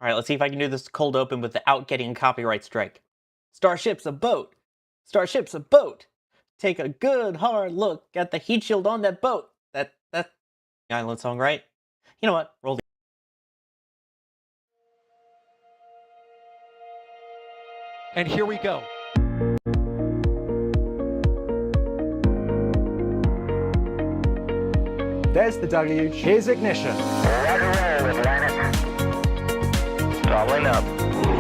All right, let's see if I can do this cold open without getting a copyright strike. Starship's a boat. Starship's a boat. Take a good hard look at the heat shield on that boat. That's the island song, right? You know what? Roll the. And here we go. There's the W. Here's ignition. Doubling up.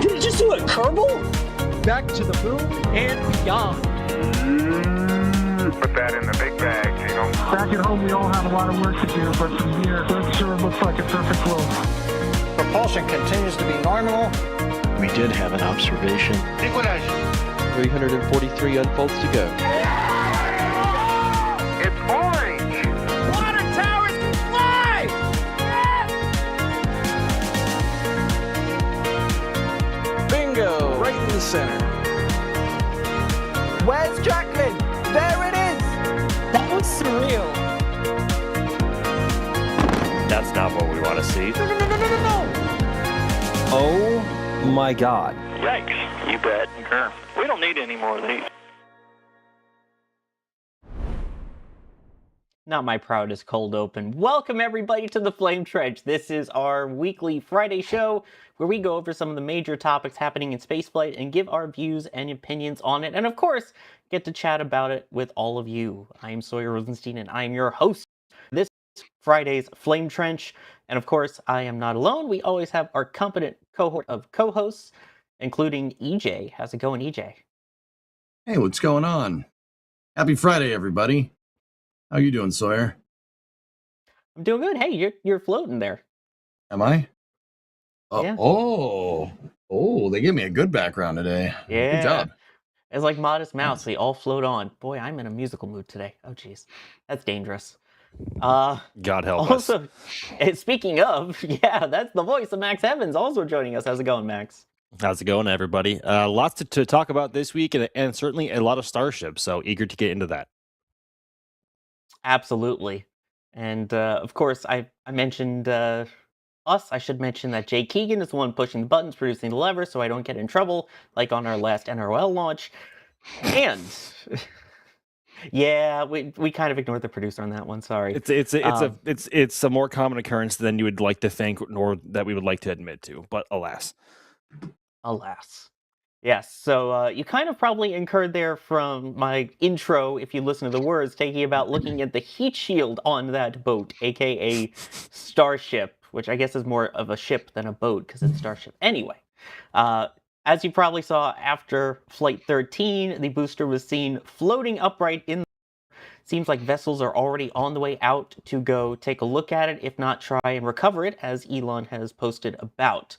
Did it just do a Kerbal? Back to the moon and beyond. Put that in the big bag, you know. Back at home, we all have a lot of work to do, but from here, that sure looks like a perfect flow. Propulsion continues to be normal. We did have an observation. Equalize. 343 unfolds to go. It's orange. Water towers can fly! Bingo! Right in the center. Where's Jacqueline? There it is! That was surreal. That's not what we want to see. No. Oh my God. Yikes. You bet. Sure. We don't need any more of these. Not my proudest cold open. Welcome everybody to the Flame Trench. This is our weekly Friday show where we go over some of the major topics happening in spaceflight and give our views and opinions on it. And of course, get to chat about it with all of you. I am Sawyer Rosenstein and I am your host this Friday's Flame Trench. And of course, I am not alone. We always have our competent cohort of co-hosts, including EJ. How's it going, EJ? Hey, what's going on? Happy Friday, everybody. How you doing, Sawyer? I'm doing good. Hey, you're floating there. Am I? Yeah. Oh, they gave me a good background today. Yeah. Good job. It's like Modest Mouse. They all float on. Boy, I'm in a musical mood today. Oh, geez. That's dangerous. God help us. Also, speaking of, yeah, that's the voice of Max Evans also joining us. How's it going, Max? How's it going, everybody? Lots to talk about this week, and certainly a lot of Starship, so eager to get into that. Absolutely. And, of course, I mentioned us. I should mention that Jay Keegan is the one pushing the buttons, producing the levers, so I don't get in trouble, like on our last NRL launch. And... yeah, we kind of ignored the producer on that one. Sorry. It's a more common occurrence than you would like to think, nor that we would like to admit to. But alas, yes. So you kind of probably incurred there from my intro, if you listen to the words, taking about looking at the heat shield on that boat, aka Starship, which I guess is more of a ship than a boat because it's Starship. Anyway. As you probably saw after Flight 13, the booster was seen floating upright in the air. Seems like vessels are already on the way out to go take a look at it, if not try and recover it, as Elon has posted about.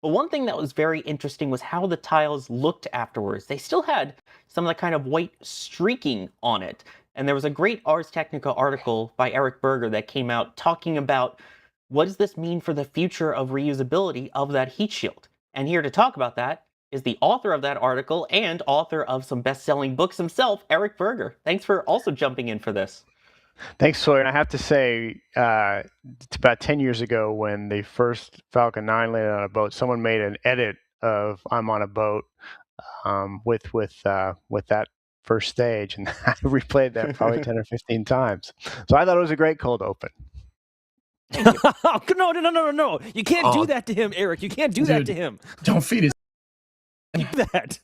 But one thing that was very interesting was how the tiles looked afterwards. They still had some of the kind of white streaking on it. And there was a great Ars Technica article by Eric Berger that came out talking about what does this mean for the future of reusability of that heat shield. And here to talk about that is the author of that article and author of some best-selling books himself, Eric Berger. Thanks for also jumping in for this. Thanks, Sawyer. And I have to say, it's about 10 years ago when the first Falcon 9 landed on a boat, someone made an edit of "I'm on a boat" with that first stage, and I replayed that probably 10 or 15 times. So I thought it was a great cold open. No. You can't do that to him, Eric. You can't do that to him. Don't feed his... Do that.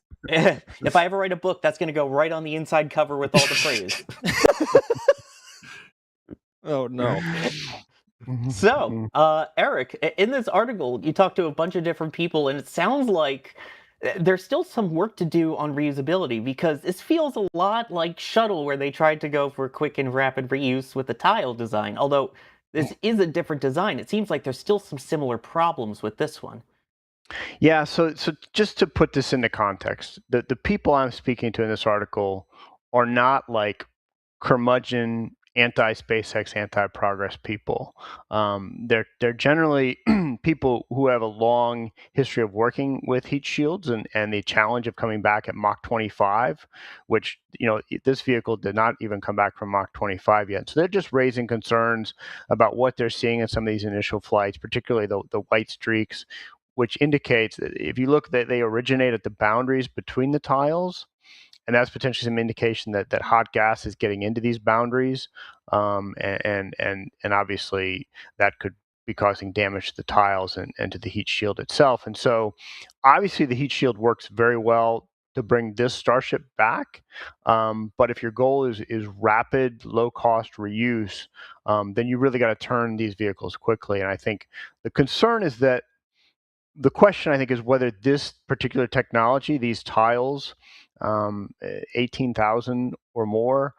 If I ever write a book, that's going to go right on the inside cover with all the praise. Oh, no. So, Eric, in this article, you talked to a bunch of different people, and it sounds like there's still some work to do on reusability, because this feels a lot like Shuttle, where they tried to go for quick and rapid reuse with the tile design, although this is a different design. It seems like there's still some similar problems with this one. Yeah, so just to put this into context, the people I'm speaking to in this article are not like curmudgeon, anti-SpaceX, anti-progress people. They're generally people who have a long history of working with heat shields and the challenge of coming back at Mach 25, which, this vehicle did not even come back from Mach 25 yet. So they're just raising concerns about what they're seeing in some of these initial flights, particularly the white streaks, which indicates that if you look, that they originate at the boundaries between the tiles, and that's potentially some indication that hot gas is getting into these boundaries, and obviously that could be causing damage to the tiles and to the heat shield itself. And so obviously the heat shield works very well to bring this Starship back, but if your goal is rapid, low-cost reuse, then you really got to turn these vehicles quickly. And I think the concern is that the question, I think, is whether this particular technology, these tiles, 18,000 or more,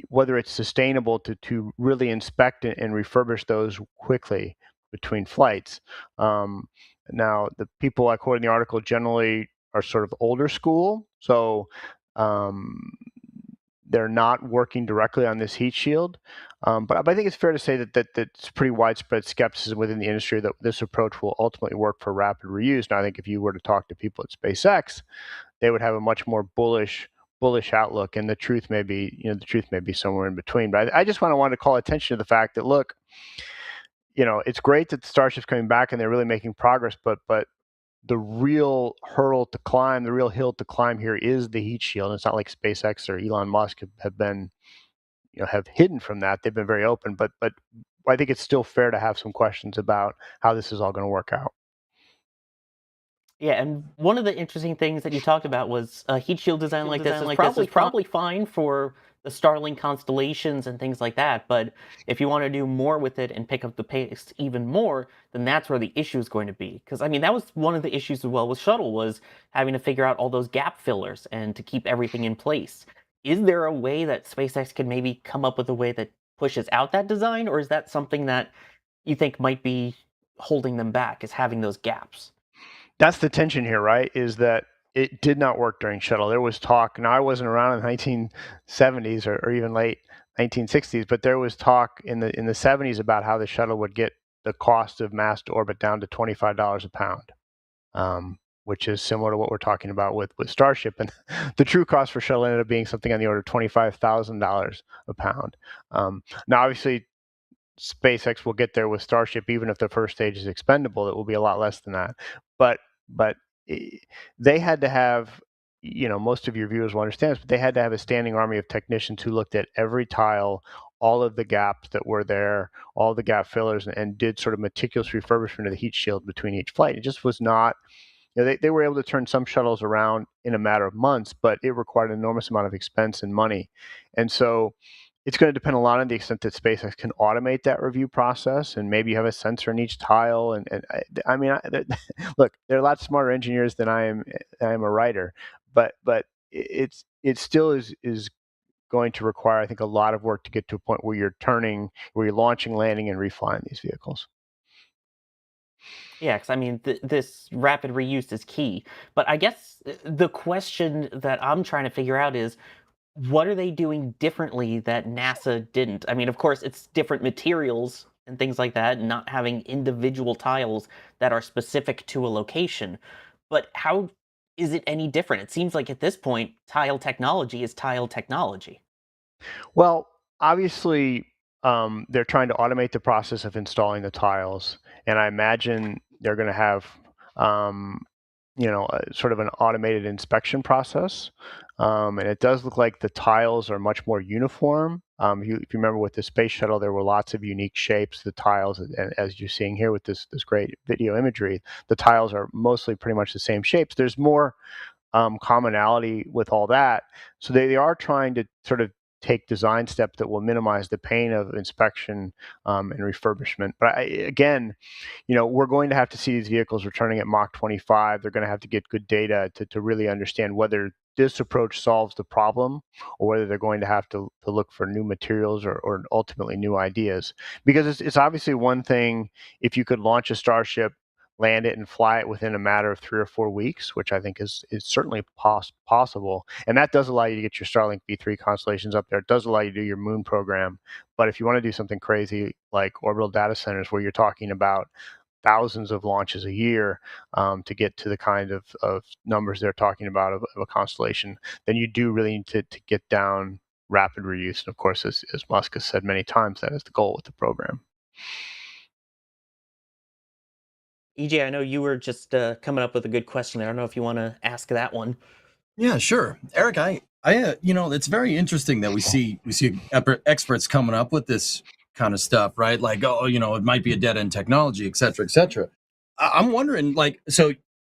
whether it's sustainable to really inspect and refurbish those quickly between flights. Now, the people I quote in the article generally are sort of older school, so they're not working directly on this heat shield. But I think it's fair to say that it's pretty widespread skepticism within the industry that this approach will ultimately work for rapid reuse. Now, I think if you were to talk to people at SpaceX, they would have a much more bullish outlook, and the truth may be somewhere in between. But I just wanted to call attention to the fact that, look, it's great that the Starship's coming back and they're really making progress, but the real hill to climb here is the heat shield. And it's not like SpaceX or Elon Musk have been, have hidden from that. They've been very open, but I think it's still fair to have some questions about how this is all going to work out. Yeah, and one of the interesting things that you talked about was a heat shield design like this is probably fine for the Starlink constellations and things like that, but if you want to do more with it and pick up the pace even more, then that's where the issue is going to be. Because, I mean, that was one of the issues as well with Shuttle, was having to figure out all those gap fillers and to keep everything in place. Is there a way that SpaceX can maybe come up with a way that pushes out that design, or is that something that you think might be holding them back, is having those gaps? That's the tension here, right? Is that it did not work during Shuttle. There was talk. Now, I wasn't around in the 1970s or even late 1960s, but there was talk in the 70s about how the Shuttle would get the cost of mass to orbit down to $25 a pound, which is similar to what we're talking about with Starship. And the true cost for Shuttle ended up being something on the order of $25,000 a pound. Now, obviously, SpaceX will get there with Starship, even if the first stage is expendable. It will be a lot less than that. But they had to have, most of your viewers will understand this, but they had to have a standing army of technicians who looked at every tile, all of the gaps that were there, all the gap fillers, and did sort of meticulous refurbishment of the heat shield between each flight. It just was not, they were able to turn some shuttles around in a matter of months, but it required an enormous amount of expense and money. And so it's going to depend a lot on the extent that SpaceX can automate that review process, and maybe you have a sensor in each tile. Look, they're a lot smarter engineers than I am a writer, but it still is going to require, I think, a lot of work to get to a point where you're launching, landing, and reflying these vehicles. Yeah, because I mean, this rapid reuse is key. But I guess the question that I'm trying to figure out is, what are they doing differently that NASA didn't? I mean, of course, it's different materials and things like that, and not having individual tiles that are specific to a location. But how is it any different? It seems like at this point, tile technology is tile technology. Well, obviously, they're trying to automate the process of installing the tiles, and I imagine they're going to have sort of an automated inspection process. And it does look like the tiles are much more uniform. If you remember with the space shuttle, there were lots of unique shapes, the tiles, and as you're seeing here with this great video imagery, the tiles are mostly pretty much the same shapes. There's more commonality with all that. So they are trying to sort of take design steps that will minimize the pain of inspection and refurbishment. But again, we're going to have to see these vehicles returning at Mach 25. They're going to have to get good data to really understand whether this approach solves the problem, or whether they're going to have to look for new materials or ultimately new ideas. Because it's obviously one thing if you could launch a Starship, land it, and fly it within a matter of 3 or 4 weeks, which I think is certainly possible. And that does allow you to get your Starlink V3 constellations up there. It does allow you to do your moon program. But if you want to do something crazy like orbital data centers, where you're talking about thousands of launches a year to get to the kind of numbers they're talking about of a constellation, then you do really need to get down rapid reuse. And of course, as Musk has said many times, that is the goal with the program. EJ, I know you were just coming up with a good question. I don't know if you want to ask that one. Yeah, sure. Eric, it's very interesting that we see experts coming up with this kind of stuff, right? Like, oh, it might be a dead end technology, et cetera, et cetera. I'm wondering, like, so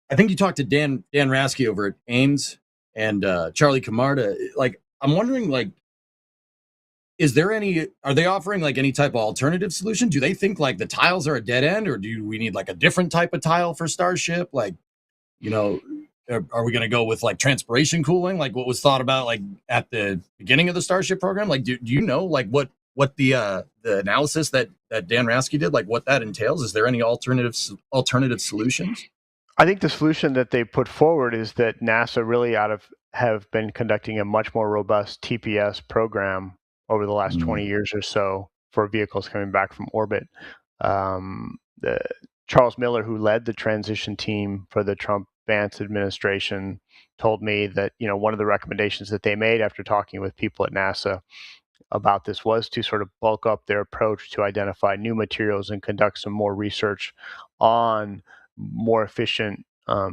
I think you talked to Dan Rasky over at Ames and Charlie Camarda. Like, I'm wondering, like, are they offering like any type of alternative solution? Do they think like the tiles are a dead end, or do we need like a different type of tile for Starship? Like, are we going to go with like transpiration cooling, like what was thought about like at the beginning of the Starship program? Like, do you know like what the analysis that Dan Rasky did, like what that entails? Is there any alternative solutions? I think the solution that they put forward is that NASA really have been conducting a much more robust TPS program over the last 20 years or so for vehicles coming back from orbit. Charles Miller, who led the transition team for the Trump-Vance administration, told me that one of the recommendations that they made after talking with people at NASA about this was to sort of bulk up their approach to identify new materials and conduct some more research on more efficient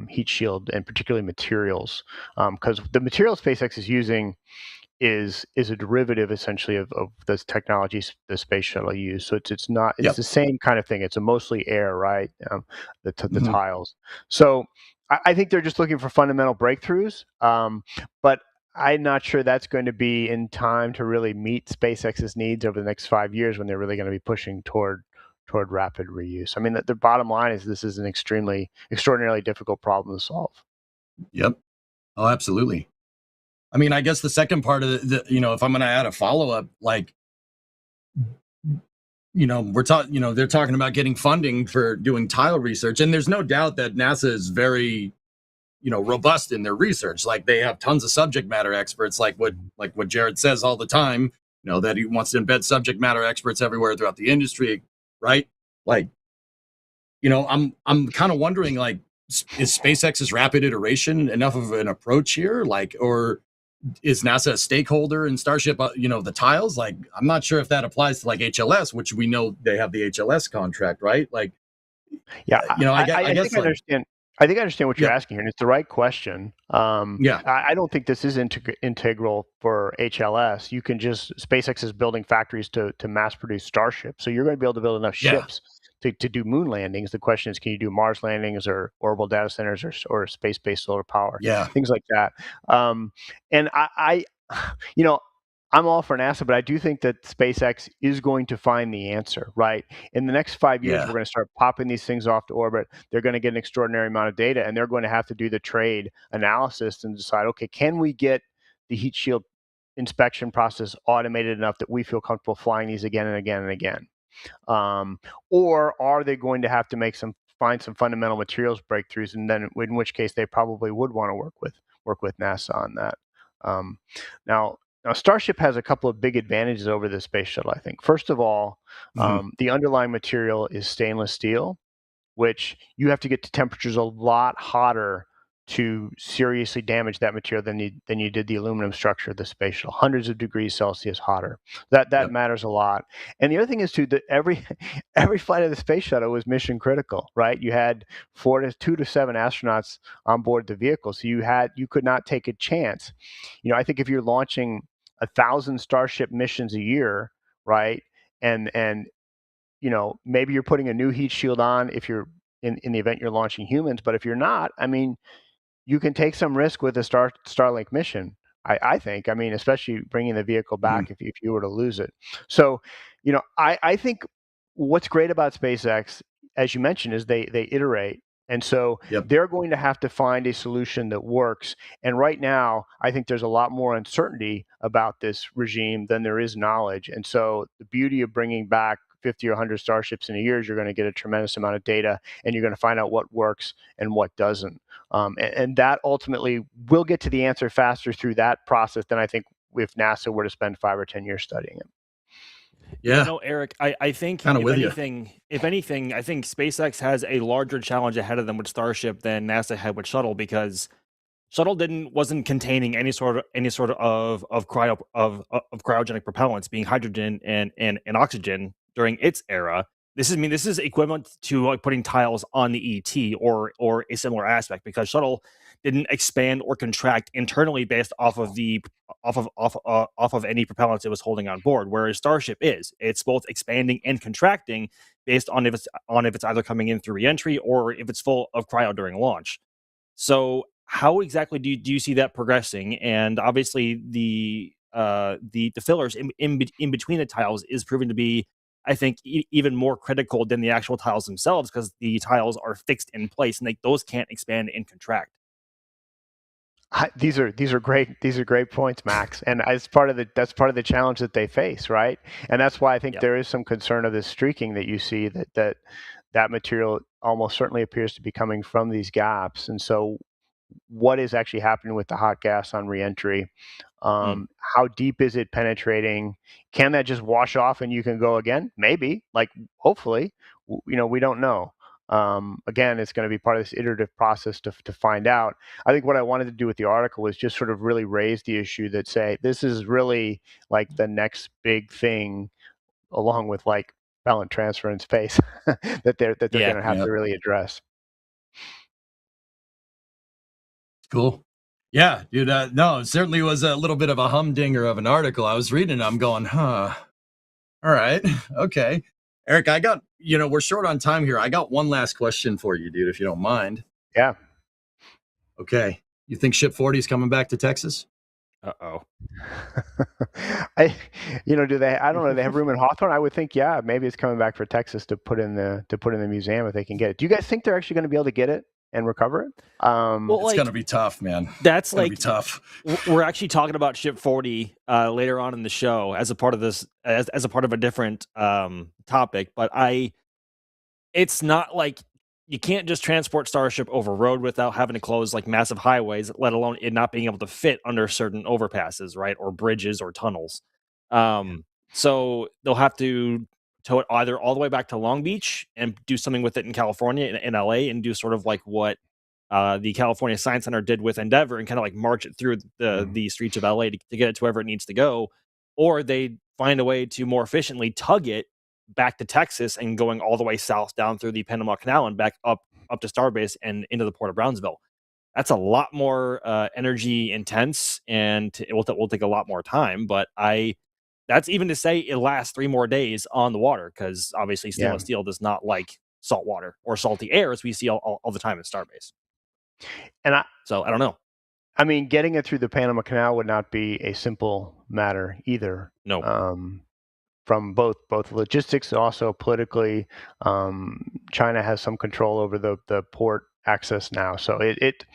heat shield and particularly materials, because the material SpaceX is using is a derivative essentially of this technology the space shuttle used. So it's the same kind of thing. It's a mostly air, right? The tiles. So I think they're just looking for fundamental breakthroughs, but I'm not sure that's going to be in time to really meet SpaceX's needs over the next 5 years when they're really going to be pushing toward rapid reuse. I mean, the bottom line is this is an extraordinarily difficult problem to solve. Yep. Oh, absolutely. I mean, I guess the second part of if I'm going to add a follow-up, like, they're talking about getting funding for doing tile research. And there's no doubt that NASA is very, robust in their research. Like they have tons of subject matter experts, like what Jared says all the time, that he wants to embed subject matter experts everywhere throughout the industry. Right. Like, I'm kind of wondering, like, is SpaceX's rapid iteration enough of an approach here? Like, or is NASA a stakeholder in Starship, the tiles? Like, I'm not sure if that applies to like HLS, which we know they have the HLS contract, right? Like, yeah, I guess I understand. I think I understand what you're asking here, and it's the right question. I don't think this is integral for HLS. You can SpaceX is building factories to mass produce Starship, so you're going to be able to build enough ships to do moon landings. The question is, can you do Mars landings or orbital data centers or space-based solar power? Things like that. And I'm all for NASA, but I do think that SpaceX is going to find the answer, right? In the next 5 years, we're going to start popping these things off to orbit. They're going to get an extraordinary amount of data, and they're going to have to do the trade analysis and decide, okay, can we get the heat shield inspection process automated enough that we feel comfortable flying these again and again and again? Or are they going to have to find some fundamental materials breakthroughs, and then in which case they probably would want to work with NASA on that. Now, Starship has a couple of big advantages over the space shuttle, I think. First of all, the underlying material is stainless steel, which you have to get to temperatures a lot hotter to seriously damage that material than you did the aluminum structure of the space shuttle, hundreds of degrees Celsius hotter. That matters a lot. And the other thing is too that every flight of the space shuttle was mission critical, right? You had 2 to 7 astronauts on board the vehicle, so you could not take a chance. I think if you're launching 1,000 Starship missions a year, right, and maybe you're putting a new heat shield on if you're in the event you're launching humans, but if you're not, I mean, you can take some risk with a Starlink mission, I think. I mean, especially bringing the vehicle back if you were to lose it. So, I think what's great about SpaceX, as you mentioned, is they iterate. And so they're going to have to find a solution that works. And right now, I think there's a lot more uncertainty about this regime than there is knowledge. And so the beauty of bringing back 50 or 100 Starships in a year is you're going to get a tremendous amount of data, and you're going to find out what works and what doesn't. And that ultimately will get to the answer faster through that process than I think if NASA were to spend 5 or 10 years studying it. Yeah. Eric, I think if anything, I think SpaceX has a larger challenge ahead of them with Starship than NASA had with Shuttle, because Shuttle wasn't containing any sort of cryogenic propellants, being hydrogen and oxygen during its era. this is equivalent to like putting tiles on the ET or a similar aspect, because shuttle didn't expand or contract internally based off of any propellants it was holding on board, whereas Starship it's both expanding and contracting based on if it's either coming in through reentry or if it's full of cryo during launch. So how exactly do you see that progressing? And obviously the fillers in between the tiles is proving to be, I think, even more critical than the actual tiles themselves, because the tiles are fixed in place and those can't expand and contract. These are great points, Max, and that's part of the challenge that they face, right? And that's why I think there is some concern of this streaking that you see, that material almost certainly appears to be coming from these gaps. And so what is actually happening with the hot gas on reentry? How deep is it penetrating? Can that just wash off and you can go again? Maybe, hopefully, we don't know. Again, it's going to be part of this iterative process to find out. I think what I wanted to do with the article was just sort of really raise the issue that say this is really like the next big thing, along with like balance transfer in space that they're going to have to really address. Cool. Yeah, dude. No, it certainly was a little bit of a humdinger of an article. I was reading it, I'm going, huh. All right. Okay. Eric, we're short on time here. I got one last question for you, dude, if you don't mind. Yeah. Okay. You think Ship 40 is coming back to Texas? Uh-oh. I don't know. They have room in Hawthorne. I would think, maybe it's coming back for Texas to put in the museum if they can get it. Do you guys think they're actually going to be able to get it and recover it? It's going to be tough, man. That's going to be tough. We're actually talking about Ship 40 later on in the show as a part of this, as a part of a different topic. But it's not like you can't just transport Starship over road without having to close like massive highways, let alone it not being able to fit under certain overpasses, right, or bridges or tunnels. So they'll have to tow it either all the way back to Long Beach and do something with it in California, in LA, and do sort of like what the California Science Center did with Endeavour, and kind of like march it through the streets of LA to get it to wherever it needs to go, or they find a way to more efficiently tug it back to Texas and going all the way south down through the Panama Canal and back up to Starbase and into the port of Brownsville. That's a lot more energy intense, and it will take a lot more time. But that's even to say it lasts 3 more days on the water, because obviously stainless steel does not like salt water or salty air, as we see all the time at Starbase. So I don't know. I mean, getting it through the Panama Canal would not be a simple matter either. No. From both logistics, also politically, China has some control over the port access now. So it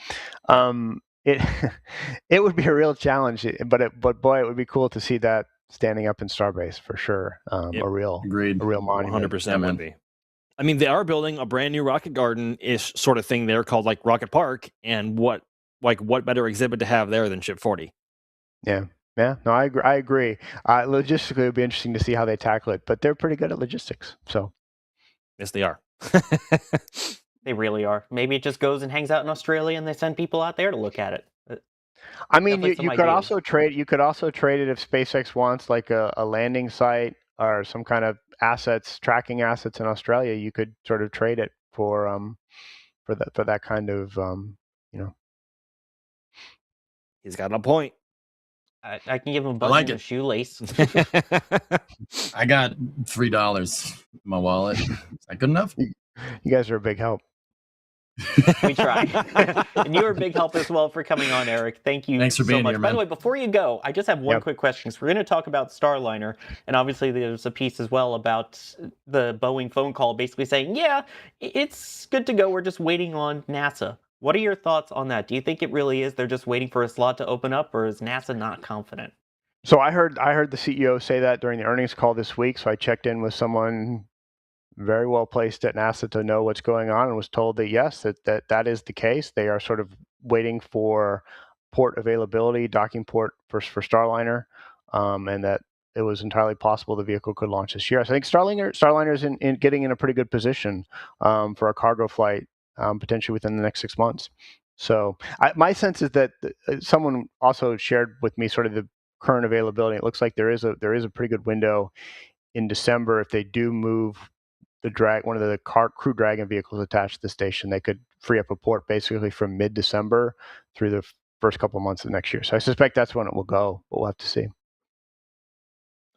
would be a real challenge. But boy, it would be cool to see that standing up in Starbase for sure. A real monument. 100% would be. I mean, they are building a brand new Rocket Garden-ish sort of thing there called like Rocket Park, and what better exhibit to have there than Ship 40? Yeah. Yeah, no, I agree. Logistically, it would be interesting to see how they tackle it, but they're pretty good at logistics. So, yes, they are. They really are. Maybe it just goes and hangs out in Australia, and they send people out there to look at it. I mean, you could also trade. You could also trade it if SpaceX wants like a landing site or some kind of tracking assets in Australia. You could sort of trade it for that kind of He's got a point. I can give him a button and a shoelace. I got $3 in my wallet. Is that good enough? You guys are a big help. We try. And you're a big help as well for coming on, Eric. Thank you Thanks for being much. here, By man. the way, before you go, I just have one quick question. So we're going to talk about Starliner, and obviously there's a piece as well about the Boeing phone call basically saying, yeah, it's good to go. We're just waiting on NASA. What are your thoughts on that? Do you think it really is they're just waiting for a slot to open up, or is NASA not confident? So I heard the CEO say that during the earnings call this week. So I checked in with someone very well placed at NASA to know what's going on, and was told that yes, that is the case. They are sort of waiting for port availability, docking port for Starliner, and that it was entirely possible the vehicle could launch this year. So I think Starliner is in getting in a pretty good position for a cargo flight potentially within the next 6 months. So my sense is that someone also shared with me sort of the current availability. It looks like there is a pretty good window in December if they do move one of the Crew Dragon vehicles attached to the station, they could free up a port basically from mid-December through the first couple of months of next year. So I suspect that's when it will go, but we'll have to see.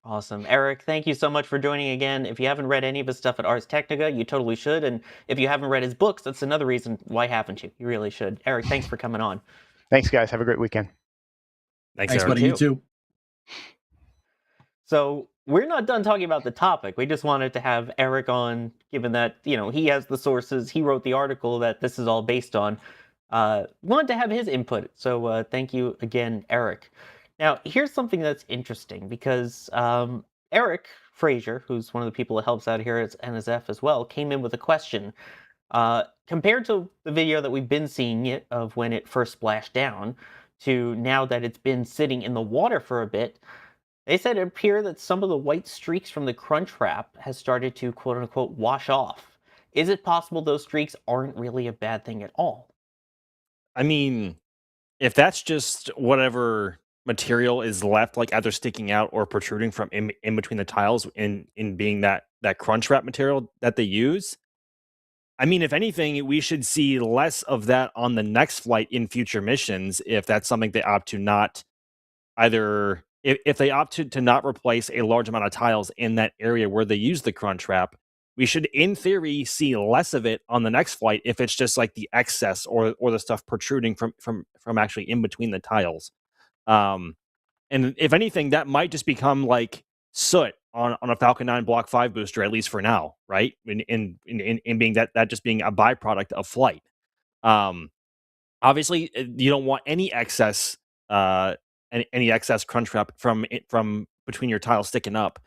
Awesome. Eric, thank you so much for joining again. If you haven't read any of his stuff at Ars Technica, you totally should. And if you haven't read his books, that's another reason why haven't you? You really should. Eric, thanks for coming on. Thanks, guys. Have a great weekend. Thanks Eric. buddy. You too. So we're not done talking about the topic. We just wanted to have Eric on, given that, he has the sources. He wrote the article that this is all based on. Wanted to have his input. So thank you again, Eric. Now, here's something that's interesting because Eric Fraser, who's one of the people that helps out here at NSF as well, came in with a question. Compared to the video that we've been seeing it of when it first splashed down to now that it's been sitting in the water for a bit, they said it appeared that some of the white streaks from the crunch wrap has started to quote-unquote wash off. Is it possible those streaks aren't really a bad thing at all? I mean, if that's just whatever material is left, like either sticking out or protruding from in between the tiles in being that crunch wrap material that they use, I mean, if anything, we should see less of that on the next flight in future missions if that's something they opt to not either, if they opt to not replace a large amount of tiles in that area where they use the crunch wrap, we should, in theory, see less of it on the next flight if it's just like the excess or the stuff protruding from actually in between the tiles. And if anything, that might just become like soot on a Falcon 9 Block 5 booster, at least for now, right? In being that just being a byproduct of flight. Obviously, you don't want any excess crunch wrap from between your tiles sticking up.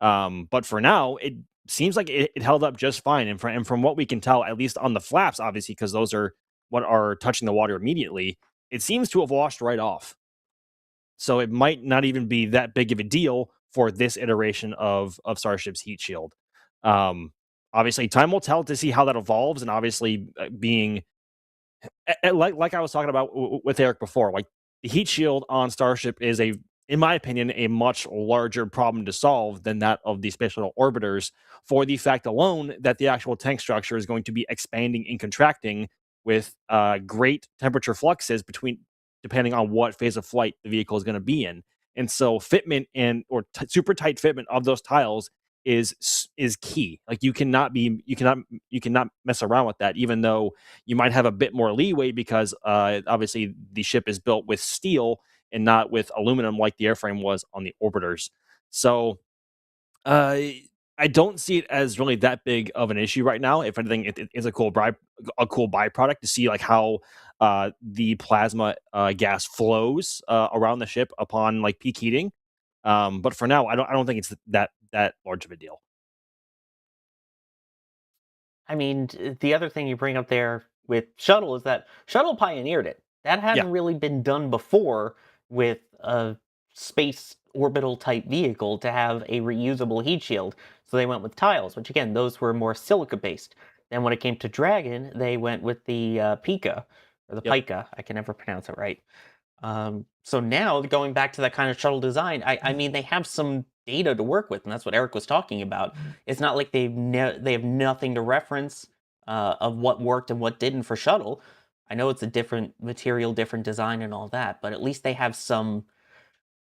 But for now, it seems like it held up just fine. And from what we can tell, at least on the flaps, obviously, because those are what are touching the water immediately, it seems to have washed right off. So it might not even be that big of a deal for this iteration of Starship's heat shield. Obviously, time will tell to see how that evolves, and obviously being like I was talking about with Eric before, like the heat shield on Starship is in my opinion, a much larger problem to solve than that of the space shuttle orbiters, for the fact alone that the actual tank structure is going to be expanding and contracting with great temperature fluxes depending on what phase of flight the vehicle is going to be in. And so fitment or super tight fitment of those tiles is key. Like you cannot mess around with that, even though you might have a bit more leeway because obviously the ship is built with steel and not with aluminum like the airframe was on the orbiters. So I don't see it as really that big of an issue right now. If anything, it is a cool byproduct to see like how the plasma gas flows around the ship upon like peak heating. But for now, I don't think it's that large of a deal. I mean, the other thing you bring up there with Shuttle is that Shuttle pioneered it. That hadn't really been done before with a space orbital type vehicle to have a reusable heat shield. So they went with tiles, which again, those were more silica based. Then when it came to Dragon, they went with the Pika, or the Pika. I can never pronounce it right. So now going back to that kind of shuttle design, I mean, they have some data to work with, and that's what Eric was talking about. It's not like they have nothing to reference of what worked and what didn't for Shuttle. I know it's a different material, different design and all that, but at least they have some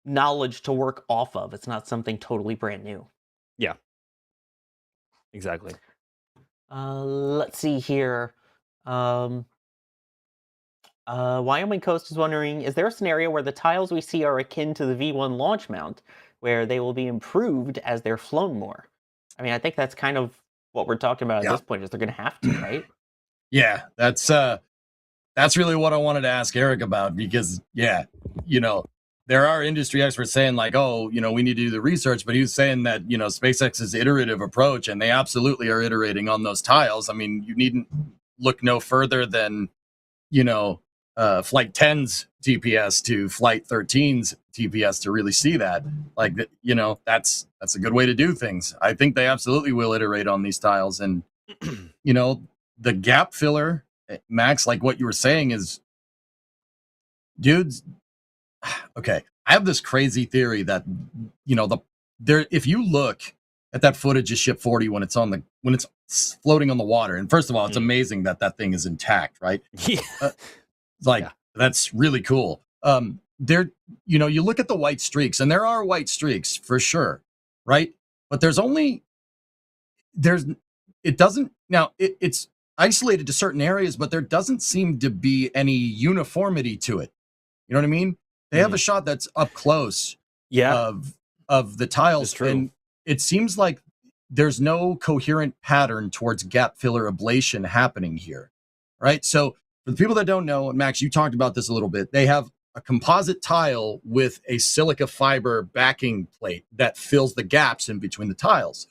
knowledge to work off of. It's not something totally brand new. Yeah. Exactly. Let's see here. Wyoming Coast is wondering, is there a scenario where the tiles we see are akin to the V1 launch mount, where they will be improved as they're flown more? I mean, I think that's kind of what we're talking about at this point, is they're going to have to, right? Yeah, that's really what I wanted to ask Eric about, because, there are industry experts saying like, oh, we need to do the research, but he was saying that, SpaceX's iterative approach, and they absolutely are iterating on those tiles. I mean, you needn't look no further than, Flight 10's TPS to Flight 13's TPS to really see that. Like, that's a good way to do things. I think they absolutely will iterate on these tiles. And, the gap filler, Max, like what you were saying is, dudes, okay, I have this crazy theory that, if you look at that footage of Ship 40 when it's floating on the water. And first of all, it's amazing that that thing is intact, right? That's really cool. There, you look at the white streaks, and there are white streaks for sure, right? But it's isolated to certain areas, but there doesn't seem to be any uniformity to it. You know what I mean? They have a shot that's up close of the tiles, and it seems like there's no coherent pattern towards gap filler ablation happening here, right? So for the people that don't know, and Max, you talked about this a little bit, they have a composite tile with a silica fiber backing plate that fills the gaps in between the tiles.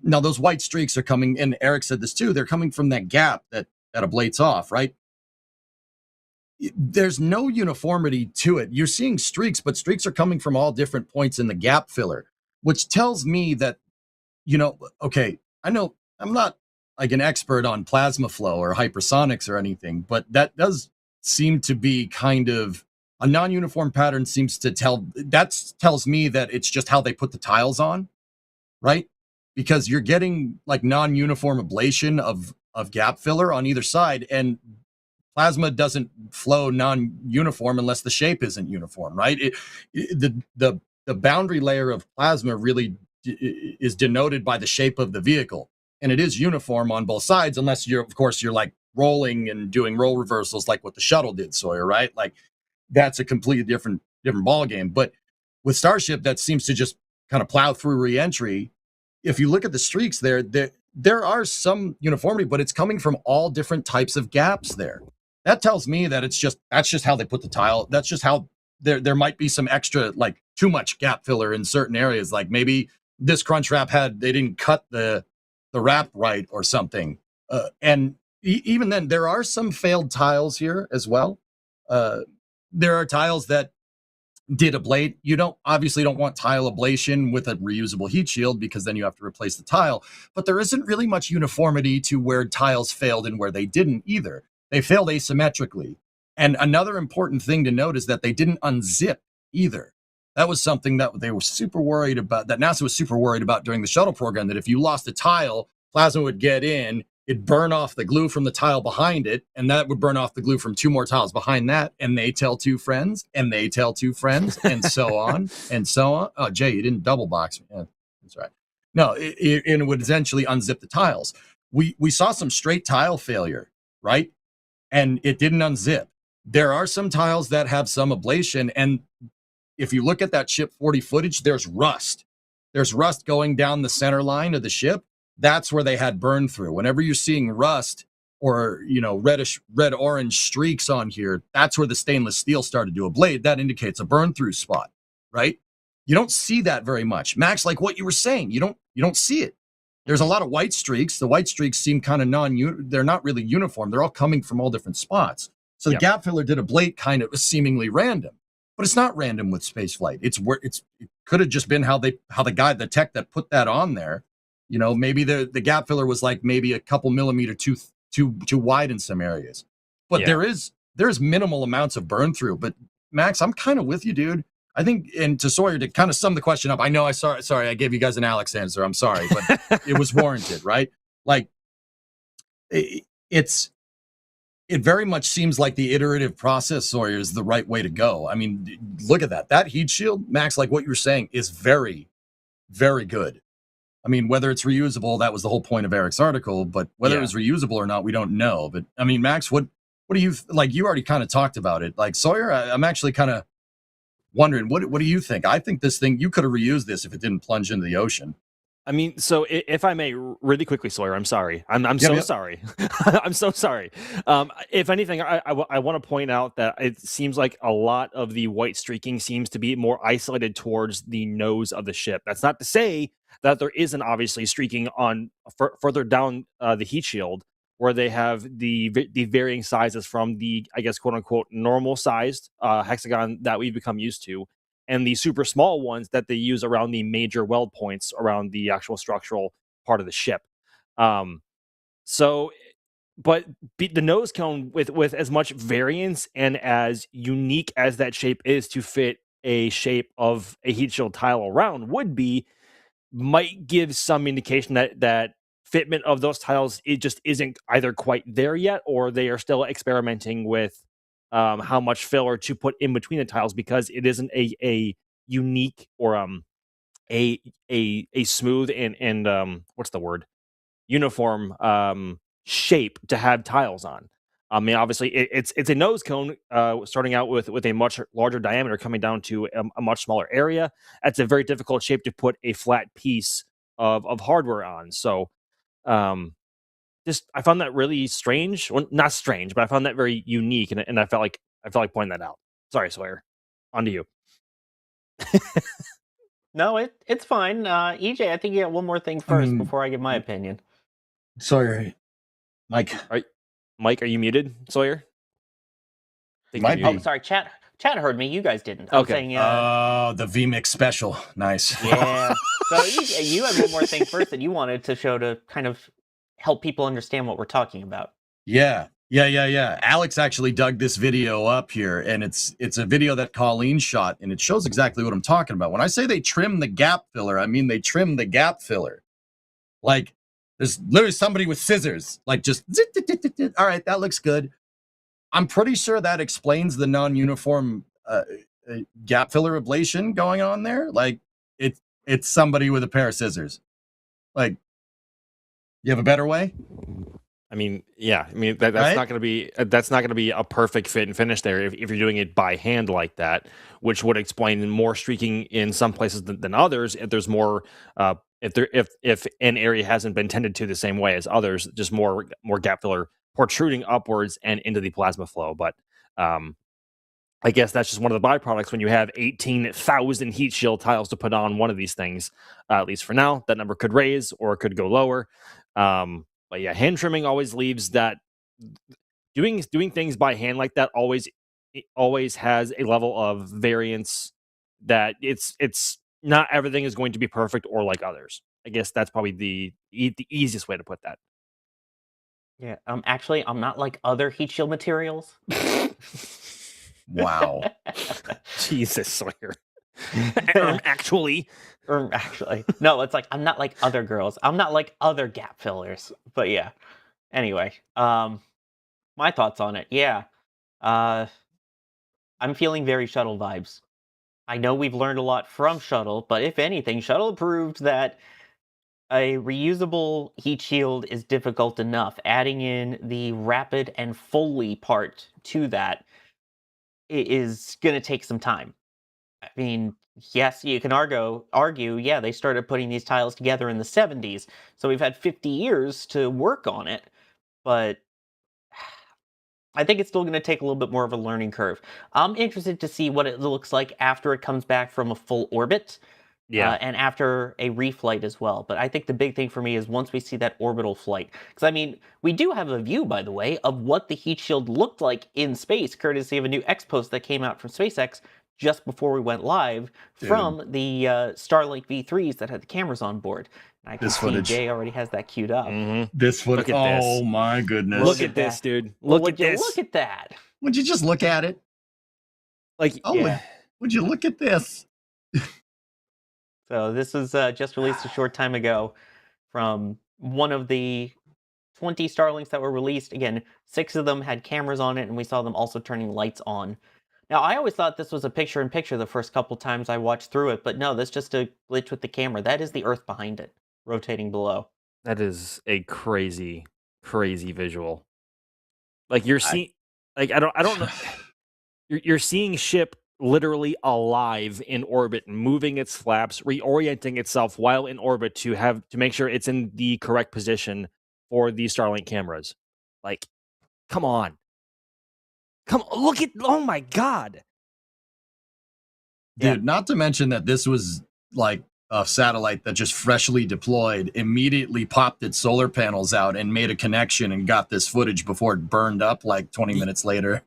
Now, those white streaks are coming, and Eric said this too, they're coming from that gap that ablates off, right? There's no uniformity to it. You're seeing streaks, but streaks are coming from all different points in the gap filler, which tells me that, okay, I know I'm not like an expert on plasma flow or hypersonics or anything, but that does seem to be kind of a non-uniform pattern. Tells me that it's just how they put the tiles on, right? Because you're getting like non-uniform ablation of gap filler on either side, and plasma doesn't flow non-uniform unless the shape isn't uniform, right? The boundary layer of plasma really is denoted by the shape of the vehicle, and it is uniform on both sides, unless you're like rolling and doing role reversals like what the shuttle did, Sawyer, right? Like that's a completely different ball game. But with Starship, that seems to just kind of plow through re-entry. If you look at the streaks there are some uniformity, but it's coming from all different types of gaps there. That tells me that that's just how they put the tile. That's just how there might be some extra, like too much gap filler in certain areas. Like maybe this crunch wrap they didn't cut the wrap right or something. And even then, there are some failed tiles here as well. There are tiles that did ablate. You obviously don't want tile ablation with a reusable heat shield, because then you have to replace the tile. But there isn't really much uniformity to where tiles failed and where they didn't either. They failed asymmetrically. And another important thing to note is that they didn't unzip either. That was something that they were super worried about, that NASA was super worried about during the shuttle program, that if you lost a tile, plasma would get in, it'd burn off the glue from the tile behind it, and that would burn off the glue from two more tiles behind that, and they tell two friends, and they tell two friends, and so on, and so on. Oh, Jay, you didn't double box me. Yeah, that's right. No, it would essentially unzip the tiles. We saw some straight tile failure, right? And it didn't unzip. There are some tiles that have some ablation, and if you look at that ship 40 footage, there's rust. There's rust going down the center line of the ship. That's where they had burn through. Whenever you're seeing rust or, red-orange streaks on here, that's where the stainless steel started to ablate. That indicates a burn through spot, right? You don't see that very much. Max, like what you were saying, you don't see it. There's a lot of white streaks. The white streaks seem kind of they're not really uniform. They're all coming from all different spots. So the gap filler did ablate kind of seemingly random, but it's not random with spaceflight. It could have just been how the tech that put that on there, maybe the gap filler was like maybe a couple millimeter too wide in some areas, but there's minimal amounts of burn through. But Max, I'm kind of with you, dude. I think, and to Sawyer, to kind of sum the question up, I know sorry, I gave you guys an Alex answer. I'm sorry, but it was warranted, right? Like it very much seems like the iterative process, Sawyer, is the right way to go. I mean, look at that heat shield, Max, like what you were saying, is very, very good. I mean, whether it's reusable, that was the whole point of Eric's article, but whether it was reusable or not, we don't know. But I mean, Max, what do you, like, you already kind of talked about it. Like Sawyer, I'm actually kind of wondering, what do you think? I think this thing, you could have reused this if it didn't plunge into the ocean. I mean, so if I may, really quickly, Sawyer, I'm sorry. I'm so sorry. I'm so sorry. If anything, I want to point out that it seems like a lot of the white streaking seems to be more isolated towards the nose of the ship. That's not to say that there isn't obviously streaking on further down the heat shield, where they have the varying sizes from the, I guess, quote unquote, normal sized hexagon that we've become used to, and the super small ones that they use around the major weld points around the actual structural part of the ship. But the nose cone with as much variance and as unique as that shape is to fit a shape of a heat shield tile around might give some indication that fitment of those tiles, it just isn't either quite there yet, or they are still experimenting with how much filler to put in between the tiles, because it isn't a unique or a smooth and what's the word, uniform shape to have tiles on. I mean, obviously, it's a nose cone starting out with a much larger diameter coming down to a much smaller area. That's a very difficult shape to put a flat piece of hardware on. So, just I found that really strange. Well, not strange, but I found that very unique, and I felt like pointing that out. Sorry, Sawyer. On to you. No, it's fine. EJ, I think you got one more thing first before I give my opinion. Sorry, Mike. Mike, are you muted, Sawyer? Oh, sorry. Chat heard me. You guys didn't. I'm saying, the VMix special. Nice. Yeah. So you had one more thing first that you wanted to show to kind of help people understand what we're talking about. Yeah. Alex actually dug this video up here, and it's a video that Colleen shot, and it shows exactly what I'm talking about. When I say they trim the gap filler, I mean they trim the gap filler. Like, there's literally somebody with scissors, like just, all right, that looks good. I'm pretty sure that explains the non-uniform gap filler ablation going on there. Like, it's somebody with a pair of scissors. Like, you have a better way? I mean, yeah. I mean, that's right? not going to be a perfect fit and finish there if you're doing it by hand like that, which would explain more streaking in some places than others. If there's more, if an area hasn't been tended to the same way as others, just more gap filler protruding upwards and into the plasma flow. But I guess that's just one of the byproducts when you have 18,000 heat shield tiles to put on one of these things. At least for now, that number could raise or it could go lower. But yeah, hand trimming always leaves that doing things by hand like that always has a level of variance that it's not everything is going to be perfect or like others. I guess that's probably the easiest way to put that. Yeah. Actually, I'm not like other heat shield materials. Wow. Jesus, Sawyer. Actually. No, it's like I'm not like other girls. I'm not like other gap fillers. But yeah. Anyway, my thoughts on it. Yeah. I'm feeling very Shuttle vibes. I know we've learned a lot from Shuttle, but if anything, Shuttle proved that a reusable heat shield is difficult enough. Adding in the rapid and Foley part to that is going to take some time. I mean, yes, you can argue, yeah, they started putting these tiles together in the 70s, so we've had 50 years to work on it, but I think it's still going to take a little bit more of a learning curve. I'm interested to see what it looks like after it comes back from a full orbit, and after a reflight as well. But I think the big thing for me is once we see that orbital flight. Because, I mean, we do have a view, by the way, of what the heat shield looked like in space, courtesy of a new X-Post that came out from SpaceX just before we went live from the Starlink V3s that had the cameras on board. And I can see Jay already has that queued up. Mm-hmm. This footage. Oh, my goodness. Look at this, dude. Look at this. Look at that. Would you just look at it? Like, would you look at this? So this was just released a short time ago from one of the 20 Starlinks that were released. Again, 6 of them had cameras on it, and we saw them also turning lights on. Now, I always thought this was a picture-in-picture the first couple times I watched through it, but no, that's just a glitch with the camera. That is the Earth behind it, rotating below. That is a crazy, crazy visual. Like, you're seeing... Like, I don't know... You're seeing ship literally alive in orbit, moving its flaps, reorienting itself while in orbit to make sure it's in the correct position for the Starlink cameras. Like, come on, look at, oh my god, dude! Not to mention that this was like a satellite that just freshly deployed, immediately popped its solar panels out and made a connection and got this footage before it burned up like 20 minutes later.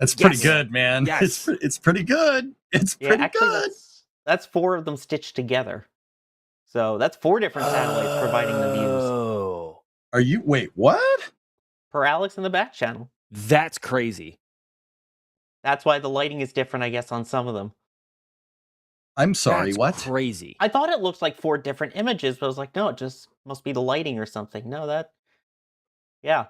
That's pretty good, man. Yes. It's pretty good. It's pretty good. That's 4 of them stitched together. So that's 4 different satellites providing the views. Wait, what? Per Alex in the back channel. That's crazy. That's why the lighting is different, I guess, on some of them. I'm sorry, That's what? Crazy. I thought it looked like 4 different images, but I was like, no, it just Must be the lighting or something. No, that. Yeah.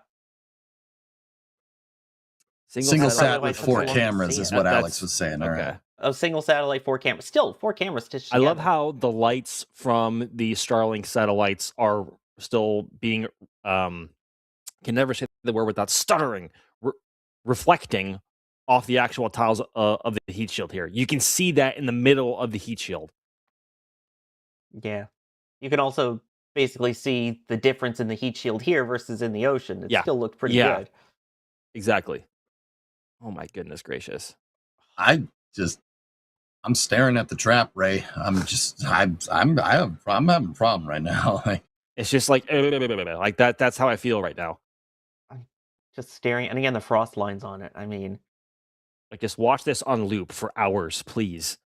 Single That's probably sat why it with took 4 so long to cameras see is it. what Alex was saying. All right. A single satellite, 4 cameras. Still, 4 cameras stitched I together. love how the lights from the Starlink satellites are still being can never say the word without stuttering, reflecting off the actual tiles of the heat shield here. You can see that in the middle of the heat shield. Yeah. You can also basically see the difference in the heat shield here versus in the ocean. It still looked pretty good. Exactly. Oh my goodness gracious. I'm staring at the trap, Ray. I'm having a problem right now. It's just like that. That's how I feel right now. I'm just staring, and again, the frost lines on it. I mean, like, just watch this on loop for hours, please.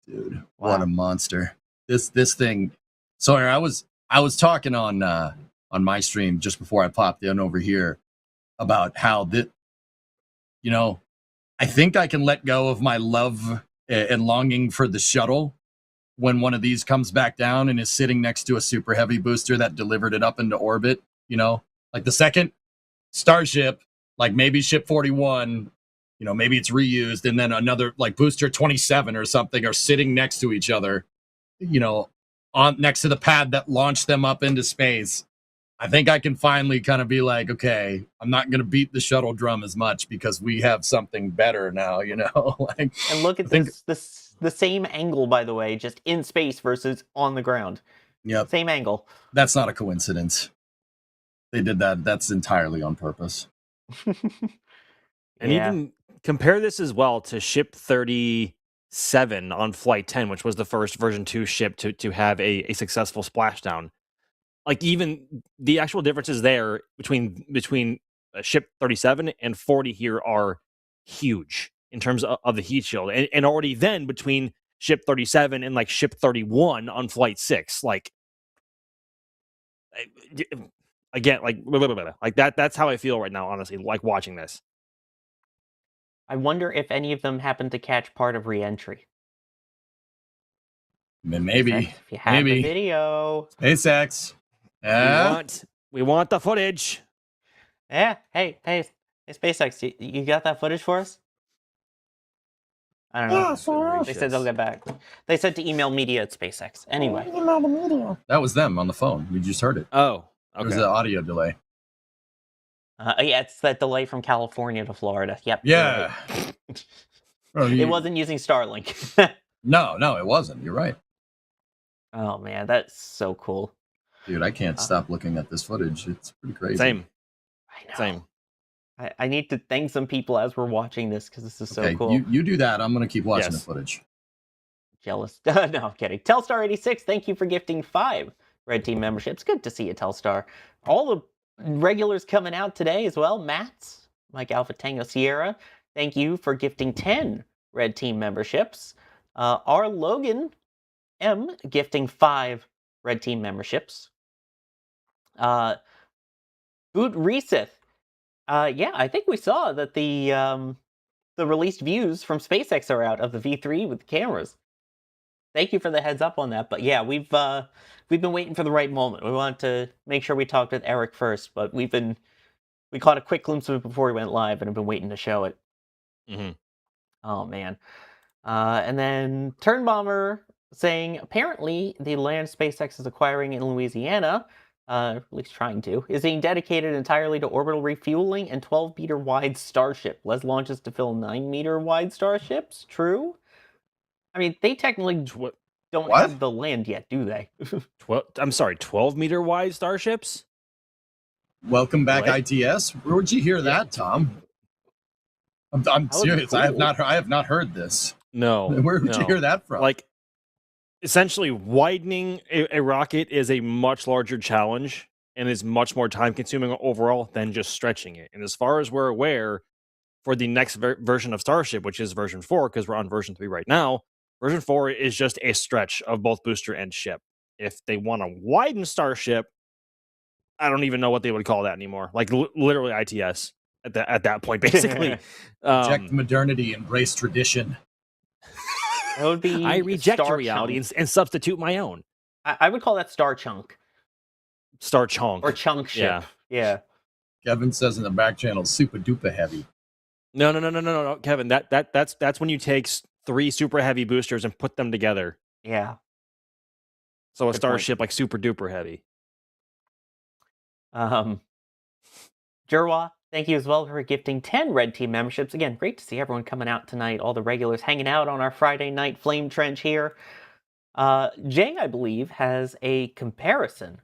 Dude, what a monster! This thing. Sorry, I was talking on my stream just before I popped in over here about how that, you know, I think I can let go of my love and longing for the shuttle when one of these comes back down and is sitting next to a super heavy booster that delivered it up into orbit. You know, like the second Starship, like maybe Ship 41, you know, maybe it's reused, and then another like booster 27 or something are sitting next to each other, you know, on next to the pad that launched them up into space. I think I can finally kind of be like, okay, I'm not going to beat the shuttle drum as much because we have something better now, you know. Like, and look at this the same angle, by the way, just in space versus on the ground. Yep. Same angle. That's not a coincidence. They did that. That's entirely on purpose. And even compare this as well to Ship 37 on Flight 10, which was the first version 2 ship to have a successful splashdown. Like, even the actual differences there between Ship 37 and 40 here are huge in terms of the heat shield. And already then between Ship 37 and like Ship 31 on Flight 6, like, again, like that's how I feel right now, honestly, like watching this. I wonder if any of them happen to catch part of re-entry. Maybe. If you have the video. SpaceX. We want the footage. Yeah. Hey, SpaceX, you got that footage for us? I don't know. Yeah, sure. They said they'll get back. They said to email media at SpaceX. Anyway. Email the media. That was them on the phone. We just heard it. Oh, okay. There's an audio delay. Yeah, it's that delay from California to Florida. Yep. Yeah. Right. It wasn't using Starlink. No, it wasn't. You're right. Oh, man, that's so cool. Dude, I can't stop looking at this footage. It's pretty crazy. Same. I know. Same. I need to thank some people as we're watching this because this is so cool. You do that. I'm going to keep watching the footage. Jealous. No, I'm kidding. Telstar86, thank you for gifting 5 Red Team memberships. Good to see you, Telstar. All the regulars coming out today as well. Mats, Mike Alpha Tango Sierra, thank you for gifting 10 Red Team memberships. R. Logan M gifting 5 Red Team memberships. Boot Resith. Yeah, I think we saw that the released views from SpaceX are out of the V3 with the cameras. Thank you for the heads up on that. But yeah, we've been waiting for the right moment. We wanted to make sure we talked with Eric first, but we caught a quick glimpse of it before we went live and have been waiting to show it. Mm-hmm. Oh man. And then Turn Bomber saying apparently the land SpaceX is acquiring in Louisiana, at least trying to, is being dedicated entirely to orbital refueling and 12-meter wide Starship. Less launches to fill 9-meter wide Starships. True. I mean, they technically don't have the land yet, do they? 12-meter wide Starships? Welcome back, ITS. Where'd you hear that, Tom? I'm serious. Cool. I have not heard this. No. Where would you hear that from? Like, essentially, widening a rocket is a much larger challenge and is much more time-consuming overall than just stretching it. And as far as we're aware, for the next version of Starship, which is version 4, because we're on version 3 right now, version 4 is just a stretch of both booster and ship. If they want to widen Starship, I don't even know what they would call that anymore. Like, literally ITS at that point, basically. Reject modernity, embrace tradition. That would be I reject Star your reality Chunk. and substitute my own. I would call that Star Chunk. Star Chunk. Or Chunk Ship. Yeah. Kevin says in the back channel, super duper heavy. No, Kevin. That's when you take 3 super heavy boosters and put them together. Yeah. So a Good Starship like super duper heavy. Jerwa, thank you as well for gifting 10 Red Team memberships. Again, great to see everyone coming out tonight. All the regulars hanging out on our Friday night flame trench here. Jay, I believe, has a comparison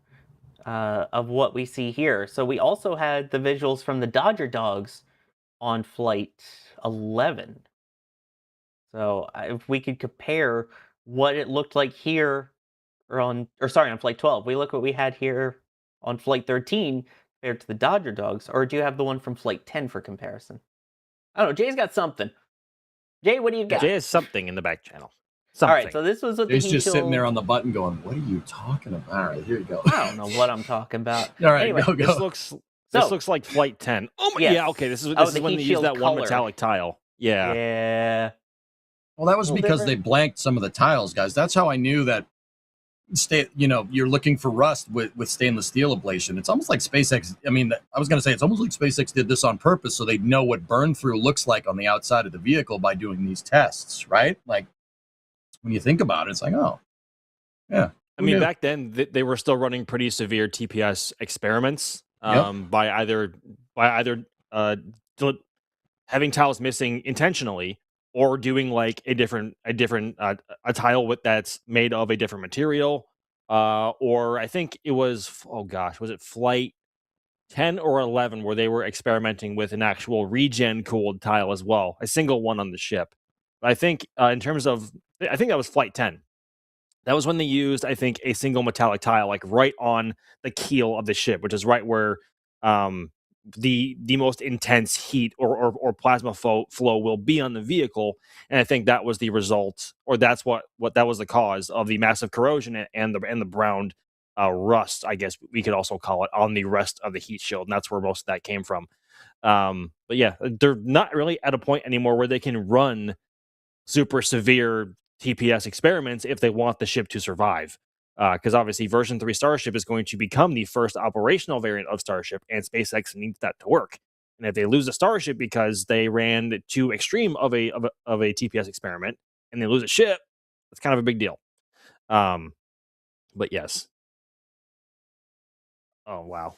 of what we see here. So we also had the visuals from the Dodger Dogs on Flight 11. So if we could compare what it looked like here on Flight 12. We look what we had here on Flight 13 compared to the Dodger Dogs, or do you have the one from Flight 10 for comparison? I don't know. Jay's got something. Jay, what do you got? Jay has something in the back channel. Something. All right, so this was what He's just sitting there on the button going, what are you talking about? All right, here you go. I don't know what I'm talking about. All right, anyway, go. This looks like Flight 10. Oh my, yes. yeah, okay. This is the when heat they use shield that one color. metallic tile. Yeah. Yeah. Well, that was because they blanked some of the tiles, guys. That's how I knew that. You're looking for rust with stainless steel ablation. It's almost like SpaceX. I mean, I was going to say it's almost like SpaceX did this on purpose so they'd know what burn through looks like on the outside of the vehicle by doing these tests, right? Like when you think about it, it's like, oh, yeah. I mean, back then they were still running pretty severe TPS experiments by either having tiles missing intentionally or doing like a different tile that's made of a different material. Or I think it was, was it Flight 10 or 11 where they were experimenting with an actual regen cooled tile as well, a single one on the ship. But I think I think that was Flight 10. That was when they used, I think, a single metallic tile, like right on the keel of the ship, which is right where the most intense heat or plasma flow will be on the vehicle. And I think that was the result, or that's what that was the cause of the massive corrosion and the brown rust, I guess we could also call it, on the rest of the heat shield. And that's where most of that came from. But yeah, they're not really at a point anymore where they can run super severe TPS experiments if they want the ship to survive. Because obviously version 3 Starship is going to become the first operational variant of Starship, and SpaceX needs that to work. And if they lose a Starship because they ran too extreme of a TPS experiment, and they lose a ship, that's kind of a big deal. But yes. Oh, wow.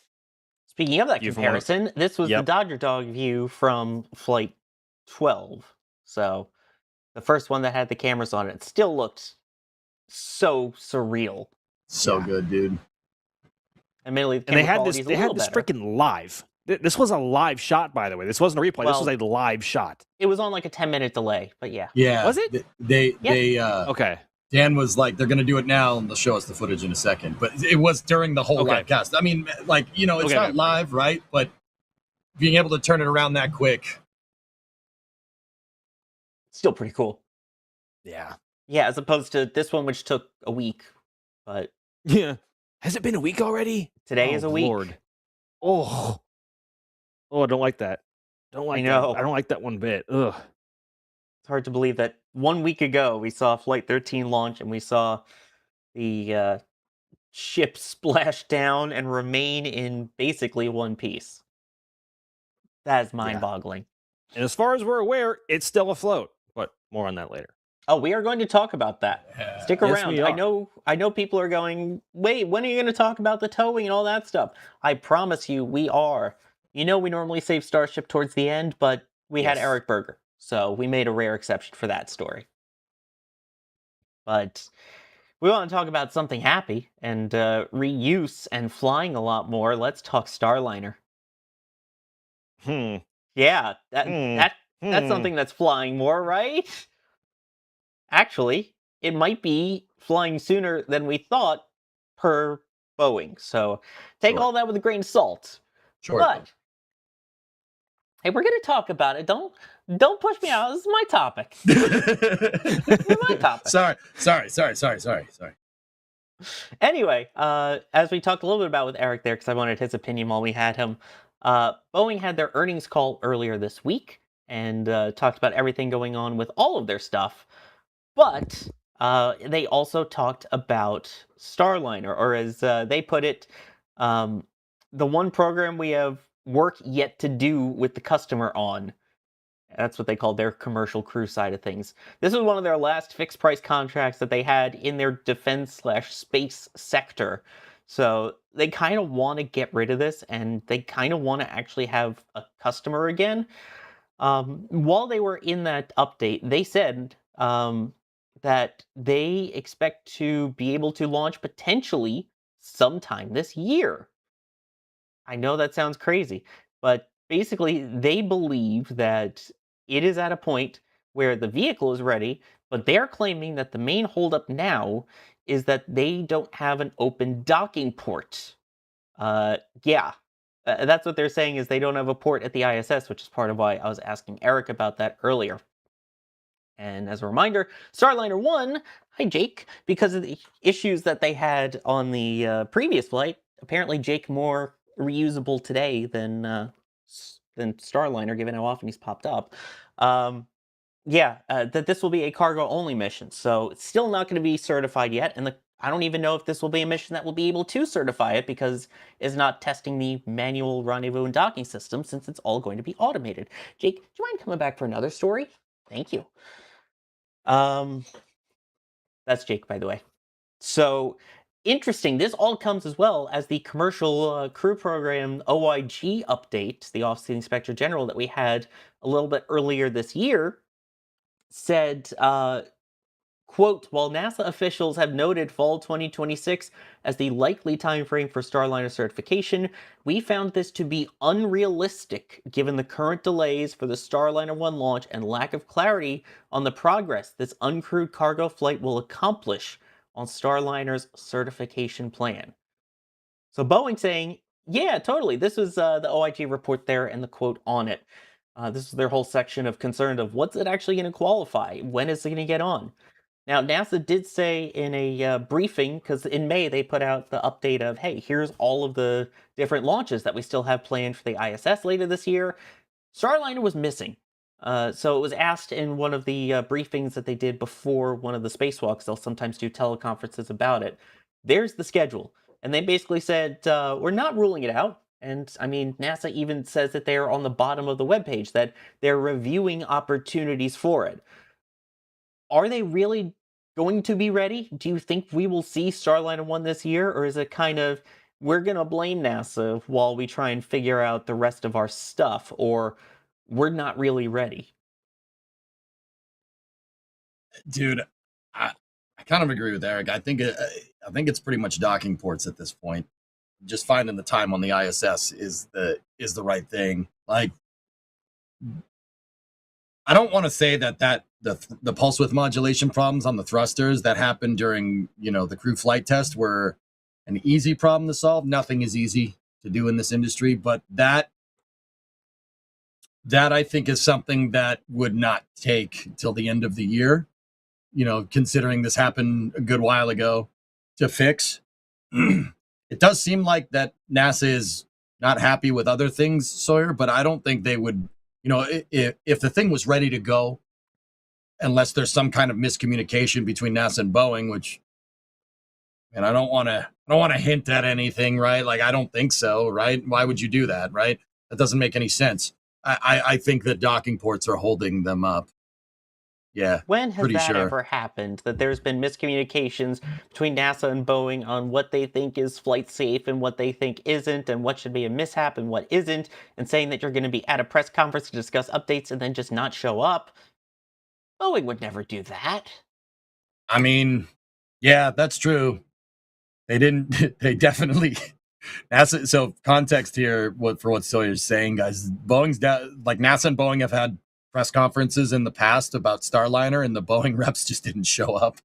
Speaking of that comparison, this was the Dodger Dog view from Flight 12. So the first one that had the cameras on it still looked so surreal. So good, dude. Admittedly, and they had this freaking live. This was a live shot, by the way. This wasn't a replay. This was a live shot. It was on like a 10-minute delay, but yeah. Yeah. Was it? Okay. Dan was like, they're going to do it now, and they'll show us the footage in a second. But it was during the whole live cast. I mean, like, it's not live, right? But being able to turn it around that quick. Still pretty cool. Yeah. Yeah, as opposed to this one, which took a week. But yeah. Has it been a week already? Today is a week. Lord. Oh, I don't like that. I don't like that one bit. Ugh. It's hard to believe that 1 week ago we saw Flight 13 launch and we saw the ship splash down and remain in basically one piece. That is mind-boggling. And as far as we're aware, it's still afloat. But more on that later. Oh, we are going to talk about that. Stick around. I know people are going, wait, when are you going to talk about the towing and all that stuff? I promise you, we are. We normally save Starship towards the end, but we had Eric Berger. So we made a rare exception for that story. But we want to talk about something happy and reuse and flying a lot more. Let's talk Starliner. Yeah, that's something that's flying more, right? Actually, it might be flying sooner than we thought per Boeing. So take all that with a grain of salt. Sure. But hey, we're going to talk about it. Don't push me out. This is my topic. This is my topic. Sorry. Anyway, as we talked a little bit about with Eric there, because I wanted his opinion while we had him, Boeing had their earnings call earlier this week and talked about everything going on with all of their stuff. But they also talked about Starliner, or as they put it, the one program we have work yet to do with the customer on. That's what they called their commercial crew side of things. This was one of their last fixed price contracts that they had in their defense/space sector. So they kind of want to get rid of this, and they kind of want to actually have a customer again. While they were in that update, they said that they expect to be able to launch potentially sometime this year. I know that sounds crazy, but basically they believe that it is at a point where the vehicle is ready, but they're claiming that the main holdup now is that they don't have an open docking port. Yeah, that's what they're saying, is they don't have a port at the ISS, which is part of why I was asking Eric about that earlier. And as a reminder, Starliner 1, hi Jake, because of the issues that they had on the previous flight, apparently Jake more reusable today than Starliner, given how often he's popped up. That this will be a cargo-only mission, so it's still not going to be certified yet, and I don't even know if this will be a mission that will be able to certify it, because it's not testing the manual rendezvous and docking system, since it's all going to be automated. Jake, do you mind coming back for another story? Thank you. That's Jake, by the way. So, interesting, this all comes as well as the commercial crew program OIG update, the Office of the Inspector General that we had a little bit earlier this year, said, quote, while NASA officials have noted fall 2026 as the likely timeframe for Starliner certification, we found this to be unrealistic given the current delays for the Starliner 1 launch and lack of clarity on the progress this uncrewed cargo flight will accomplish on Starliner's certification plan. So Boeing saying, yeah, totally, this was the OIG report there and the quote on it. This is their whole section of concern of what's it actually going to qualify? When is it going to get on? Now, NASA did say in a briefing, because in May they put out the update of, hey, here's all of the different launches that we still have planned for the ISS later this year. Starliner was missing. So it was asked in one of the briefings that they did before one of the spacewalks. They'll sometimes do teleconferences about it. There's the schedule. And they basically said, we're not ruling it out. And I mean, NASA even says that they're on the bottom of the webpage, that they're reviewing opportunities for it. Are they really going to be ready? Do you think we will see Starliner 1 this year? Or is it kind of, we're going to blame NASA while we try and figure out the rest of our stuff? Or we're not really ready? Dude, I kind of agree with Eric. I think it's pretty much docking ports at this point. Just finding the time on the ISS is the right thing. Like, I don't want to say that the pulse width modulation problems on the thrusters that happened during, the crew flight test were an easy problem to solve. Nothing is easy to do in this industry, but that I think is something that would not take till the end of the year, considering this happened a good while ago, to fix. It does seem like that NASA is not happy with other things, Sawyer, but I don't think they would, if the thing was ready to go, unless there's some kind of miscommunication between NASA and Boeing, which, and I don't want to hint at anything, right? Like, I don't think so, right? Why would you do that, right? That doesn't make any sense. I think that docking ports are holding them up. Yeah. When has that ever happened, that there's been miscommunications between NASA and Boeing on what they think is flight safe and what they think isn't, and what should be a mishap and what isn't, and saying that you're going to be at a press conference to discuss updates and then just not show up? Boeing would never do that. I mean, yeah, that's true. They didn't. They definitely. NASA. So context here, for what Sawyer's saying, guys. NASA and Boeing have had press conferences in the past about Starliner, and the Boeing reps just didn't show up.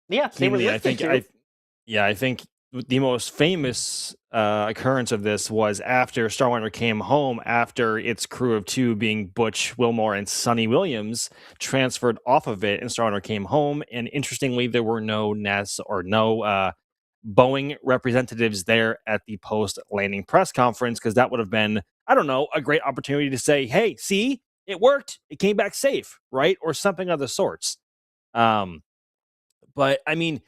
Yeah, they were I think the most famous occurrence of this was after Starliner came home, after its crew of two, being Butch Wilmore and Sonny Williams, transferred off of it, and Starliner came home. And interestingly, there were no NASA or no Boeing representatives there at the post-landing press conference, because that would have been, I don't know, a great opportunity to say, hey, see, it worked. It came back safe, right? Or something of the sorts. But I mean,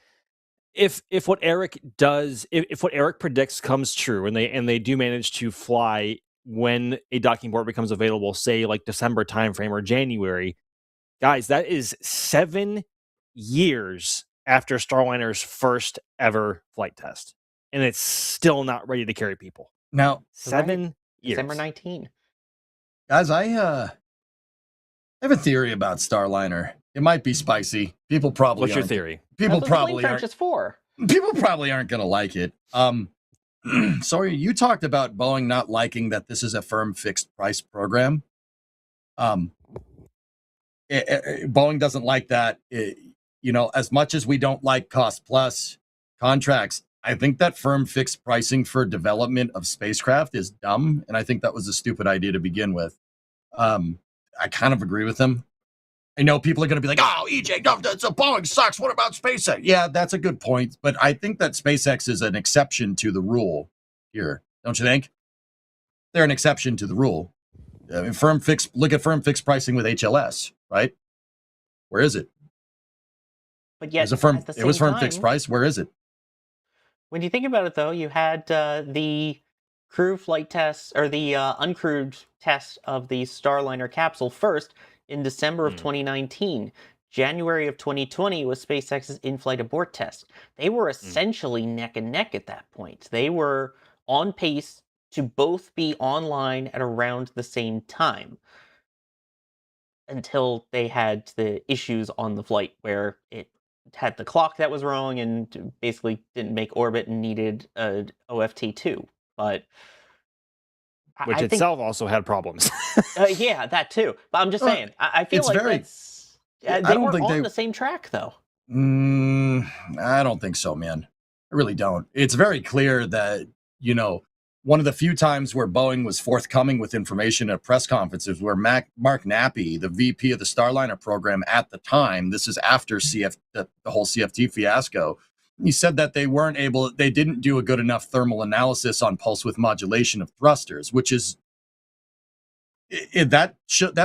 if what Eric does, if what Eric predicts comes true, and they do manage to fly when a docking port becomes available, say like December timeframe or January, guys, that is 7 years after Starliner's first ever flight test, and it's still not ready to carry people. Now, 7 years. December 19. Guys, I have a theory about Starliner. It might be spicy. People probably What's your aren't. theory? People That's what probably the aren't. just for. People probably aren't going to like it. Sorry, you talked about Boeing not liking that this is a firm fixed price program. Boeing doesn't like that. As much as we don't like cost plus contracts, I think that firm fixed pricing for development of spacecraft is dumb, and I think that was a stupid idea to begin with. I kind of agree with them. I know people are going to be like, "Oh, EJ, no, so Boeing sucks. What about SpaceX?" Yeah, that's a good point, but I think that SpaceX is an exception to the rule here, don't you think? They're an exception to the rule. I mean, look at firm fixed pricing with HLS, right? Where is it? But yet, it was firm fixed price. Where is it? When you think about it, though, you had the crew flight tests, or the uncrewed test of the Starliner capsule first in December of 2019. January of 2020 was SpaceX's in-flight abort test. They were essentially neck and neck at that point. They were on pace to both be online at around the same time, until they had the issues on the flight where it had the clock that was wrong and basically didn't make orbit and needed a OFT2. But which I itself also had problems. Yeah, that too. But I'm just saying, I feel like they were on the same track, though. I don't think so, man. I really don't. It's very clear that, one of the few times where Boeing was forthcoming with information at press conferences where Mark Nappy, the VP of the Starliner program at the time, this is after the whole CFT fiasco, he said that they didn't do a good enough thermal analysis on pulse width modulation of thrusters, which is, that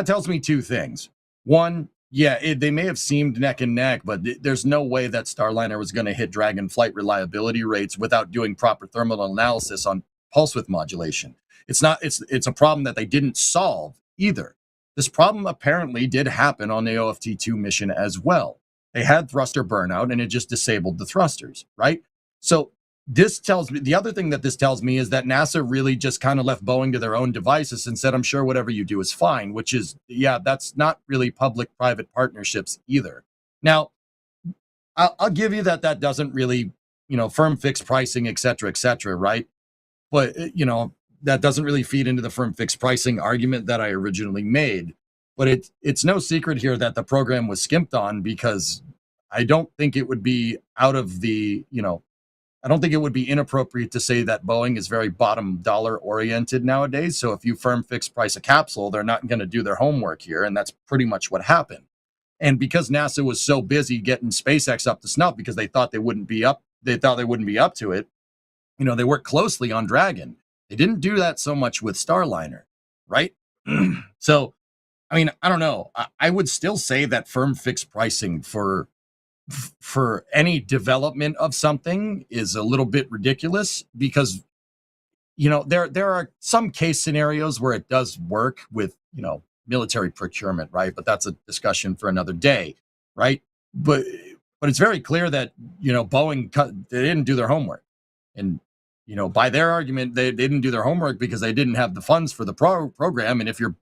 tells me two things. One, they may have seemed neck and neck, but there's no way that Starliner was going to hit Dragon flight reliability rates without doing proper thermal analysis on pulse width modulation. It's a problem that they didn't solve either. This problem apparently did happen on the OFT2 mission as well. They had thruster burnout and it just disabled the thrusters, right? So this tells me, the other thing that this tells me is that NASA really just kind of left Boeing to their own devices and said, I'm sure whatever you do is fine, which is, that's not really public-private partnerships either. Now, I'll give you that doesn't really, firm fixed pricing, et cetera, right? But, that doesn't really feed into the firm fixed pricing argument that I originally made. But it's no secret here that the program was skimped on, because I don't think it would be I don't think it would be inappropriate to say that Boeing is very bottom dollar oriented nowadays. So if you firm fixed price a capsule, they're not going to do their homework here. And that's pretty much what happened. And because NASA was so busy getting SpaceX up to snuff because they thought they wouldn't be up to it, they worked closely on Dragon. They didn't do that so much with Starliner, right? So, I mean, I don't know. I would still say that firm fixed pricing for any development of something is a little bit ridiculous, because, there are some case scenarios where it does work with, military procurement, right? But that's a discussion for another day, right? But it's very clear that, Boeing, they didn't do their homework. And, by their argument, they didn't do their homework because they didn't have the funds for the program. And if you're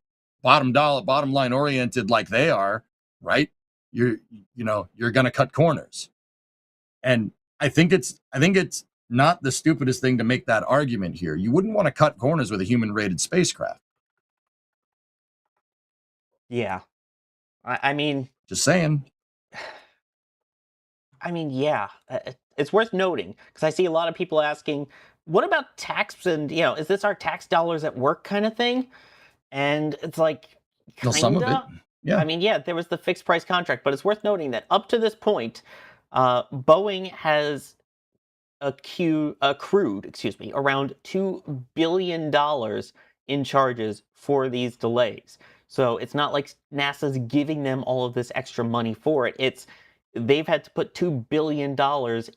bottom line oriented like they are, right, you're going to cut corners. And I think it's not the stupidest thing to make that argument here. You wouldn't want to cut corners with a human rated spacecraft. Yeah. I mean, just saying. I mean, yeah, it's worth noting, because I see a lot of people asking, what about tax? And, is this our tax dollars at work kind of thing? And it's like, kinda. Well, some of it. Yeah. I mean, there was the fixed price contract, but it's worth noting that up to this point, Boeing has accrued, around $2 billion in charges for these delays. So it's not like NASA's giving them all of this extra money for it. It's they've had to put $2 billion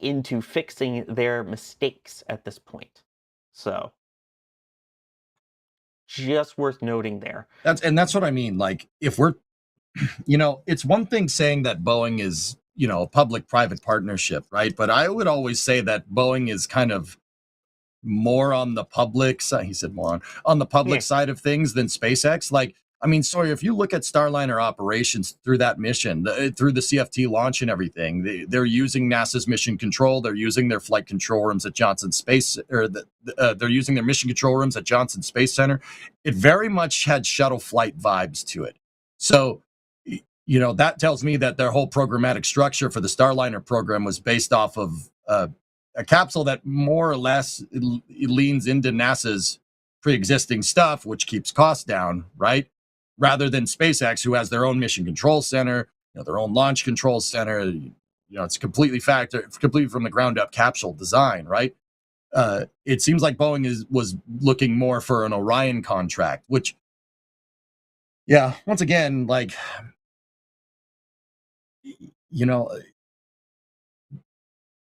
into fixing their mistakes at this point. So, just worth noting there. That's what I mean. Like, if we're, it's one thing saying that Boeing is, a public-private partnership, right? But I would always say that Boeing is kind of more on the public side. He said more on the public side of things than SpaceX. Like, I mean, sorry, if you look at Starliner operations through that mission, through the CFT launch and everything, they're using NASA's mission control. They're using their flight control rooms at Johnson Space, or they're using their mission control rooms at Johnson Space Center. It very much had shuttle flight vibes to it. So, that tells me that their whole programmatic structure for the Starliner program was based off of a capsule that more or less leans into NASA's pre-existing stuff, which keeps costs down, right? Rather than SpaceX, who has their own mission control center, their own launch control center. It's completely from the ground up capsule design, right? It seems like Boeing was looking more for an Orion contract, which, once again, like,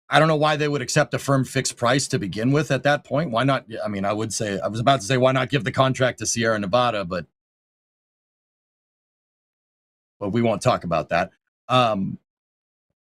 I don't know why they would accept a firm fixed price to begin with at that point. Why not? I mean, I was about to say, why not give the contract to Sierra Nevada, but we won't talk about that.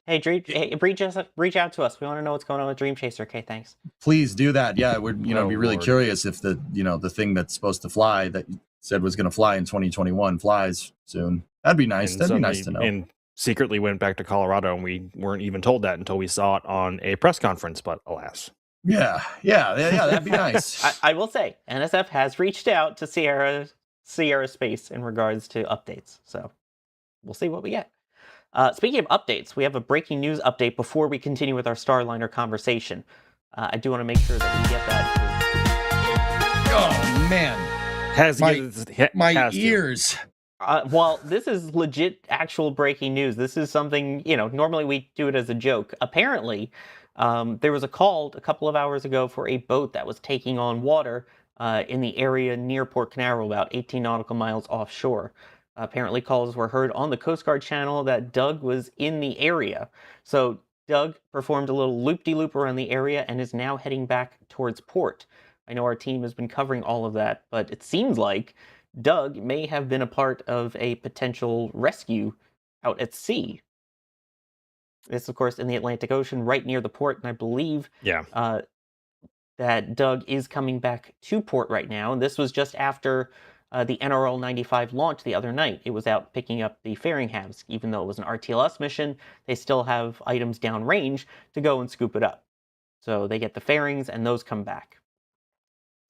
Hey, reach out to us. We want to know what's going on with Dream Chaser. Okay, thanks. Please do that. Yeah, we're be really curious if the thing that's supposed to fly that you said was going to fly in 2021 flies soon. That'd be nice. That'd be nice to know. And secretly went back to Colorado, and we weren't even told that until we saw it on a press conference. But alas. Yeah, that'd be nice. I will say, NSF has reached out to Sierra Space in regards to updates. So we'll see what we get. Speaking of updates, we have a breaking news update before we continue with our Starliner conversation. I do want to make sure that we get that. Oh, man. My ears. Well, this is legit actual breaking news. This is something, normally we do it as a joke. Apparently, there was a call a couple of hours ago for a boat that was taking on water in the area near Port Canaveral, about 18 nautical miles offshore. Apparently, calls were heard on the Coast Guard channel that Doug was in the area. So Doug performed a little loop-de-loop around the area and is now heading back towards port. I know our team has been covering all of that, but it seems like Doug may have been a part of a potential rescue out at sea. This, of course, in the Atlantic Ocean, right near the port, and I believe that Doug is coming back to port right now. And this was just after the NRL 95 launch the other night. It was out picking up the fairing halves. Even though it was an RTLS mission, they still have items downrange to go and scoop it up. So they get the fairings, and those come back.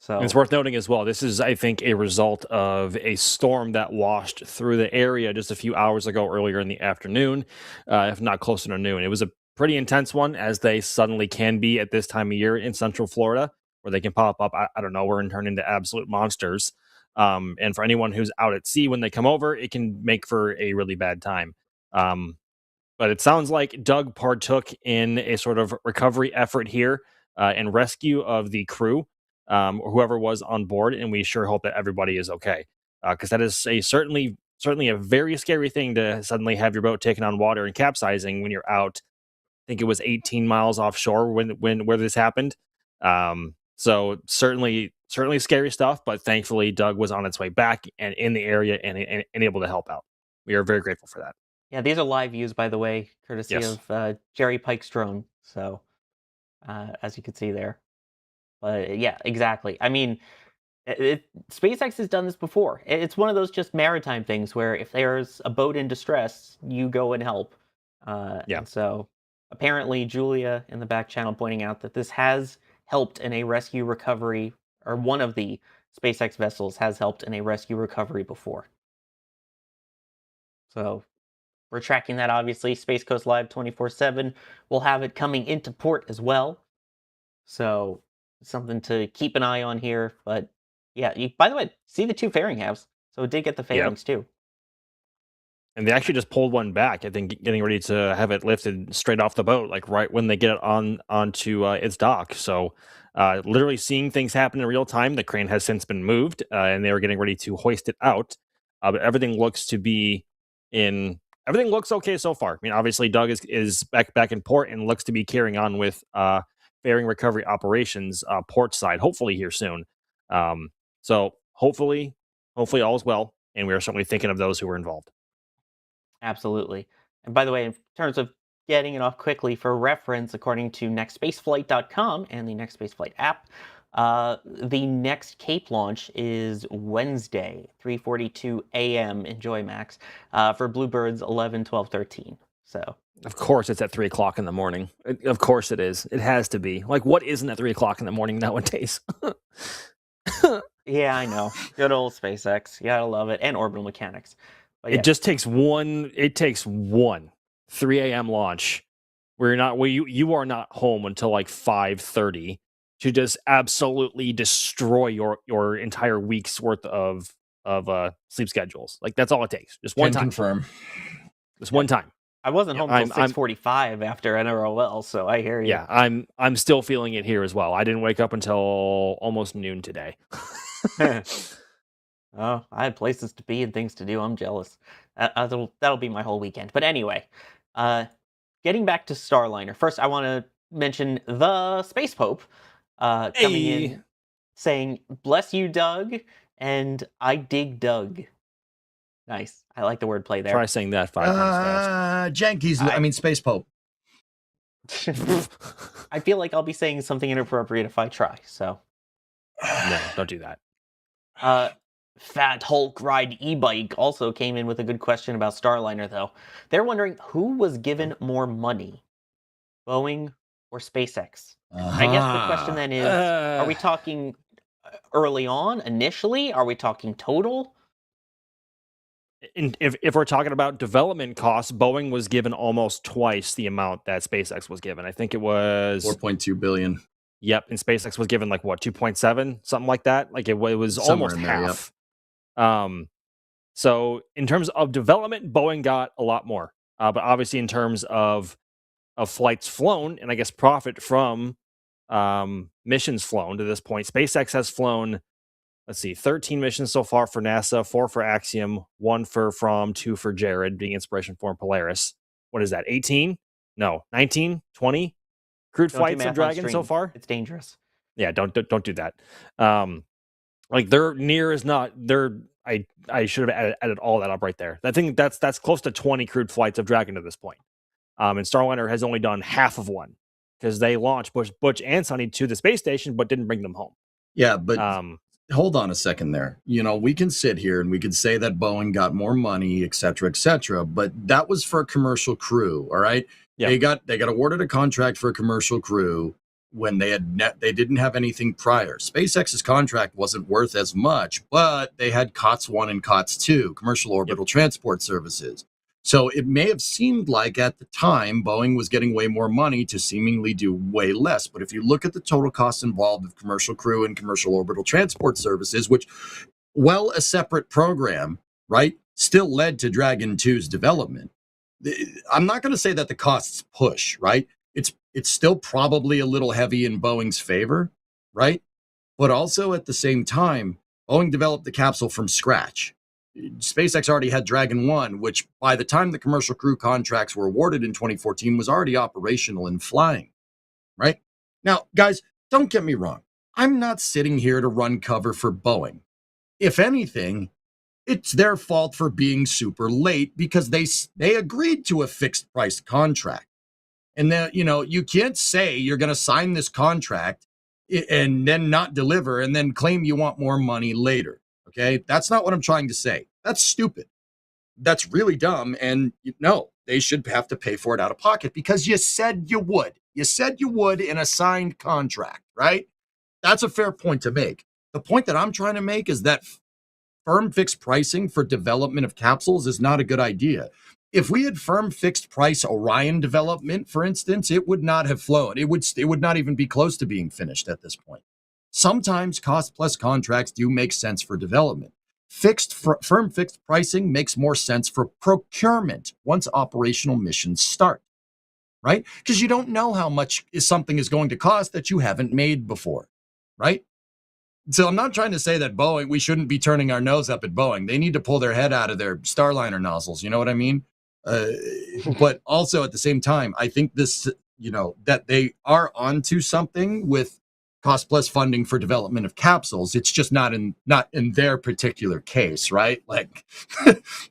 So it's worth noting as well, this is, I think, a result of a storm that washed through the area just a few hours ago, earlier in the afternoon, if not closer to noon. It was a pretty intense one, as they suddenly can be at this time of year in Central Florida, where they can pop up, I don't know, and turn into absolute monsters. And for anyone who's out at sea when they come over, it can make for a really bad time. But it sounds like Doug partook in a sort of recovery effort here and rescue of the crew. Whoever was on board, and we sure hope that everybody is okay, because that is certainly a very scary thing to suddenly have your boat taken on water and capsizing when you're out. I think it was 18 miles offshore where this happened. So certainly scary stuff, but thankfully Doug was on its way back and in the area and able to help out. We are very grateful for that. Yeah, these are live views, by the way, courtesy of Jerry Pike's drone. So as you can see there. But yeah, exactly. I mean, SpaceX has done this before. It's one of those just maritime things where if there's a boat in distress, you go and help. And so apparently Julia in the back channel pointing out that this has helped in a rescue recovery, or one of the SpaceX vessels has helped in a rescue recovery before. So we're tracking that, obviously. Space Coast Live 24/7. We'll have it coming into port as well. So something to keep an eye on here. But yeah, by the way, see the two fairing halves. So it did get the fairings too. And they actually just pulled one back, I think, getting ready to have it lifted straight off the boat, like right when they get it onto its dock. So literally seeing things happen in real time. The crane has since been moved, and they were getting ready to hoist it out. But everything looks to be in everything looks okay so far. I mean, obviously Doug is back in port and looks to be carrying on with fairing recovery operations port side, hopefully here soon. So hopefully all is well, and we are certainly thinking of those who were involved. Absolutely. And by the way, in terms of getting it off quickly, for reference, according to nextspaceflight.com and the NextSpaceflight app, the next Cape launch is Wednesday, 3:42 a.m. Enjoy, Max, for Bluebirds 11, 12, 13. So, of course, it's at 3 o'clock in the morning. Of course it is. It has to be. Like, what isn't at 3 o'clock in the morning nowadays? Yeah, I know. Good old SpaceX. You gotta love it. And orbital mechanics. But yeah. It just takes one 3 a.m. launch where you are not home until like 5:30 to just absolutely destroy your entire week's worth of sleep schedules. Like, that's all it takes. Just one time. Confirm. Just one time. I wasn't home until 6:45 after NROL, so I hear you. Yeah, I'm still feeling it here as well. I didn't wake up until almost noon today. Oh, I had places to be and things to do. I'm jealous. That'll be my whole weekend. But anyway, getting back to Starliner. First, I want to mention the Space Pope coming in saying, "Bless you, Doug," and "I dig Doug." Nice. I like the wordplay there. Try saying that 5 times fast. Jankies, Space Pope. I feel like I'll be saying something inappropriate if I try, so. No, don't do that. Fat Hulk Ride e-bike also came in with a good question about Starliner, though. They're wondering who was given more money, Boeing or SpaceX? I guess the question then is, are we talking early on, initially? Are we talking total? If we're talking about development costs, Boeing was given almost twice the amount that SpaceX was given. I think it was 4.2 billion. Yep, and SpaceX was given like what, 2.7, something like that. Like it was almost half. Yep. So in terms of development, Boeing got a lot more. But obviously in terms of flights flown, and I guess profit from missions flown to this point, SpaceX has flown, 13 missions so far for NASA, 4 for Axiom, 1 for From, 2 for Jared, being Inspiration 4 and Polaris. What is that, 18? No, 19, 20 crewed flights of Dragon so far? It's dangerous. Yeah, don't do that. Like their near is not, I should have added all that up right there. I think that's close to 20 crewed flights of Dragon to this point. And Starliner has only done half of one because they launched Butch and Sonny to the space station, but didn't bring them home. Yeah, but hold on a second there. You know, we can sit here and we can say that Boeing got more money, et cetera, but that was for a commercial crew. All right. Yeah. They got awarded a contract for a commercial crew when they didn't have anything prior. SpaceX's contract wasn't worth as much, but they had COTS 1 and COTS 2, commercial orbital transport services. So it may have seemed like at the time Boeing was getting way more money to seemingly do way less. But if you look at the total costs involved with commercial crew and commercial orbital transport services, which, while a separate program, right, still led to Dragon 2's development, I'm not going to say that the costs push, right? It's still probably a little heavy in Boeing's favor, right? But also at the same time, Boeing developed the capsule from scratch. SpaceX already had Dragon 1, which by the time the commercial crew contracts were awarded in 2014 was already operational and flying, right? Now, guys, don't get me wrong. I'm not sitting here to run cover for Boeing. If anything, it's their fault for being super late because they agreed to a fixed price contract. And then, you can't say you're going to sign this contract and then not deliver and then claim you want more money later. Okay, that's not what I'm trying to say. That's stupid. That's really dumb. And no, they should have to pay for it out of pocket because you said you would. You said you would in a signed contract, right? That's a fair point to make. The point that I'm trying to make is that firm fixed pricing for development of capsules is not a good idea. If we had firm fixed price Orion development, for instance, it would not have flown. It would not even be close to being finished at this point. Sometimes cost plus contracts do make sense for development. Firm fixed pricing makes more sense for procurement once operational missions start, right? Because you don't know how much something is going to cost that you haven't made before, right? So I'm not trying to say that we shouldn't be turning our nose up at Boeing. They need to pull their head out of their Starliner nozzles. You know what I mean? But also at the same time, I think this, that they are onto something with cost plus funding for development of capsules. It's just not in their particular case, right? Like,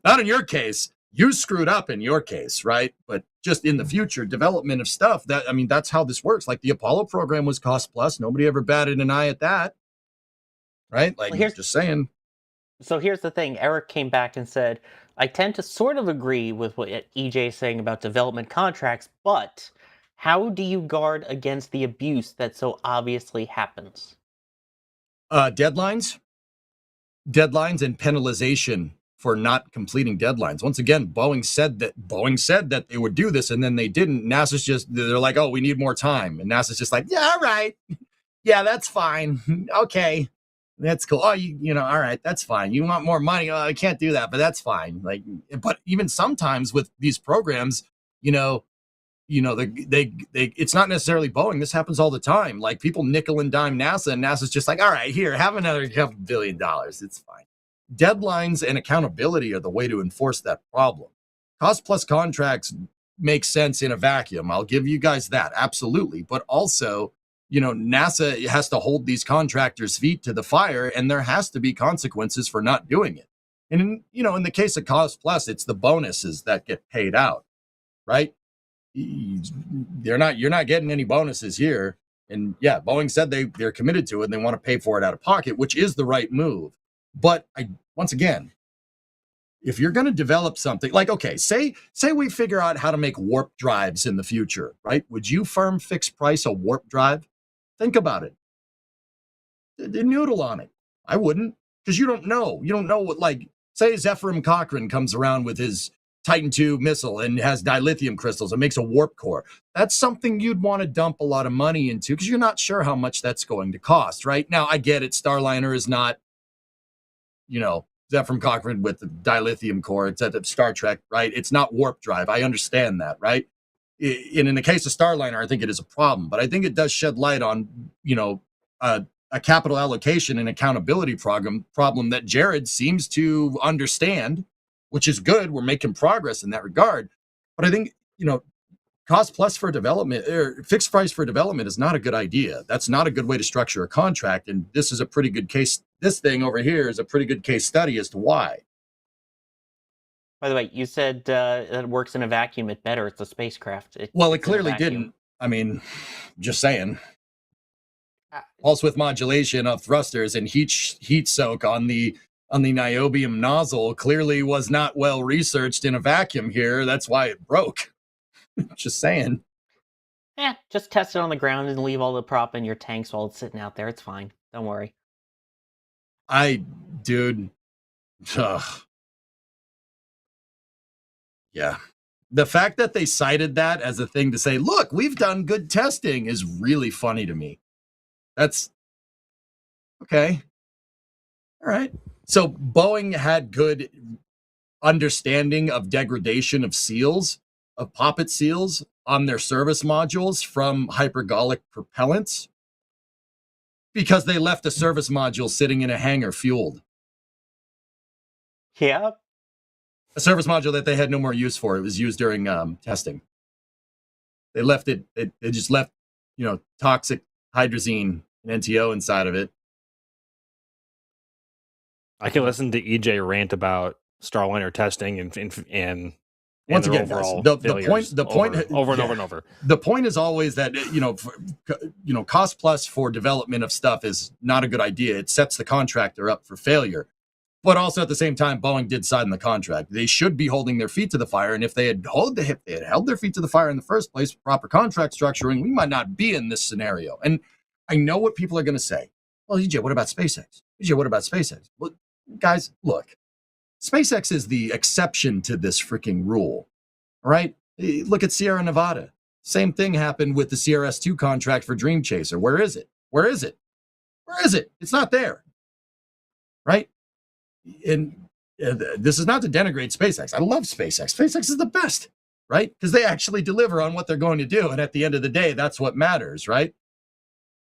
not in your case. You screwed up in your case, right? But just in the future, development of stuff, that's how this works. Like the Apollo program was cost plus. Nobody ever batted an eye at that, right? Like, well, just saying. So here's the thing. Eric came back and said, I tend to sort of agree with what EJ is saying about development contracts, but how do you guard against the abuse that so obviously happens? Deadlines and penalization for not completing deadlines. Once again, Boeing said that they would do this, and then they didn't. They're like, oh, we need more time. And NASA's just like, yeah, all right. Yeah, that's fine. Okay. That's cool. Oh, all right, that's fine. You want more money? Oh, I can't do that, but that's fine. Like, but even sometimes with these programs, it's not necessarily Boeing. This happens all the time. Like, people nickel and dime NASA, and NASA's just like, all right, here, have another couple $1 billion. It's fine. Deadlines and accountability are the way to enforce that problem. Cost plus contracts make sense in a vacuum. I'll give you guys that. Absolutely. But also, NASA has to hold these contractors' feet to the fire, and there has to be consequences for not doing it. And, in the case of cost plus, it's the bonuses that get paid out, right? You're not getting any bonuses here. And yeah, Boeing said they're committed to it and they want to pay for it out of pocket, which is the right move. But once again, if you're going to develop something like, okay, say we figure out how to make warp drives in the future, right? Would you firm fixed price a warp drive? Think about it. Noodle on it. I wouldn't, because you don't know. You don't know what, like, say Zephyr Cochrane comes around with his Titan II missile and has dilithium crystals and makes a warp core. That's something you'd want to dump a lot of money into because you're not sure how much that's going to cost, right? Now, I get it. Starliner is not, Zephyr Cochrane with the dilithium core. It's at Star Trek, right? It's not warp drive. I understand that, right? And in the case of Starliner, I think it is a problem, but I think it does shed light on, a capital allocation and accountability problem that Jared seems to understand, which is good. We're making progress in that regard. But I think, cost plus for development or fixed price for development is not a good idea. That's not a good way to structure a contract. And this is a pretty good case. This thing over here is a pretty good case study as to why. By the way, you said that it works in a vacuum. It better. It's a spacecraft. It clearly didn't. I mean, just saying. Pulse width modulation of thrusters and heat soak on the niobium nozzle clearly was not well researched in a vacuum here. That's why it broke. Just saying. Just test it on the ground and leave all the prop in your tanks while it's sitting out there. It's fine. Don't worry. Yeah. The fact that they cited that as a thing to say, look, we've done good testing is really funny to me. That's okay. All right. So Boeing had good understanding of degradation of seals, of poppet seals on their service modules from hypergolic propellants because they left a service module sitting in a hangar fueled. Yeah. A service module that they had no more use for. It was used during testing. They left it. They just left, toxic hydrazine and NTO inside of it. I can listen to EJ rant about Starliner testing and once again, the point over and over. The point is always that cost plus for development of stuff is not a good idea. It sets the contractor up for failure. But also at the same time, Boeing did sign the contract. They should be holding their feet to the fire. And if they had held their feet to the fire in the first place, proper contract structuring, we might not be in this scenario. And I know what people are going to say. Well, EJ, what about SpaceX? EJ, what about SpaceX? Well, guys, look, SpaceX is the exception to this freaking rule. All right? Look at Sierra Nevada. Same thing happened with the CRS-2 contract for Dream Chaser. Where is it? Where is it? Where is it? It's not there. Right? And this is not to denigrate SpaceX. I love SpaceX. SpaceX is the best, right? Because they actually deliver on what they're going to do. And at the end of the day, that's what matters, right?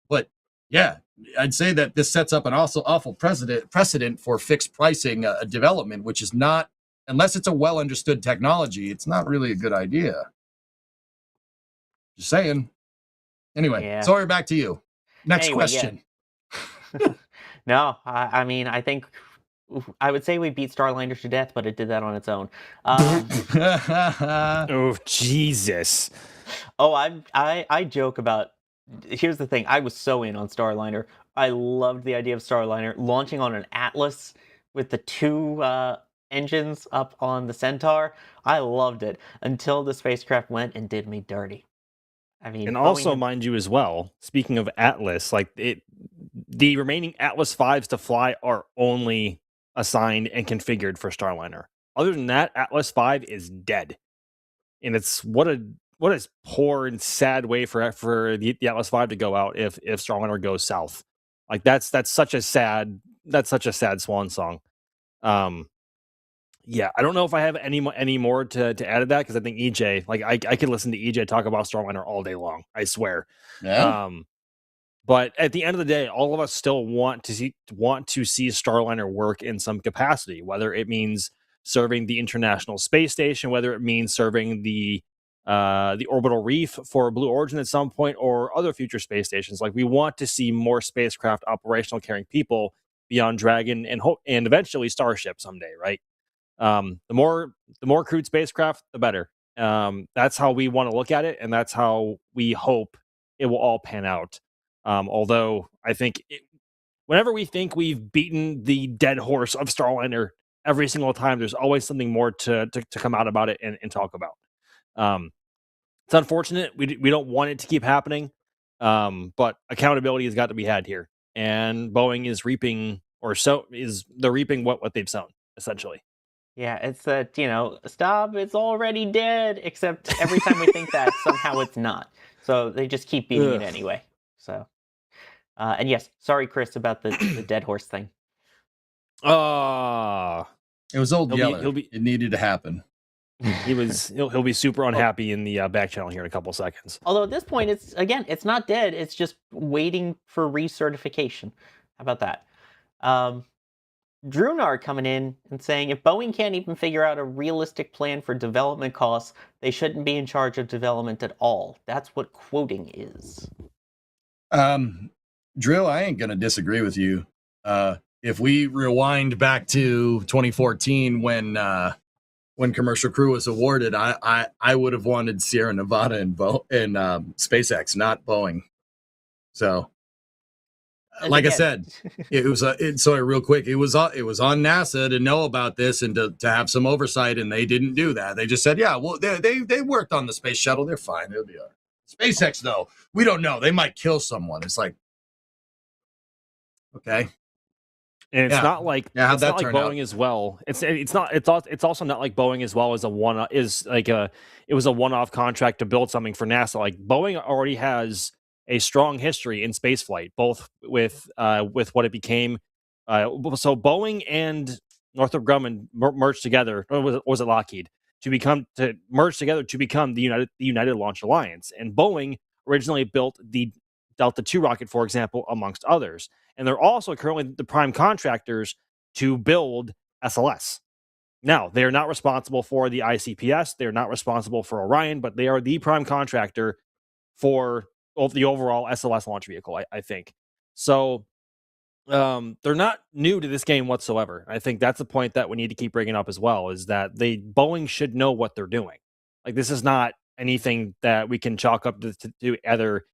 But yeah, I'd say that this sets up an awful precedent for fixed pricing development, which is not unless it's a well understood technology, it's not really a good idea. Just saying. Anyway, Yeah. sorry, back to you. Next question. Yeah. No, I mean, I think I would say we beat Starliner to death, but it did that on its own. Oh, Jesus. Oh, I joke about. Here's the thing. I was so in on Starliner. I loved the idea of Starliner launching on an Atlas with the two engines up on the Centaur. I loved it until the spacecraft went and did me dirty. I mean, and also, mind you, as well, speaking of Atlas, like the remaining Atlas 5s to fly are only assigned and configured for Starliner. Other than that, Atlas 5 is dead. And it's what a poor and sad way for the Atlas 5 to go out if Starliner goes south. Like that's such a sad swan song. Yeah, I don't know if I have any more to add to that, because I think EJ, like I could listen to EJ talk about Starliner all day long. I swear. Yeah. But at the end of the day, all of us still want to see Starliner work in some capacity, whether it means serving the International Space Station, whether it means serving the orbital reef for Blue Origin at some point, or other future space stations. Like, we want to see more spacecraft operational, carrying people beyond Dragon and eventually Starship someday, right? The more crewed spacecraft, the better. That's how we want to look at it, and that's how we hope it will all pan out. Although I think whenever we think we've beaten the dead horse of Starliner, every single time there's always something more to come out about it and talk about. It's unfortunate. We don't want it to keep happening, but accountability has got to be had here, and Boeing is reaping what they've sown, essentially. Yeah, it's that, stop, it's already dead, except every time we think that, somehow it's not. So they just keep beating it anyway. So, and yes, sorry, Chris, about the dead horse thing. It was old Yeller. It needed to happen. He'll be super unhappy in the back channel here in a couple seconds. Although at this point, it's not dead. It's just waiting for recertification. How about that? Drunar coming in and saying, if Boeing can't even figure out a realistic plan for development costs, they shouldn't be in charge of development at all. That's what quoting is. Drill, I ain't going to disagree with you. If we rewind back to 2014 when Commercial Crew was awarded, I would have wanted Sierra Nevada and SpaceX, not Boeing. So, like I said, sorry, real quick. It was on NASA to know about this and to have some oversight, and they didn't do that. They just said, yeah, well, they worked on the space shuttle. They're fine. They'll be all right. SpaceX, though, we don't know. They might kill someone. It's like, okay. And it's not like how'd that turn Boeing out? As well. It's also not like Boeing as well as it was a one-off contract to build something for NASA. Like, Boeing already has a strong history in spaceflight, both with what it became. So Boeing and Northrop Grumman merged together, or was it Lockheed, to merge together to become the United Launch Alliance. And Boeing originally built the Delta II rocket, for example, amongst others. And they're also currently the prime contractors to build SLS. Now, they are not responsible for the ICPS. They're not responsible for Orion, but they are the prime contractor for the overall SLS launch vehicle, I think. So they're not new to this game whatsoever. I think that's a point that we need to keep bringing up as well, is that Boeing should know what they're doing. Like, this is not anything that we can chalk up to either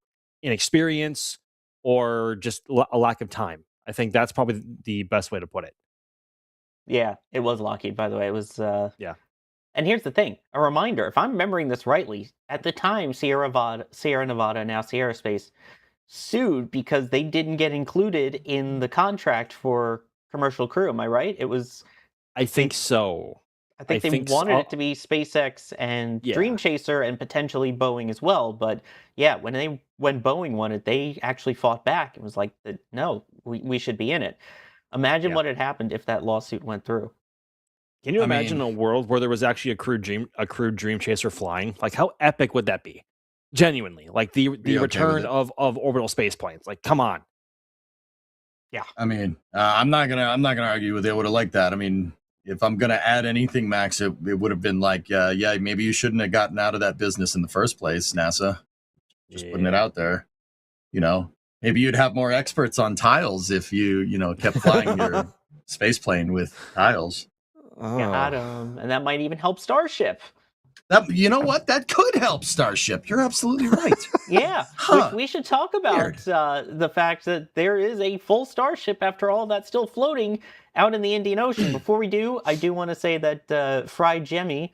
inexperience or just a lack of time. I think that's probably the best way to put it. Yeah, it was Lockheed, by the way. It was yeah. And here's the thing, a reminder, if I'm remembering this rightly, at the time Sierra Nevada, now Arianespace, sued because they didn't get included in the contract for Commercial Crew. Am I right? It was I think so. I think they wanted it to be SpaceX and Dream Chaser and potentially Boeing as well. But yeah, when Boeing won it, they actually fought back. It was like, no, we should be in it. Imagine what had happened if that lawsuit went through. Can you imagine a world where there was actually a crewed Dream Chaser flying? Like, how epic would that be? Genuinely, like the return of orbital space planes. Like, come on. Yeah. I mean, I'm not gonna argue with it. I would have liked that. I mean, if I'm gonna add anything, Max, it would have been like, yeah, maybe you shouldn't have gotten out of that business in the first place, NASA. Just putting it out there. Maybe you'd have more experts on tiles if you kept flying your space plane with tiles. Got him. And that might even help Starship. You know what? That could help Starship. You're absolutely right. Yeah. We should talk about the fact that there is a full Starship, after all, that's still floating out in the Indian Ocean. Before we do, I do want to say that Fry Jemmy,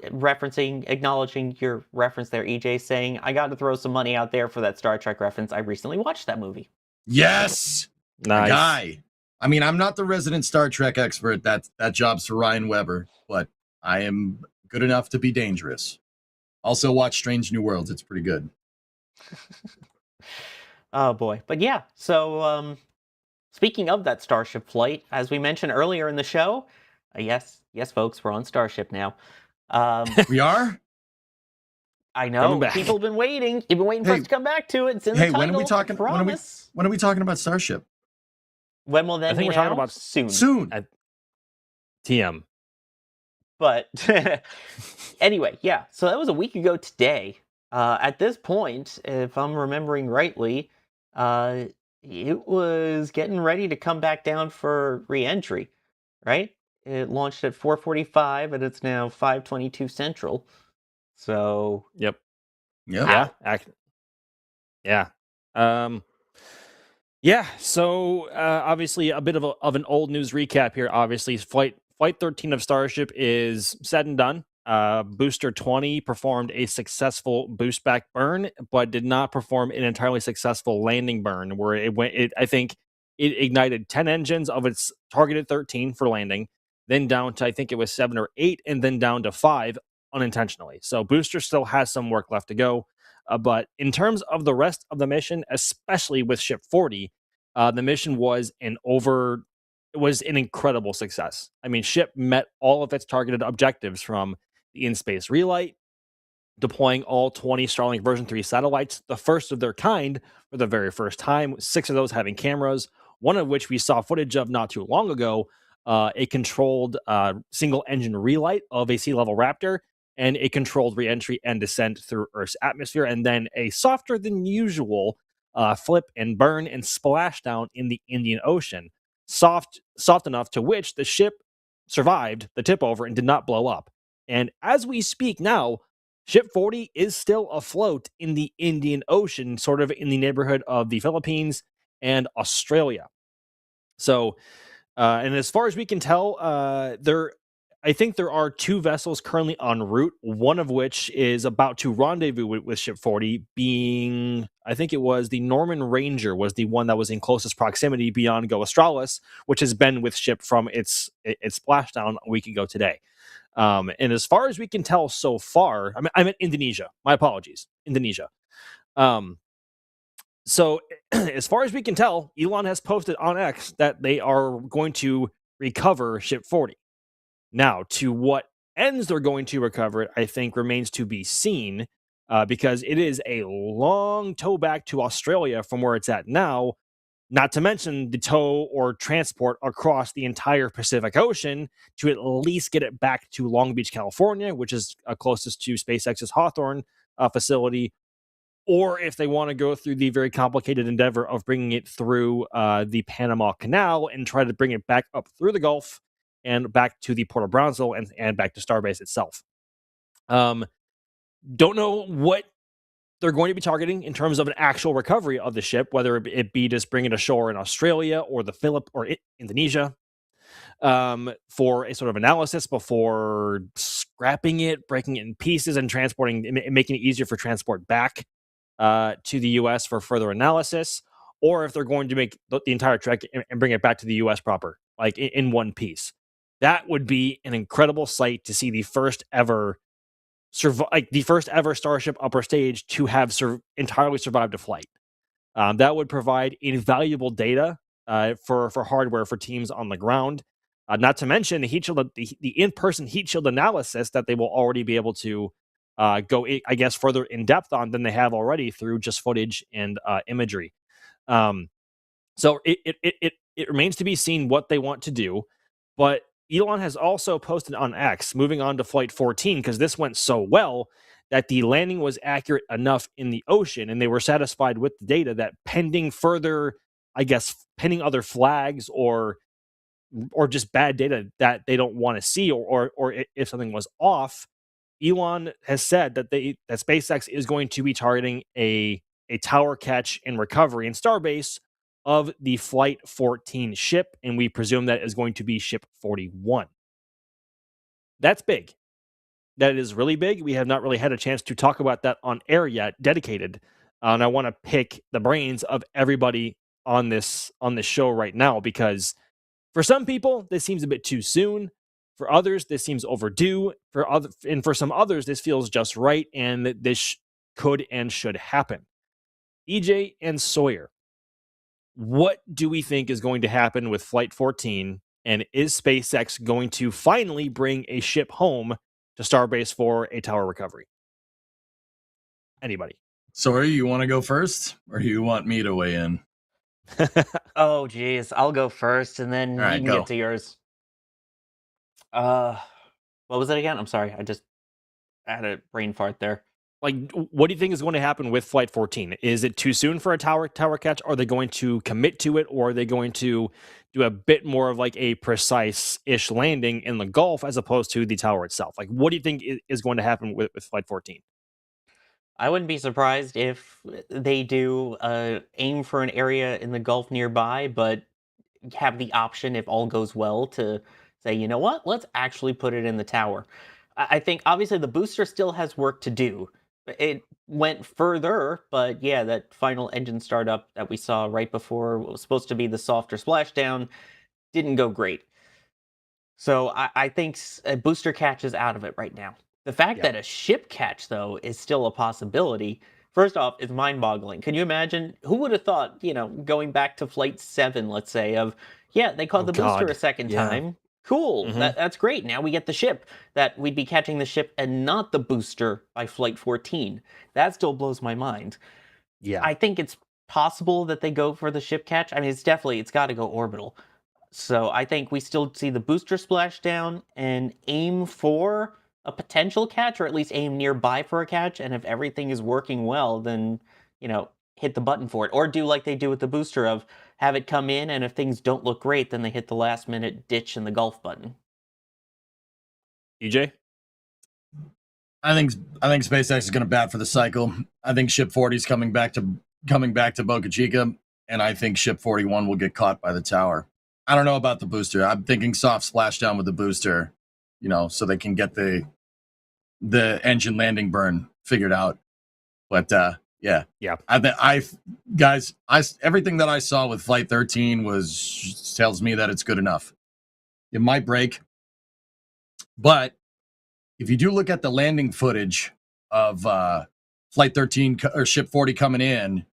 acknowledging your reference there, EJ, saying, I got to throw some money out there for that Star Trek reference. I recently watched that movie. Yes. Nice. Guy. I mean, I'm not the resident Star Trek expert. That job's for Ryan Weber, but I am good enough to be dangerous. Also watch Strange New Worlds. It's pretty good. Oh, boy. But yeah, so speaking of that Starship flight, as we mentioned earlier in the show, yes, folks, we're on Starship now. We are? I know. People have been waiting. You've been waiting for us to come back to it. It's in the title. When are we talking? When are we talking about Starship? When will that be? I think we're talking about soon. At TM. But anyway, yeah. So that was a week ago today. At this point, if I'm remembering rightly, it was getting ready to come back down for re-entry, right? It launched at 4:45, and it's now 5:22 Central. So. Yep. Yeah. Yeah. So obviously a bit of an old news recap here. Obviously, Flight 13 of Starship is said and done. Booster 20 performed a successful boost back burn, but did not perform an entirely successful landing burn, where I think it ignited 10 engines of its targeted 13 for landing, then down to, I think it was 7 or 8, and then down to 5 unintentionally. So booster still has some work left to go. But in terms of the rest of the mission, especially with Ship 40, the mission was an incredible success. I mean, Ship met all of its targeted objectives, from the in-space relight, deploying all 20 Starlink version 3 satellites, the first of their kind for the very first time, 6 of those having cameras, one of which we saw footage of not too long ago, a controlled single-engine relight of a sea-level Raptor, and a controlled re-entry and descent through Earth's atmosphere, and then a softer than usual flip and burn and splashdown in the Indian Ocean. Soft enough to which the ship survived the tip over and did not blow up. And as we speak now, Ship 40 is still afloat in the Indian Ocean, sort of in the neighborhood of the Philippines and Australia. So, and as far as we can tell, I think there are 2 vessels currently en route, one of which is about to rendezvous with Ship 40, being, I think it was the Norman Ranger was the one that was in closest proximity beyond Go Australis, which has been with Ship from its splashdown a week ago today. And as far as we can tell so far, I meant Indonesia. My apologies. Indonesia. So as far as we can tell, Elon has posted on X that they are going to recover Ship 40. Now, to what ends they're going to recover it, I think remains to be seen, because it is a long tow back to Australia from where it's at now, not to mention the tow or transport across the entire Pacific Ocean to at least get it back to Long Beach, California, which is closest to SpaceX's Hawthorne facility, or if they want to go through the very complicated endeavor of bringing it through the Panama Canal and try to bring it back up through the Gulf and back to the Port of Brownsville and back to Starbase itself. Don't know what they're going to be targeting in terms of an actual recovery of the ship, whether it be just bringing it ashore in Australia or Indonesia, for a sort of analysis before scrapping it, breaking it in pieces, and making it easier for transport back to the U.S. for further analysis, or if they're going to make the entire trek and bring it back to the U.S. proper, like in one piece. That would be an incredible sight to see the first ever Starship upper stage to have entirely survived a flight. That would provide invaluable data for hardware for teams on the ground. Not to mention the in-person heat shield analysis that they will already be able to go, I guess, further in depth on than they have already through just footage and imagery. So it remains to be seen what they want to do. But Elon has also posted on X, moving on to Flight 14, because this went so well that the landing was accurate enough in the ocean, and they were satisfied with the data that pending other flags or just bad data that they don't want to see, or if something was off, Elon has said that SpaceX is going to be targeting a tower catch and recovery in Starbase of the Flight 14 ship, and we presume that is going to be Ship 41. That's big. That is really big. We have not really had a chance to talk about that on air yet, dedicated. And I want to pick the brains of everybody on this show right now, because for some people, this seems a bit too soon. For others, this seems overdue. For some others, this feels just right, and that this could and should happen. EJ and Sawyer, what do we think is going to happen with Flight 14? And is SpaceX going to finally bring a ship home to Starbase for a tower recovery? Anybody? Sawyer, you want to go first, or do you want me to weigh in? Oh, geez. I'll go first, and then you can get to yours. What was it again? I'm sorry. I had a brain fart there. Like, what do you think is going to happen with Flight 14? Is it too soon for a tower catch? Are they going to commit to it, or are they going to do a bit more of like a precise-ish landing in the Gulf as opposed to the tower itself? Like, what do you think is going to happen with Flight 14? I wouldn't be surprised if they do aim for an area in the Gulf nearby, but have the option, if all goes well, to say, you know what, let's actually put it in the tower. I think, obviously, the booster still has work to do. It went further, but yeah, that final engine startup that we saw right before what was supposed to be the softer splashdown didn't go great. So I think a booster catch is out of it right now. The fact that a ship catch, though, is still a possibility, first off, is mind-boggling. Can you imagine? Who would have thought, going back to Flight 7, let's say, they caught the booster a second time. Cool, Mm-hmm. That's great. Now we get the ship. That we'd be catching the ship and not the booster by Flight 14. That still blows my mind. Yeah. I think it's possible that they go for the ship catch. I mean, it's got to go orbital. So I think we still see the booster splash down and aim for a potential catch, or at least aim nearby for a catch. And if everything is working well, then, hit the button for it. Or do like they do with the booster of have it come in, and if things don't look great, then they hit the last minute ditch in the Gulf button. EJ? I think SpaceX is going to bat for the cycle. I think Ship 40 is coming back to Boca Chica, and I think Ship 41 will get caught by the tower. I don't know about the booster. I'm thinking soft splashdown with the booster, so they can get the engine landing burn figured out. But yeah. Guys, everything that I saw with Flight 13 tells me that it's good enough. It might break, but if you do look at the landing footage of Flight 13 or Ship 40 coming in,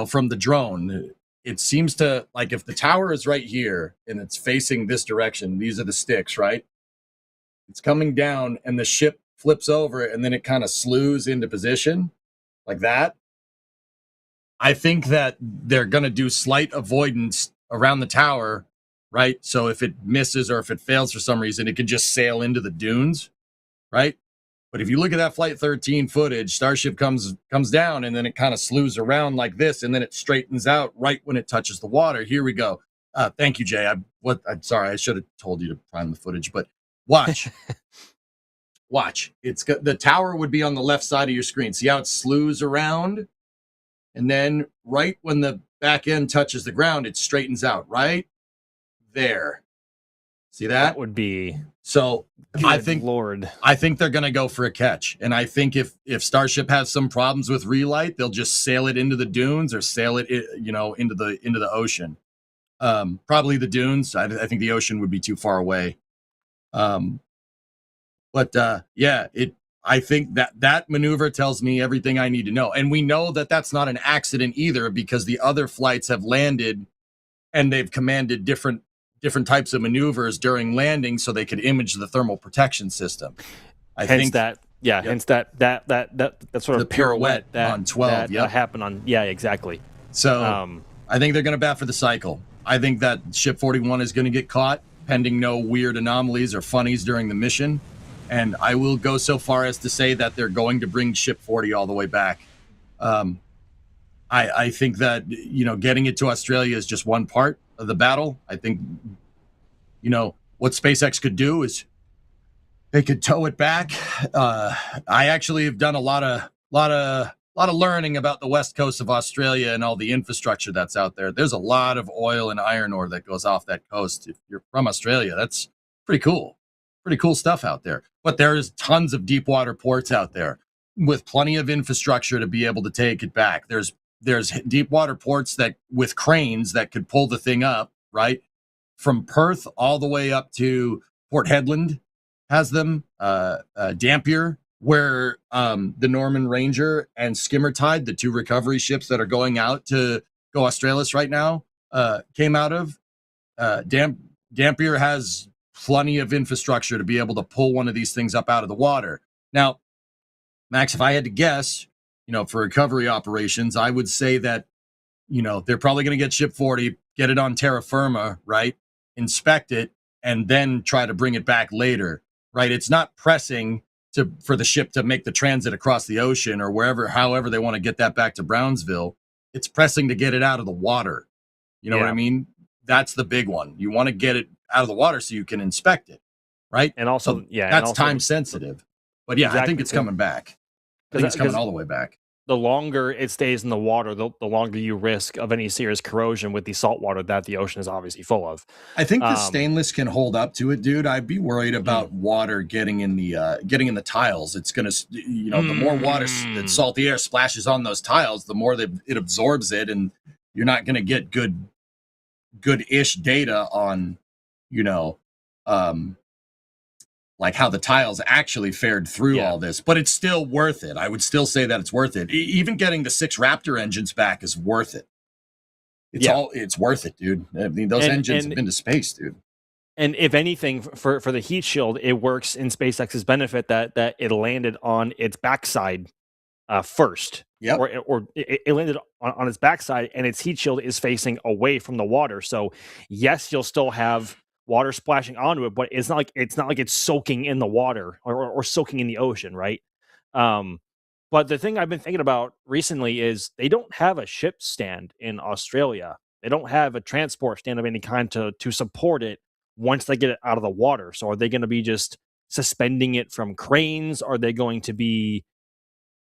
from the drone, it seems to, like, if the tower is right here and it's facing this direction, these are the sticks, right? It's coming down and the ship flips over and then it kind of slews into position like that. I think that they're going to do slight avoidance around the tower, right? So if it misses or if it fails for some reason, it can just sail into the dunes, right? But if you look at that Flight 13 footage, Starship comes down and then it kind of slews around like this, and then it straightens out right when it touches the water. Here we go. Thank you, Jay. I'm sorry. I should have told you to prime the footage, but watch. Watch. The tower would be on the left side of your screen. See how it slews around? And then right when the back end touches the ground, it straightens out right there. See that? That would be so. I think they're going to go for a catch, and I think if Starship has some problems with relight, they'll just sail it into the dunes or sail it, into the ocean. Probably the dunes. I think the ocean would be too far away. I think that maneuver tells me everything I need to know. And we know that that's not an accident either, because the other flights have landed and they've commanded different types of maneuvers during landing so they could image the thermal protection system. Hence that sort of the pirouette on 12 that happened on. Yeah, exactly. So I think they're going to bat for the cycle. I think that Ship 41 is going to get caught. pending no weird anomalies or funnies during the mission. And I will go so far as to say that they're going to bring Ship 40 all the way back. I think that, getting it to Australia is just one part of the battle. I think, what SpaceX could do is they could tow it back. I actually have done a lot of learning about the west coast of Australia and all the infrastructure that's out there. There's a lot of oil and iron ore that goes off that coast. If you're from Australia, that's pretty cool. Pretty cool stuff out there. But there's tons of deep water ports out there with plenty of infrastructure to be able to take it back. There's deep water ports that with cranes that could pull the thing up, right? From Perth all the way up to Port Hedland has them. Dampier, where the Norman Ranger and Skimmertide, the two recovery ships that are going out to go Australis right now, came out of. Dampier has plenty of infrastructure to be able to pull one of these things up out of the water. Now, Max, if I had to guess, for recovery operations, I would say that, they're probably going to get Ship 40, get it on terra firma, right? Inspect it, and then try to bring it back later, right? It's not pressing for the ship to make the transit across the ocean or however they want to get that back to Brownsville. It's pressing to get it out of the water. You know what I mean? That's the big one. You want to get it out of the water so you can inspect it, right? And also, so that's time sensitive. But yeah, exactly. I think it's coming back. I think it's coming all the way back. The longer it stays in the water, the longer you risk of any serious corrosion with the salt water that the ocean is obviously full of. I think the stainless can hold up to it, dude. I'd be worried about water getting in the tiles. It's gonna, the more water that salty air splashes on those tiles, the more it absorbs it, and you're not gonna get good-ish data on, like how the tiles actually fared through all this, but it's still worth it. I would still say that it's worth it. Even getting the 6 Raptor engines back is worth it. It's worth it, dude. I mean, those engines have been to space, dude. And if anything, for the heat shield, it works in SpaceX's benefit that it landed on its backside first. Yep. Or it landed on its backside, and its heat shield is facing away from the water. So yes, you'll still have water splashing onto it, but it's not like it's soaking in the water or soaking in the ocean, right? But the thing I've been thinking about recently is they don't have a ship stand in Australia. They don't have a transport stand of any kind to support it once they get it out of the water. So are they going to be just suspending it from cranes? Are they going to be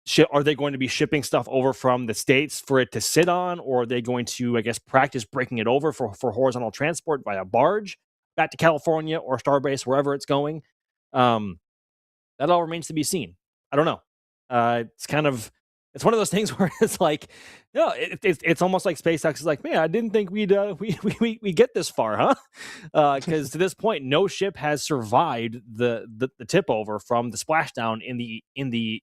shipping stuff over from the States for it to sit on? Or are they going to, I guess, practice breaking it over for horizontal transport via barge back to California or Starbase, wherever it's going? That all remains to be seen. I don't know. It's one of those things where it's like, no, it's almost like SpaceX is like, man, I didn't think we get this far, huh? Because to this point, no ship has survived the tip over from the splashdown in the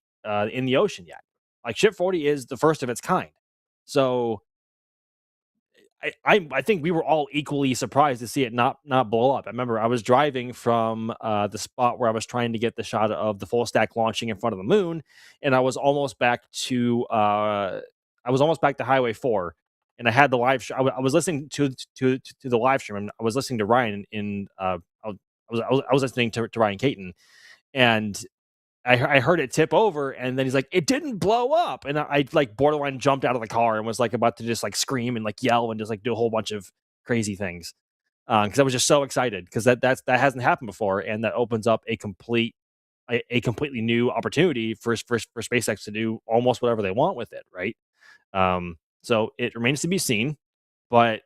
ocean yet. Like Ship 40 is the first of its kind. So I think we were all equally surprised to see it not blow up. I remember I was driving from the spot where I was trying to get the shot of the full stack launching in front of the moon, and I was almost back to Highway 4, and I had the live. I was listening to the live stream, and I was listening to Ryan I was listening to Ryan Caton, and I heard it tip over, and then he's like, it didn't blow up. And I like borderline jumped out of the car and was like about to just like scream and like yell and just like do a whole bunch of crazy things. Cause I was just so excited because that hasn't happened before. And that opens up a completely new opportunity for SpaceX to do almost whatever they want with it. Right. So it remains to be seen, but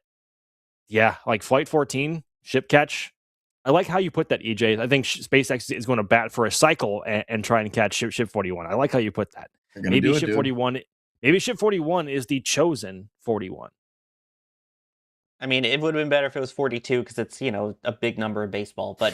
yeah, like Flight 14 ship catch. I like how you put that, EJ. I think SpaceX is going to bat for a cycle and try and catch Ship 41. I like how you put that. Maybe Ship 41. Maybe Ship 41 is the chosen 41. I mean, it would have been better if it was 42 because it's a big number in baseball. But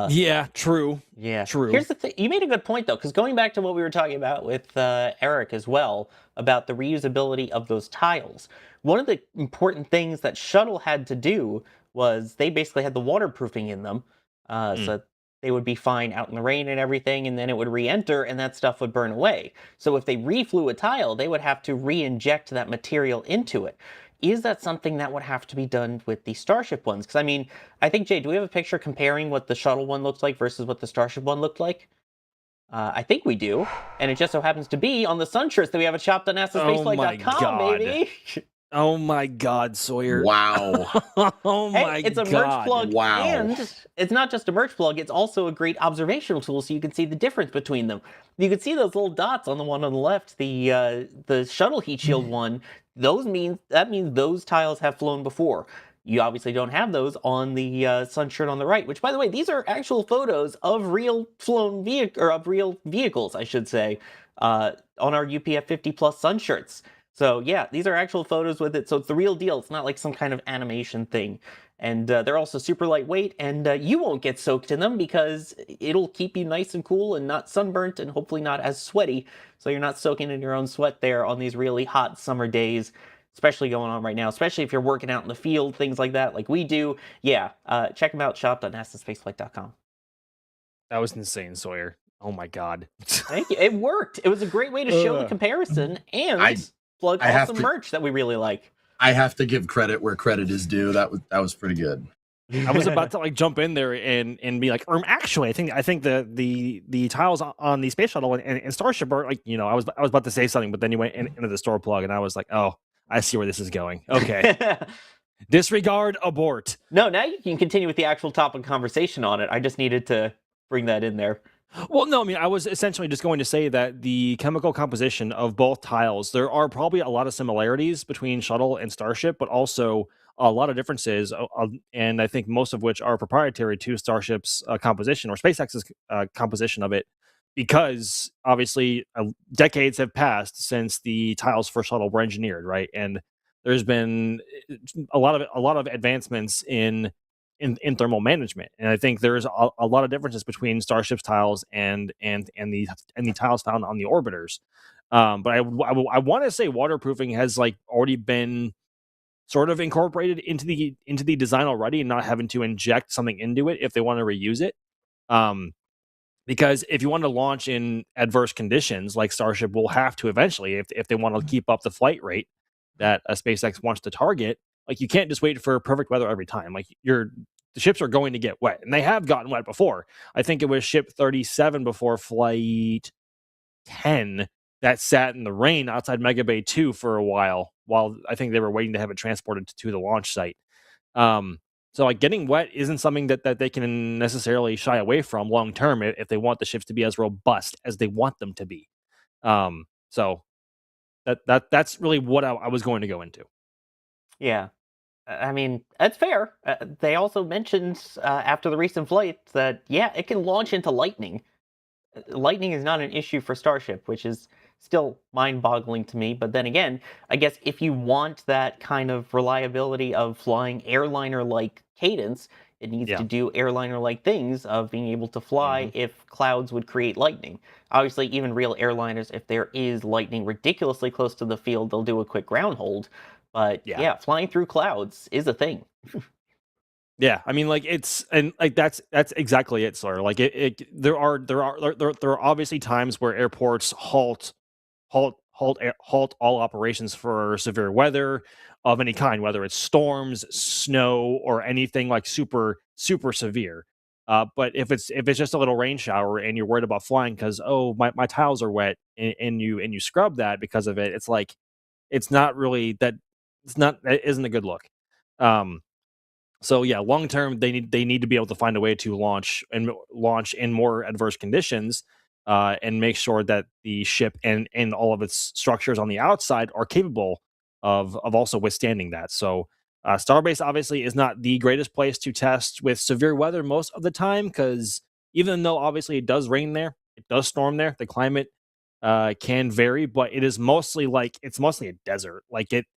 yeah, true. Yeah, true. Here's the thing. You made a good point though, because going back to what we were talking about with Eric as well about the reusability of those tiles. One of the important things that Shuttle had to do was they basically had the waterproofing in them, so they would be fine out in the rain and everything, and then it would re-enter and that stuff would burn away. So if they reflew a tile, they would have to re-inject that material into it. is that something that would have to be done with the Starship ones? Because, I mean, I think, Jay, do we have a picture comparing what the shuttle one looks like versus what the Starship one looked like? I think we do. And it just so happens to be on the sun shirts that we have at shop.nasaspaceflight.com, baby. Oh my God, Sawyer. Wow. Oh my It's a God. merch plug. Wow. And it's not just a merch plug, it's also a great observational tool so you can see the difference between them. You can see those little dots on the one on the left, the shuttle heat shield one. That means those tiles have flown before. You obviously don't have those on the sun shirt on the right, which, by the way, these are actual photos of real real vehicles, I should say, on our UPF 50 plus sun shirts. So yeah, these are actual photos with it. So it's the real deal. It's not like some kind of animation thing. And they're also super lightweight, and you won't get soaked in them because it'll keep you nice and cool and not sunburnt and hopefully not as sweaty. So you're not soaking in your own sweat there on these really hot summer days, especially going on right now, especially if you're working out in the field, things like that, like we do. Yeah, check them out, shop.nasaspaceflight.com. That was insane, Sawyer. Oh my God. Thank you. It worked. It was a great way to show the comparison and plug awesome merch that we really like. I have to give credit where credit is due. That was pretty good. I was about to jump in there and be like, actually, I think the tiles on the space shuttle and Starship are I was about to say something, but then you went into the store plug, and I was like, oh, I see where this is going. Okay. Disregard, abort. No, now you can continue with the actual topic conversation on it. I just needed to bring that in there. Well, no, I mean, I was essentially just going to say that the chemical composition of both tiles, there are probably a lot of similarities between Shuttle and Starship, but also a lot of differences, and I think most of which are proprietary to Starship's composition or SpaceX's composition of it, because obviously decades have passed since the tiles for Shuttle were engineered, right? And there's been a lot of advancements in thermal management, and I think there's a lot of differences between Starship's tiles and the tiles found on the orbiters. But I want to say waterproofing has already been sort of incorporated into the design already, and not having to inject something into it if they want to reuse it. Because if you want to launch in adverse conditions, like Starship will have to eventually, if they want to keep up the flight rate that a SpaceX wants to target, you can't just wait for perfect weather every time. The ships are going to get wet, and they have gotten wet before. I think it was ship 37 before flight 10 that sat in the rain outside Mega Bay 2 for a while I think they were waiting to have it transported to the launch site. So getting wet isn't something that they can necessarily shy away from long term if they want the ships to be as robust as they want them to be. So that's really what I was going to go into. Yeah. I mean, that's fair. They also mentioned after the recent flight that, yeah, it can launch into lightning. Lightning is not an issue for Starship, which is still mind-boggling to me. But then again, I guess if you want that kind of reliability of flying airliner-like cadence, it needs to do airliner-like things of being able to fly if clouds would create lightning. Obviously, even real airliners, if there is lightning ridiculously close to the field, they'll do a quick ground hold. But yeah, flying through clouds is a thing. Yeah, I mean, that's exactly it, sir. There are obviously times where airports halt all operations for severe weather of any kind, whether it's storms, snow, or anything super severe. But if it's just a little rain shower and you're worried about flying because my tiles are wet and you scrub that because of it, it's not really that. That isn't a good look. So yeah, long term they need to be able to find a way to launch in more adverse conditions, and make sure that the ship and all of its structures on the outside are capable of also withstanding that. So Starbase obviously is not the greatest place to test with severe weather most of the time, because even though obviously it does rain there, it does storm there, the climate can vary, but it is mostly a desert.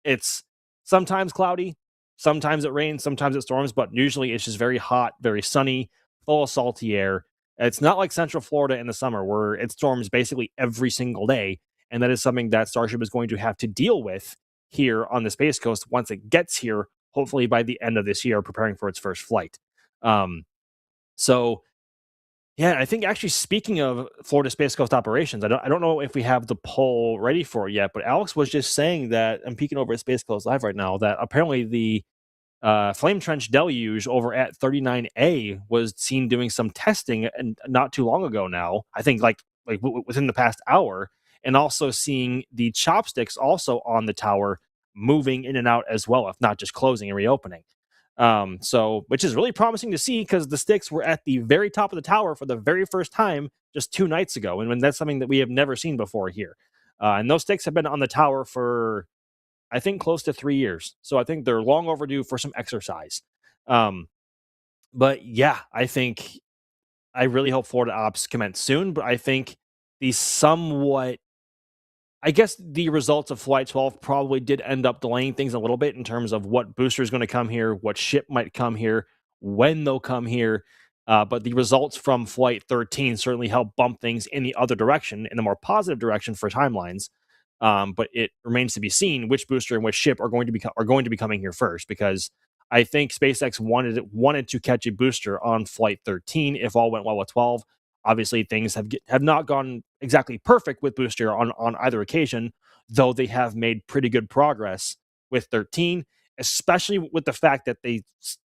It's sometimes cloudy, sometimes it rains, sometimes it storms, but usually it's just very hot, very sunny, full of salty air. It's not like Central Florida in the summer where it storms basically every single day, and that is something that Starship is going to have to deal with here on the Space Coast once it gets here, hopefully by the end of this year, preparing for its first flight. So Yeah, I think actually speaking of Florida Space Coast operations, I don't know if we have the poll ready for it yet, but Alex was just saying that I'm peeking over at Space Coast Live right now that apparently the Flame Trench Deluge over at 39A was seen doing some testing and not too long ago now. I think within the past hour, and also seeing the chopsticks also on the tower moving in and out as well, if not just closing and reopening. So which is really promising to see because the sticks were at the very top of the tower for the very first time just 2 nights ago, and that's something that we have never seen before here. And those sticks have been on the tower for, I think, close to 3 years. So I think they're long overdue for some exercise. But yeah, I think I really hope Florida Ops commence soon. But I think the results of Flight 12 probably did end up delaying things a little bit in terms of what booster is going to come here, what ship might come here, when they'll come here. But the results from Flight 13 certainly help bump things in the other direction, in the more positive direction for timelines. But it remains to be seen which booster and which ship are going to be coming here first, because I think SpaceX wanted to catch a booster on Flight 13 if all went well with 12. Obviously, things have not gone exactly perfect with booster on either occasion, though they have made pretty good progress with 13, especially with the fact that they,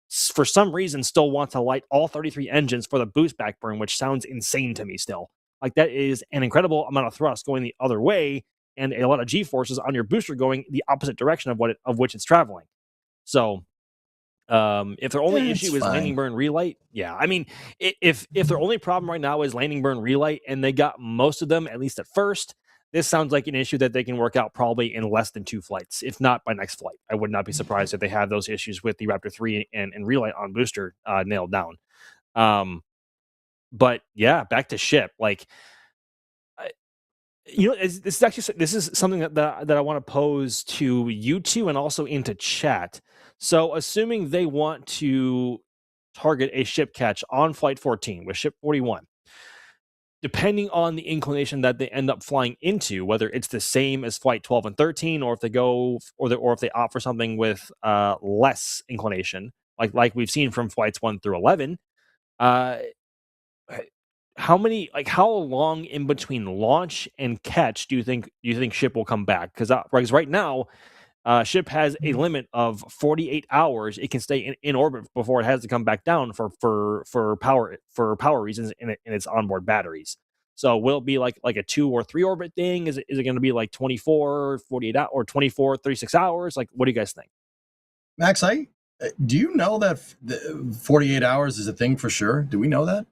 for some reason, still want to light all 33 engines for the boost back burn, which sounds insane to me still. Like, that is an incredible amount of thrust going the other way, and a lot of G-forces on your booster going the opposite direction of which it's traveling. So, if their only issue is landing burn relight, yeah, I mean, if their only problem right now is landing burn relight, and they got most of them at least at first, this sounds like an issue that they can work out probably in less than 2 flights, if not by next flight. I would not be surprised if they have those issues with the Raptor 3 and relight on booster nailed down. But yeah, back to ship, like. This is something that I want to pose to you two and also into chat. So, assuming they want to target a ship catch on Flight 14 with Ship 41, depending on the inclination that they end up flying into, whether it's the same as Flight 12 and 13, or if they go or if they opt for something with less inclination, like we've seen from Flights 1 through 11. How long in between launch and catch do you think ship will come back? Because right now, ship has a limit of 48 hours it can stay in orbit before it has to come back down for power reasons in its onboard batteries. So will it be like a 2 or 3 orbit thing? Is it going to be like 24, 48 hours, or 24, 36 hours? Like, what do you guys think? Max, do you know that 48 hours is a thing for sure? Do we know that?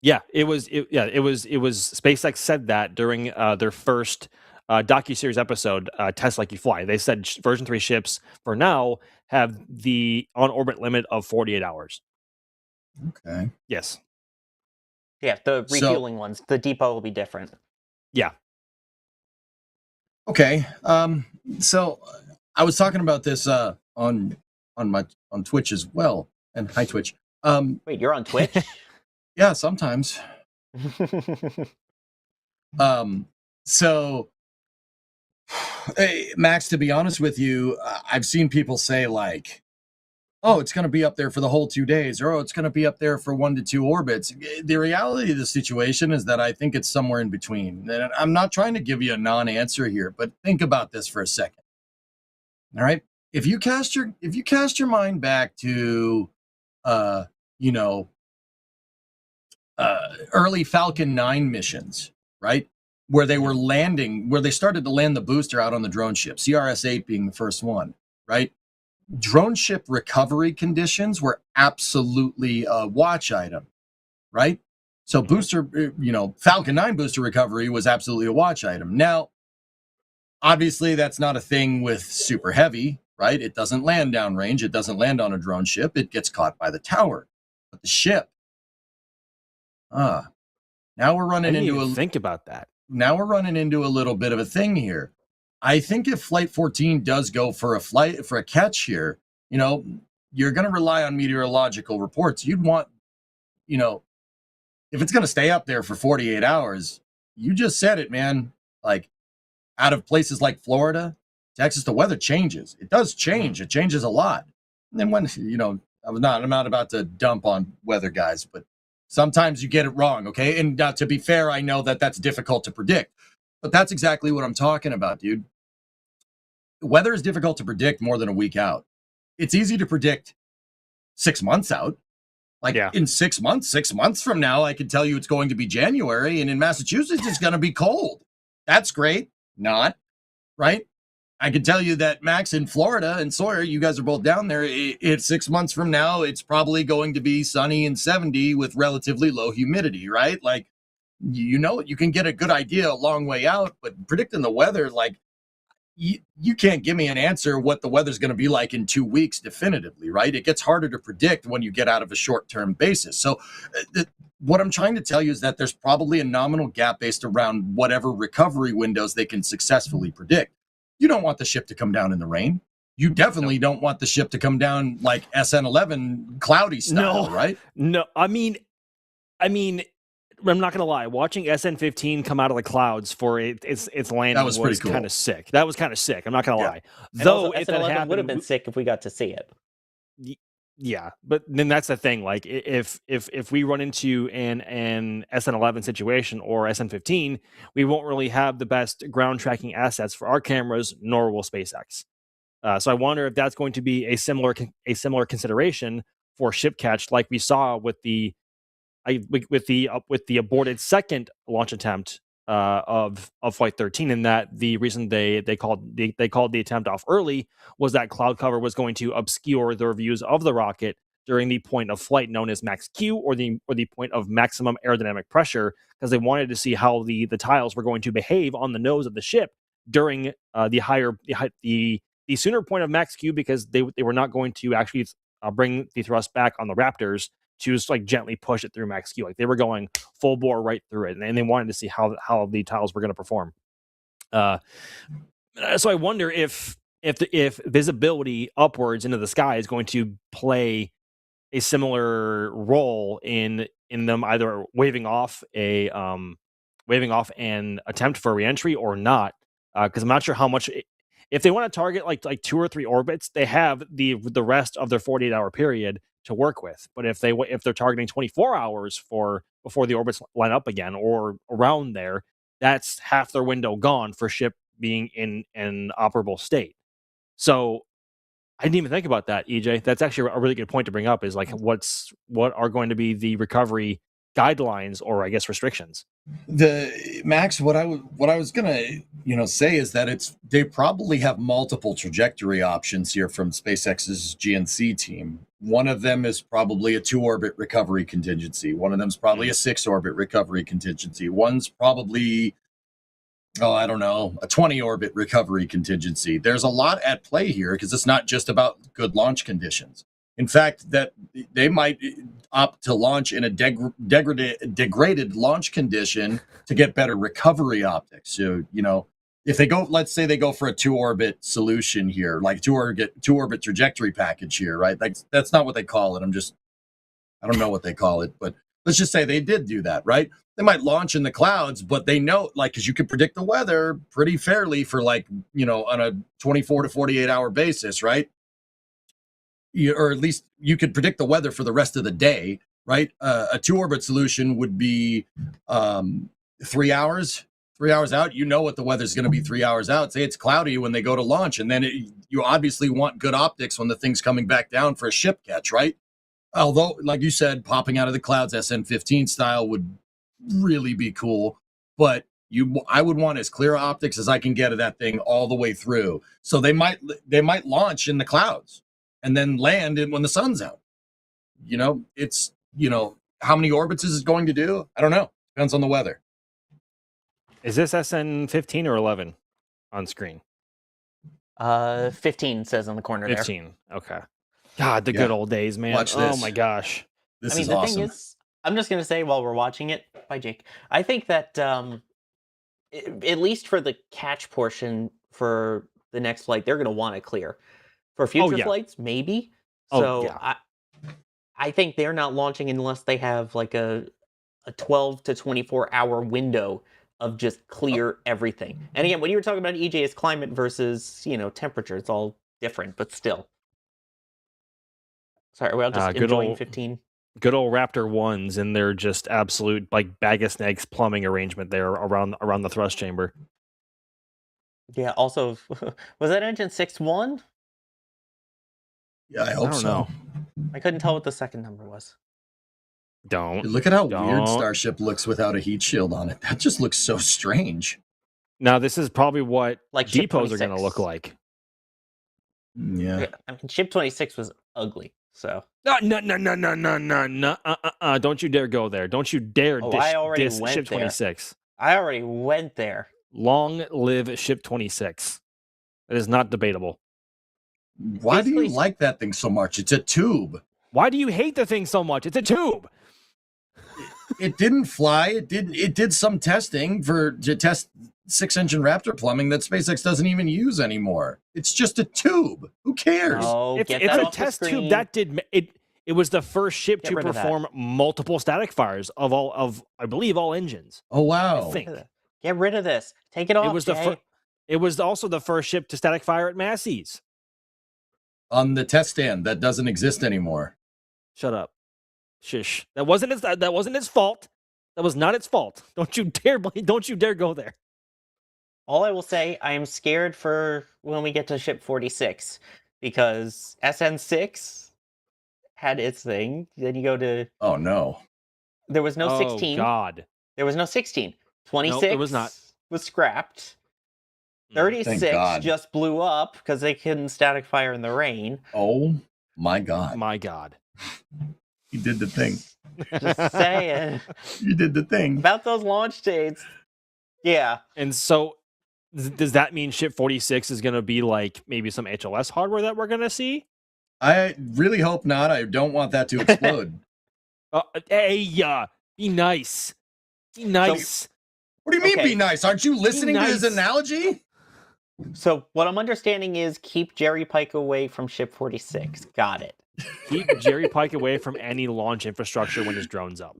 Yeah, it was SpaceX said that during their first docuseries episode, Test Like You Fly. They said version 3 ships for now have the on-orbit limit of 48 hours. Okay. Yes. Yeah, the refueling ones, the depot will be different. Yeah. Okay. So I was talking about this on Twitch as well. And hi, Twitch. Wait, you're on Twitch? Yeah, sometimes. So, hey, Max, to be honest with you, I've seen people say like, oh, it's going to be up there for the whole 2 days, or oh, it's going to be up there for 1 to 2 orbits. The reality of the situation is that I think it's somewhere in between. And I'm not trying to give you a non-answer here, but think about this for a second. All right. If you cast your mind back to, early Falcon 9 missions, right? Where they were landing, where they started to land the booster out on the drone ship, CRS-8 being the first one, right? Drone ship recovery conditions were absolutely a watch item, right? So booster, Falcon 9 booster recovery was absolutely a watch item. Now, obviously, that's not a thing with Super Heavy, right? It doesn't land downrange. It doesn't land on a drone ship. It gets caught by the tower. But the ship, now we're running think about that. Now we're running into a little bit of a thing here. I think if Flight 14 does go for a catch here, you're going to rely on meteorological reports. You'd want, if it's going to stay up there for 48 hours, you just said it, man. Like, out of places like Florida, Texas, the weather changes. It does change. It changes a lot. And then when, I'm not about to dump on weather guys, but Sometimes you get it wrong, okay? And to be fair, I know that that's difficult to predict, but that's exactly what I'm talking about, dude. Weather is difficult to predict more than a week out. It's easy to predict 6 months out. Like in 6 months from now, I could tell you it's going to be January, and in Massachusetts, it's going to be cold. That's great. Not, right? I can tell you that Max in Florida and Sawyer, you guys are both down there. It's 6 months from now, it's probably going to be sunny and 70 with relatively low humidity, right? Like, you know, you can get a good idea a long way out, but predicting the weather, like, you can't give me an answer what the weather's going to be like in 2 weeks definitively, right? It gets harder to predict when you get out of a short-term basis. So what I'm trying to tell you is that there's probably a nominal gap based around whatever recovery windows they can successfully predict. You don't want the ship to come down in the rain. You definitely don't want the ship to come down like SN11 cloudy style, right? No, I mean, I'm not gonna lie. Watching SN15 come out of the clouds for its landing was pretty cool. Kind of sick. That was kind of sick. I'm not gonna lie. And though if SN11 would have been sick if we got to see it. Yeah, but then that's the thing. Like, if we run into an SN11 situation or SN15, we won't really have the best ground tracking assets for our cameras, nor will SpaceX. So I wonder if that's going to be a similar consideration for ship catch, like we saw with the aborted second launch attempt of Flight 13, and that the reason they called the attempt off early was that cloud cover was going to obscure their views of the rocket during the point of flight known as max Q, or the point of maximum aerodynamic pressure, because they wanted to see how the tiles were going to behave on the nose of the ship during the sooner point of max Q, because they were not going to actually bring the thrust back on the Raptors to just like gently push it through max Q. Like, they were going full bore right through it, and they wanted to see how the tiles were going to perform. So I wonder if visibility upwards into the sky is going to play a similar role in them either waving off an attempt for reentry or not. Because I'm not sure how much. If they want to target like 2 or 3 orbits, they have the rest of their 48-hour period to work with. But if they're targeting 24 hours before the orbits line up again or around there, that's half their window gone for ship being in an operable state. So I didn't even think about that, EJ. That's actually a really good point to bring up, is like what are going to be the recovery guidelines, or I guess restrictions. Max, what I was gonna say is that they probably have multiple trajectory options here from SpaceX's GNC team. One of them is probably a 2-orbit recovery contingency. One of them is probably a 6-orbit recovery contingency. One's probably, I don't know, a 20-orbit recovery contingency. There's a lot at play here because it's not just about good launch conditions. In fact, that they might opt to launch in a degraded launch condition to get better recovery optics. So, if they go, let's say they go for a 2-orbit solution here, like 2-orbit trajectory package here, right? Like, that's not what they call it. I don't know what they call it, but let's just say they did do that, right? They might launch in the clouds, but they know, like, because you can predict the weather pretty fairly for on a 24 to 48 hour basis, right? Or at least you could predict the weather for the rest of the day, right? A 2-orbit solution would be 3 hours. 3 hours out, you know what the weather's going to be 3 hours out. Say it's cloudy when they go to launch, and then you obviously want good optics when the thing's coming back down for a ship catch, right? Although, like you said, popping out of the clouds SN15 style would really be cool, but I would want as clear optics as I can get of that thing all the way through. So they might launch in the clouds and then land when the sun's out. It's how many orbits is it going to do? I don't know. Depends on the weather. Is this SN15 or 11 on screen? 15 says in the corner 15. There. Okay. God, the good old days, man. Watch this. Oh my gosh. This is awesome. Thing is, I'm just going to say while we're watching it, bye Jake, I think that at least for the catch portion for the next flight, they're going to want it clear. For future flights, maybe. I think they're not launching unless they have like a 12 to 24 hour window of just clear everything. And again, when you were talking about EJ is climate versus, temperature, it's all different, but still. Sorry, are we all just enjoying 15? Good old Raptor 1s in their just absolute like bag of snakes plumbing arrangement there around the thrust chamber. Yeah, also, was that engine 6-1? Yeah, I hope don't so. know. I couldn't tell what the second number was. Look at how weird Don't. Starship looks without a heat shield on it. That just looks so strange. Now, this is probably what Like Ship depots are going to 26. look like. Yeah. I mean, Ship 26 was ugly, so. No. Don't you dare go there. Don't you dare I already diss went Ship there. 26. I already went there. Long live Ship 26. That is not debatable. Why do you like that thing so much? It's a tube. Why do you hate the thing so much? It's a tube. It didn't fly. It did some testing to test 6-engine Raptor plumbing that SpaceX doesn't even use anymore. It's just a tube. Who cares? No, It's get a that off the test screen. tube that did it. It was the first ship Get to rid of that. perform multiple static fires of I believe all engines. Oh wow! I think Get rid of this. Take it off. it was it was also the first ship to static fire at Massey's. On the test stand that doesn't exist anymore. Shut up. Shish. That wasn't its fault. That was not its fault. Don't you dare go there. All I will say, I am scared for when we get to Ship 46, because SN6 had its thing. Then you go to... Oh, no. There was no 16. Oh, God. There was no 16. 26 there was not. Was scrapped. 36 just blew up because they couldn't static fire in the rain. Oh, my God. My God. You did the thing. Just saying. You did the thing. About those launch dates. Yeah. And so, does that mean Ship 46 is going to be like maybe some HLS hardware that we're going to see? I really hope not. I don't want that to explode. Hey, be nice. Be nice. What do you mean be nice? Aren't you listening to his analogy? So what I'm understanding is keep Jerry Pike away from Ship 46. Got it. Keep Jerry Pike away from any launch infrastructure when his drone's up.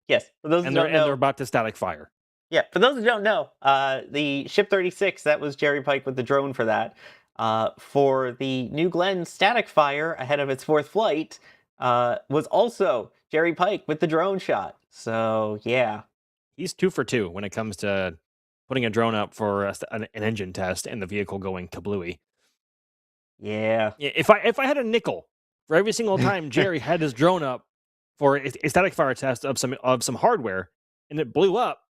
Yes. For those who don't know, they're about to static fire. Yeah, for those who don't know, the Ship 36, that was Jerry Pike with the drone for that. For the New Glenn static fire ahead of its fourth flight was also Jerry Pike with the drone shot. So, yeah. He's 2 for 2 when it comes to putting a drone up for an engine test and the vehicle going kablooey. Yeah. If I had a nickel for every single time Jerry had his drone up for a static fire test of some hardware and it blew up,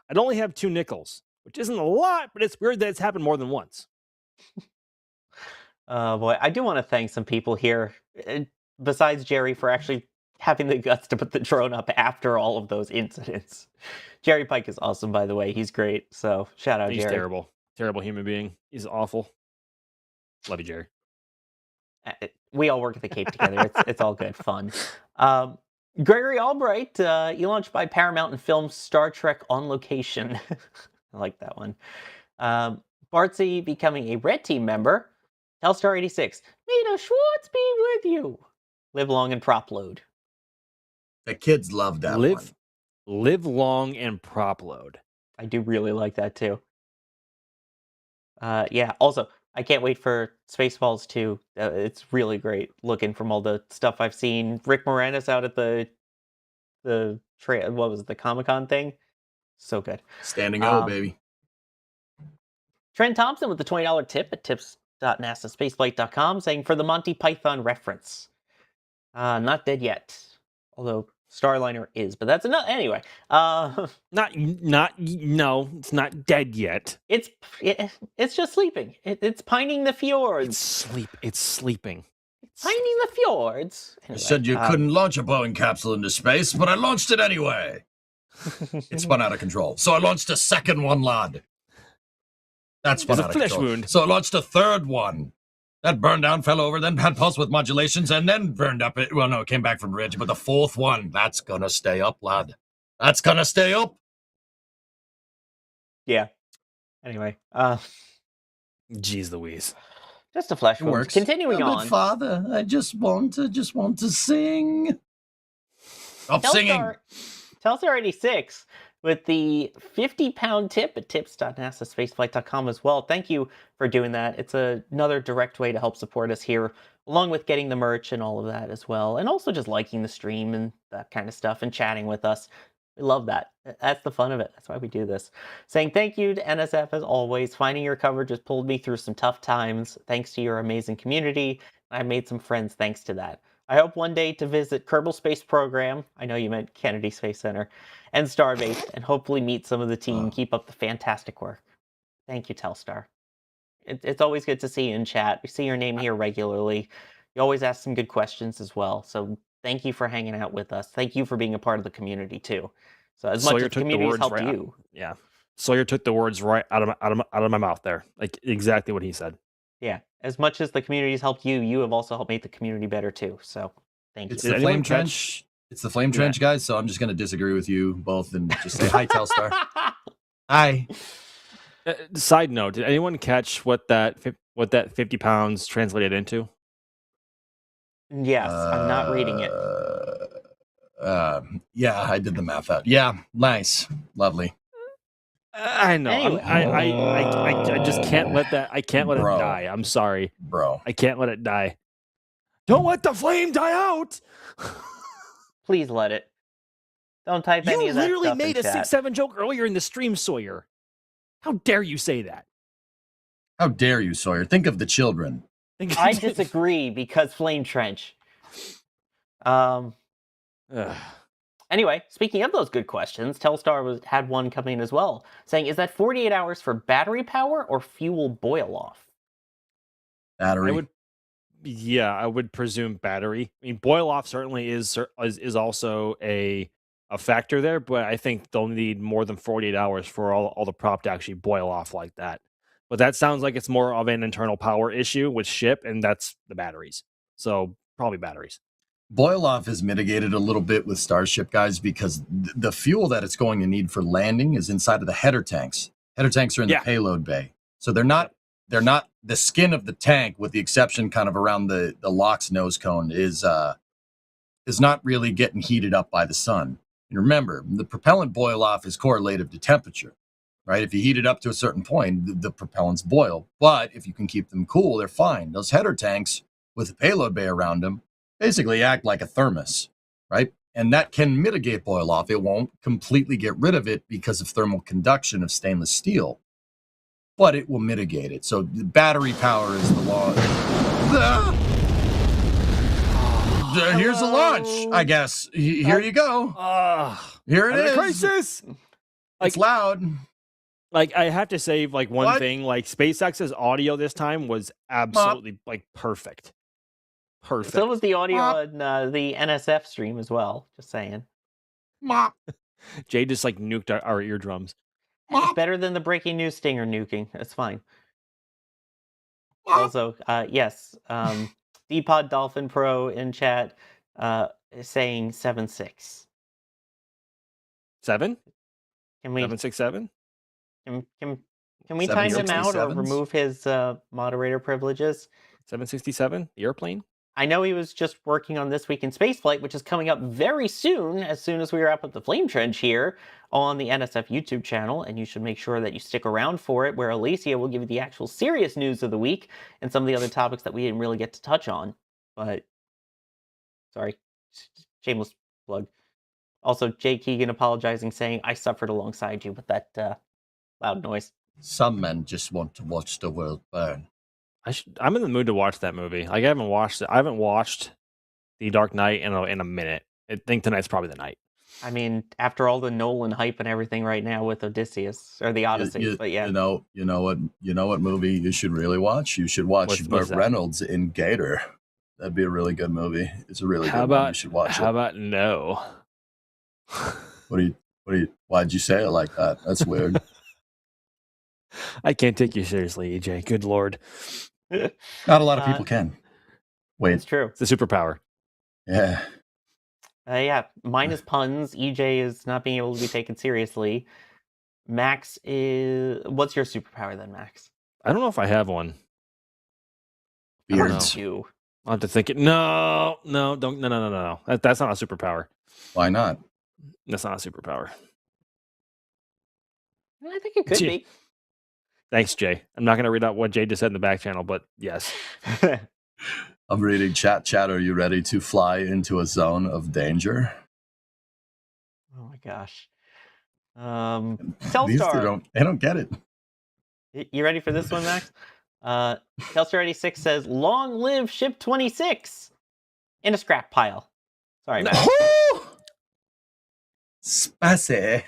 I'd only have 2 nickels, which isn't a lot, but it's weird that it's happened more than once. Oh boy, I do want to thank some people here, besides Jerry, for actually having the guts to put the drone up after all of those incidents. Jerry Pike is awesome, by the way. He's great. So shout out, He's Jerry. terrible. Terrible human being. He's awful. Love you, Jerry. We all work at the Cape together. It's all good fun. Gregory Albright, you launched by Paramount and filmed Star Trek on location. I like that one. Bartsy becoming a Red Team member. Telstar 86. May the Schwartz be with you. Live long and prop load. The kids love that one. Live long and prop load. I do really like that too. Yeah, also, I can't wait for Spaceballs 2. It's really great looking from all the stuff I've seen. Rick Moranis out at the what was it, the Comic-Con thing? So good. Standing O, baby. Trent Thompson with the $20 tip at tips.nasaspaceflight.com saying, for the Monty Python reference. Not dead yet. Although Starliner is, but that's enough. Anyway. No, it's not dead yet. It's just sleeping. It's pining the fjords. It's sleeping. Pining the fjords. Anyway, I said you couldn't launch a Boeing capsule into space, but I launched it anyway. It spun out of control. So I launched a second one, lad. That spun out of control. Wound. So I launched a third one. That burned down, fell over, then had pulse with modulations, and then burned up. It came back from ridge. But the fourth one, that's gonna stay up, lad. That's gonna stay up. Yeah. Anyway. Jeez Louise. Just a flesh wound. Continuing on. Good father, I just want to sing. Stop singing. Telstar 86 with the 50-pound tip at tips.nasaspaceflight.com as well. Thank you for doing that. It's another direct way to help support us here, along with getting the merch and all of that as well. And also just liking the stream and that kind of stuff and chatting with us. We love that. That's the fun of it. That's why we do this. Saying thank you to NSF as always. Finding your coverage has pulled me through some tough times. Thanks to your amazing community. I made some friends thanks to that. I hope one day to visit Kerbal Space Program. I know you meant Kennedy Space Center and Starbase, and hopefully meet some of the team. Keep up the fantastic work. Thank you, Telstar. It's always good to see you in chat. We see your name here regularly. You always ask some good questions as well. So thank you for hanging out with us. Thank you for being a part of the community too. So as much as the community's helped you. Yeah. Sawyer took the words right out of my mouth there. Like exactly what he said. Yeah. As much as the community's helped you, you have also helped make the community better too. So thank you. It's the Flame Trench. It's the Flame Trench, guys. So I'm just going to disagree with you both and just say hi, Telstar. Hi. Side note: did anyone catch what that 50 pounds translated into? Yes, I'm not reading it. Yeah, I did the math out. Yeah, nice, lovely. I know. Anyway. I just can't let that. I can't let it die. I'm sorry, bro. I can't let it die. Don't let the flame die out. Please let it. Don't type any of that stuff in chat. You literally made a 6-7 joke earlier in the stream, Sawyer. How dare you say that? How dare you, Sawyer? Think of the children. I disagree because Flame Trench. Anyway, speaking of those good questions, Telstar had one coming in as well, saying, is that 48 hours for battery power or fuel boil-off? Battery. I would presume battery. I mean, boil-off certainly is also a factor there, but I think they'll need more than 48 hours for all the prop to actually boil off like that. But that sounds like it's more of an internal power issue with ship, and that's the batteries. So probably batteries. Boil off is mitigated a little bit with Starship, guys, because the fuel that it's going to need for landing is inside of the header tanks. Header tanks are in the payload bay. So they're not the skin of the tank, with the exception kind of around the LOX nose cone is not really getting heated up by the sun. And remember, the propellant boil off is correlative to temperature, right? If you heat it up to a certain point, the propellants boil. But if you can keep them cool, they're fine. Those header tanks with the payload bay around them basically act like a thermos, right? And that can mitigate boil off. It won't completely get rid of it because of thermal conduction of stainless steel, but it will mitigate it. So the battery power is the law. Here's the launch, I guess. Here you go. Here it is. Crisis. It's loud. Like, I have to say, like, one thing, like, SpaceX's audio this time was absolutely like perfect. Perfect. So was the audio on the NSF stream as well. Just saying. Jay just like nuked our eardrums. It's better than the breaking news stinger nuking. That's fine. Also, yes, Dpod Dolphin Pro in chat is saying 7-6. 7? Can we 767? Can we time him out or remove his moderator privileges? 767, the airplane. I know he was just working on This Week in Spaceflight, which is coming up very soon, as soon as we wrap up the Flame Trench here on the NSF YouTube channel, and you should make sure that you stick around for it, where Alicia will give you the actual serious news of the week and some of the other topics that we didn't really get to touch on. But, sorry, shameless plug. Also, Jay Keegan apologizing, saying, I suffered alongside you with that loud noise. Some men just want to watch the world burn. I'm in the mood to watch that movie. Like, I haven't watched The Dark Knight in a minute. I think tonight's probably the night. I mean, after all the Nolan hype and everything right now with Odysseus or the Odyssey, but yeah, you know what movie you should really watch? You should watch Burt Reynolds in Gator. That'd be a really good movie. It's a really good one. You should watch it. How about no? Why'd you say it like that? That's weird. I can't take you seriously, EJ. Good Lord. Not a lot of people can. Wait, it's true. It's a superpower. Yeah. Yeah. Minus puns. EJ is not being able to be taken seriously. Max is. What's your superpower then, Max? I don't know if I have one. Beards. You. I'll have to think it. No. That's not a superpower. Why not? That's not a superpower. I think it could be. Thanks, Jay. I'm not going to read out what Jay just said in the back channel, but yes. I'm reading chat. Chat, are you ready to fly into a zone of danger? Oh my gosh. These two Telstar. they don't get it. You ready for this one, Max? Telstar 86 says, "Long live Ship 26 in a scrap pile." Sorry, Max. Spicy.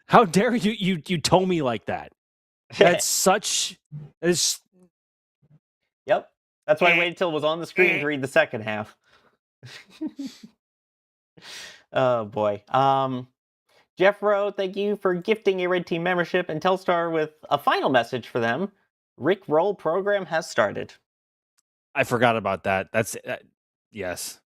How dare you told me like that? That's such. Yep. That's why I waited till it was on the screen to read the second half. Oh boy. Jeff Rowe, thank you for gifting a Red Team membership, and Telstar with a final message for them. Rick Roll program has started. I forgot about that. That's yes.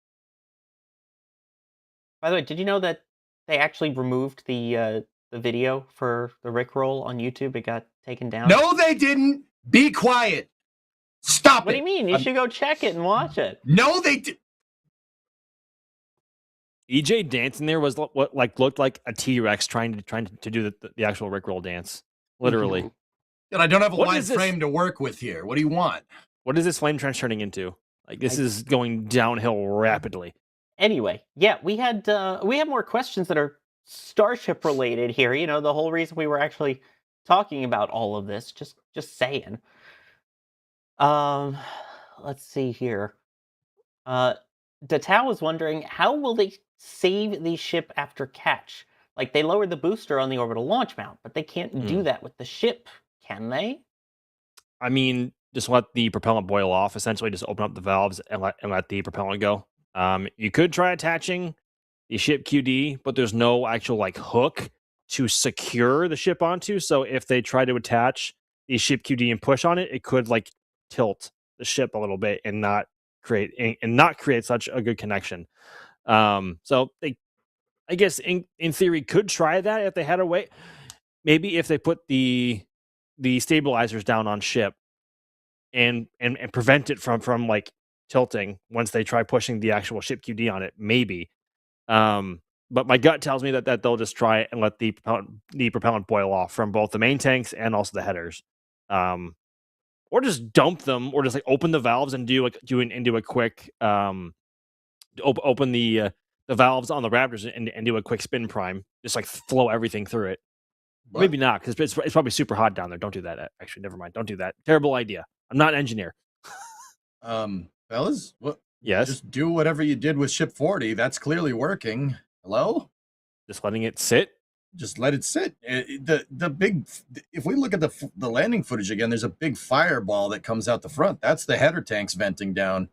By the way, did you know that they actually removed the video for the Rick Roll on YouTube? It got taken down. No, they didn't. Be quiet. Stop What it. do you mean? You should go check it and watch it. No, they did. EJ dancing there was what looked like a T-Rex trying to do the actual Rickroll dance, literally. And I don't have a wide frame to work with here. What do you want? What is this flame trench turning into? Like this is going downhill rapidly. Anyway, yeah, we have more questions that are Starship related here. You know, the whole reason we were actually talking about all of this. Just saying. Let's see here. Datao is wondering, how will they save the ship after catch? Like, they lowered the booster on the orbital launch mount, but they can't do that with the ship, can they? I mean, just let the propellant boil off. Essentially, just open up the valves and let the propellant go. You could try attaching the ship QD, but there's no actual hook to secure the ship onto. So if they try to attach the ship QD and push on it, it could tilt the ship a little bit and not create such a good connection. So they, I guess in theory, could try that if they had a way. Maybe if they put the stabilizers down on ship and prevent it from tilting once they try pushing the actual ship QD on it, maybe. But my gut tells me that they'll just try and let the propellant boil off from both the main tanks and also the headers. Or just dump them, or just open the valves and do a quick open the valves on the Raptors and do a quick spin prime, just flow everything through it. What? Maybe not, because it's probably super hot down there. Don't do that. Actually, never mind. Don't do that. Terrible idea. I'm not an engineer. Fellas, what? Yes. Just do whatever you did with Ship 40. That's clearly working. Hello? Just letting it sit. Just let it sit. The big. If we look at the landing footage again, there's a big fireball that comes out the front. That's the header tanks venting down.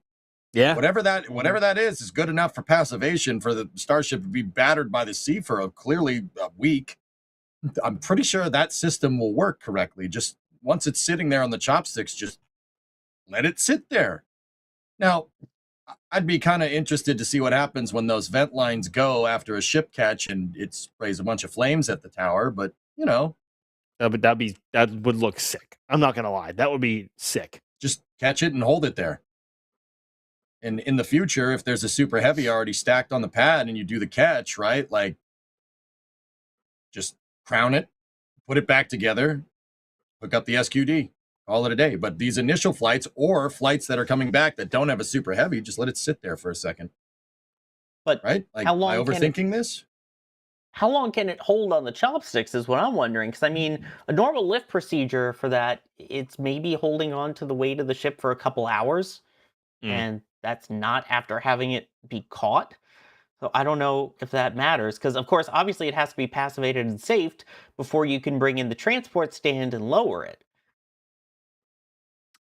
Yeah. Whatever that is good enough for passivation for the Starship to be battered by the sea for a week. I'm pretty sure that system will work correctly. Just once it's sitting there on the chopsticks, just let it sit there. Now, I'd be kind of interested to see what happens when those vent lines go after a ship catch and it sprays a bunch of flames at the tower. But that would look sick. I'm not gonna lie, that would be sick. Just catch it and hold it there. And in the future, if there's a super heavy already stacked on the pad and you do the catch, right? Just crown it, put it back together, hook up the SQD, call it a day. But these initial flights or flights that are coming back that don't have a super heavy, just let it sit there for a second. But right? How long am I overthinking this? How long can it hold on the chopsticks is what I'm wondering. Because, I mean, a normal lift procedure for that, it's maybe holding on to the weight of the ship for a couple hours. And that's not after having it be caught. So I don't know if that matters. Because, of course, obviously it has to be passivated and safed before you can bring in the transport stand and lower it.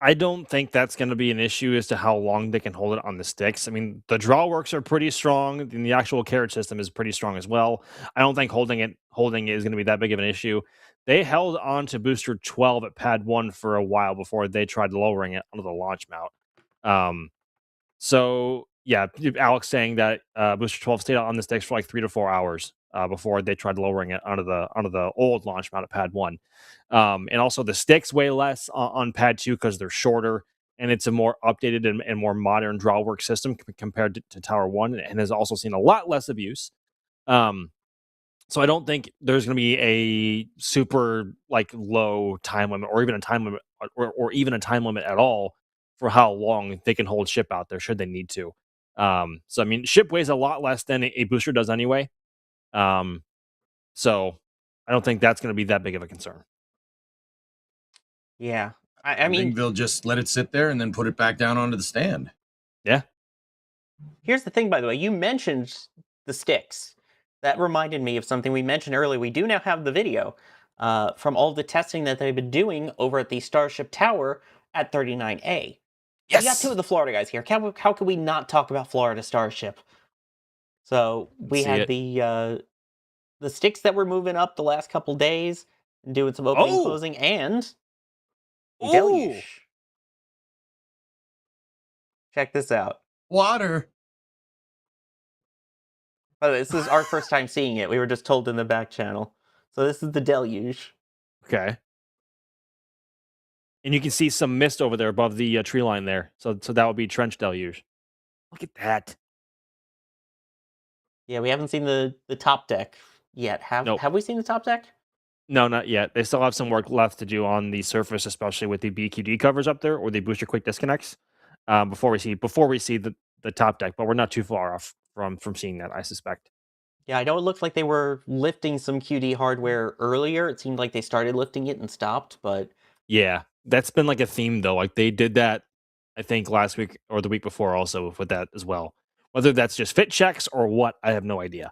I don't think that's going to be an issue as to how long they can hold it on the sticks. I mean, the draw works are pretty strong, and the actual carriage system is pretty strong as well. I don't think holding it is going to be that big of an issue. They held on to booster 12 at pad 1 for a while before they tried lowering it onto the launch mount. So yeah, Alex saying that booster 12 stayed on the sticks for 3 to 4 hours before they tried lowering it onto the old launch mount at pad 1. And also the sticks weigh less on pad 2 because they're shorter, and it's a more updated and more modern drawwork system compared to Tower 1, and has also seen a lot less abuse. So I don't think there's going to be a super like low time limit, or even a time limit, or even a time limit at all for how long they can hold ship out there should they need to. So I mean, ship weighs a lot less than a booster does anyway. So I don't think that's going to be that big of a concern. Yeah, I mean, think they'll just let it sit there and then put it back down onto the stand. Yeah. Here's the thing, by the way, you mentioned the sticks. That reminded me of something we mentioned earlier. We do now have the video from all the testing that they've been doing over at the Starship Tower at 39A. Yes. We got two of the Florida guys here. How could we not talk about Florida Starship? So we had the sticks that were moving up the last couple days, and doing some opening, closing, and deluge. Check this out. Water. By the way, this is our first time seeing it. We were just told in the back channel. So this is the deluge. Okay. And you can see some mist over there above the tree line there. So that would be trench deluge. Look at that. Yeah, we haven't seen the top deck yet. Have we seen the top deck? No, not yet. They still have some work left to do on the surface, especially with the BQD covers up there or the booster quick disconnects. Before we see the top deck, but we're not too far off from seeing that, I suspect. Yeah, I know it looked like they were lifting some QD hardware earlier. It seemed like they started lifting it and stopped, but yeah, that's been like a theme though. Like they did that, I think last week or the week before also with that as well. Whether that's just fit checks or what, I have no idea.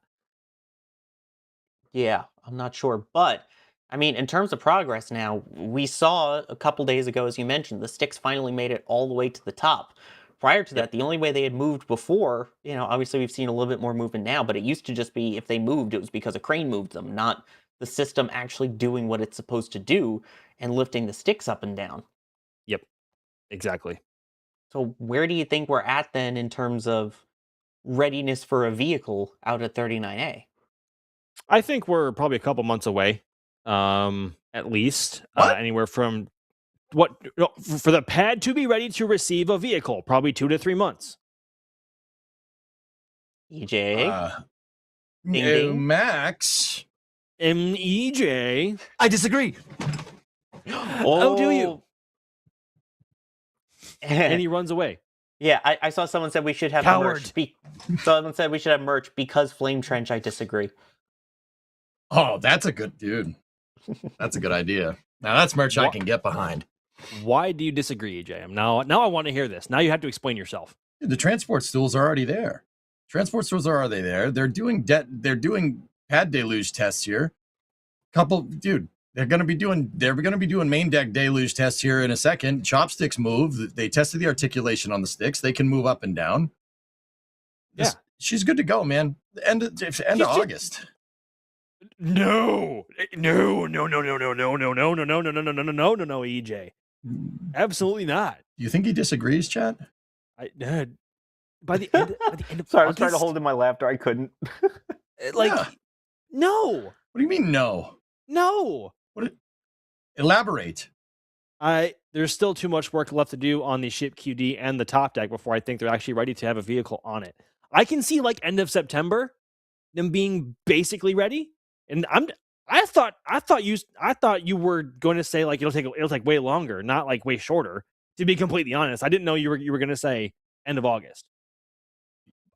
Yeah, I'm not sure. But, I mean, in terms of progress now, we saw a couple days ago, as you mentioned, the sticks finally made it all the way to the top. Prior to that, the only way they had moved before, obviously we've seen a little bit more movement now, but it used to just be if they moved, it was because a crane moved them, not the system actually doing what it's supposed to do and lifting the sticks up and down. Yep, exactly. So where do you think we're at then in terms of readiness for a vehicle out at 39A? I think we're probably a couple months away, at least. Anywhere from for the pad to be ready to receive a vehicle, probably 2 to 3 months. EJ? Ding, ding. Max? EJ? I disagree. Oh, do you? And he runs away. Yeah, I saw someone said we should have merch. Someone said we should have merch because Flame Trench. I disagree. Oh, that's a good dude. That's a good idea. Now that's merch I can get behind. Why do you disagree, EJ? Now I want to hear this. Now you have to explain yourself. Dude, the transport stools are already there. Transport stools are already there. They're doing pad deluge tests here. They're going to be doing main deck deluge tests here in a second. Chopsticks move. They tested the articulation on the sticks. They can move up and down. She's good to go, man. End of August. No, EJ. Absolutely not. Do you think he disagrees, Chad? By the end of Sorry, I was trying to hold in my laughter. I couldn't. No. What do you mean, no? No. Elaborate. There's still too much work left to do on the ship QD and the top deck before I think they're actually ready to have a vehicle on it. I can see like end of September them being basically ready. And I thought you were going to say like it'll take way longer, not like way shorter. To be completely honest, I didn't know you were going to say end of August.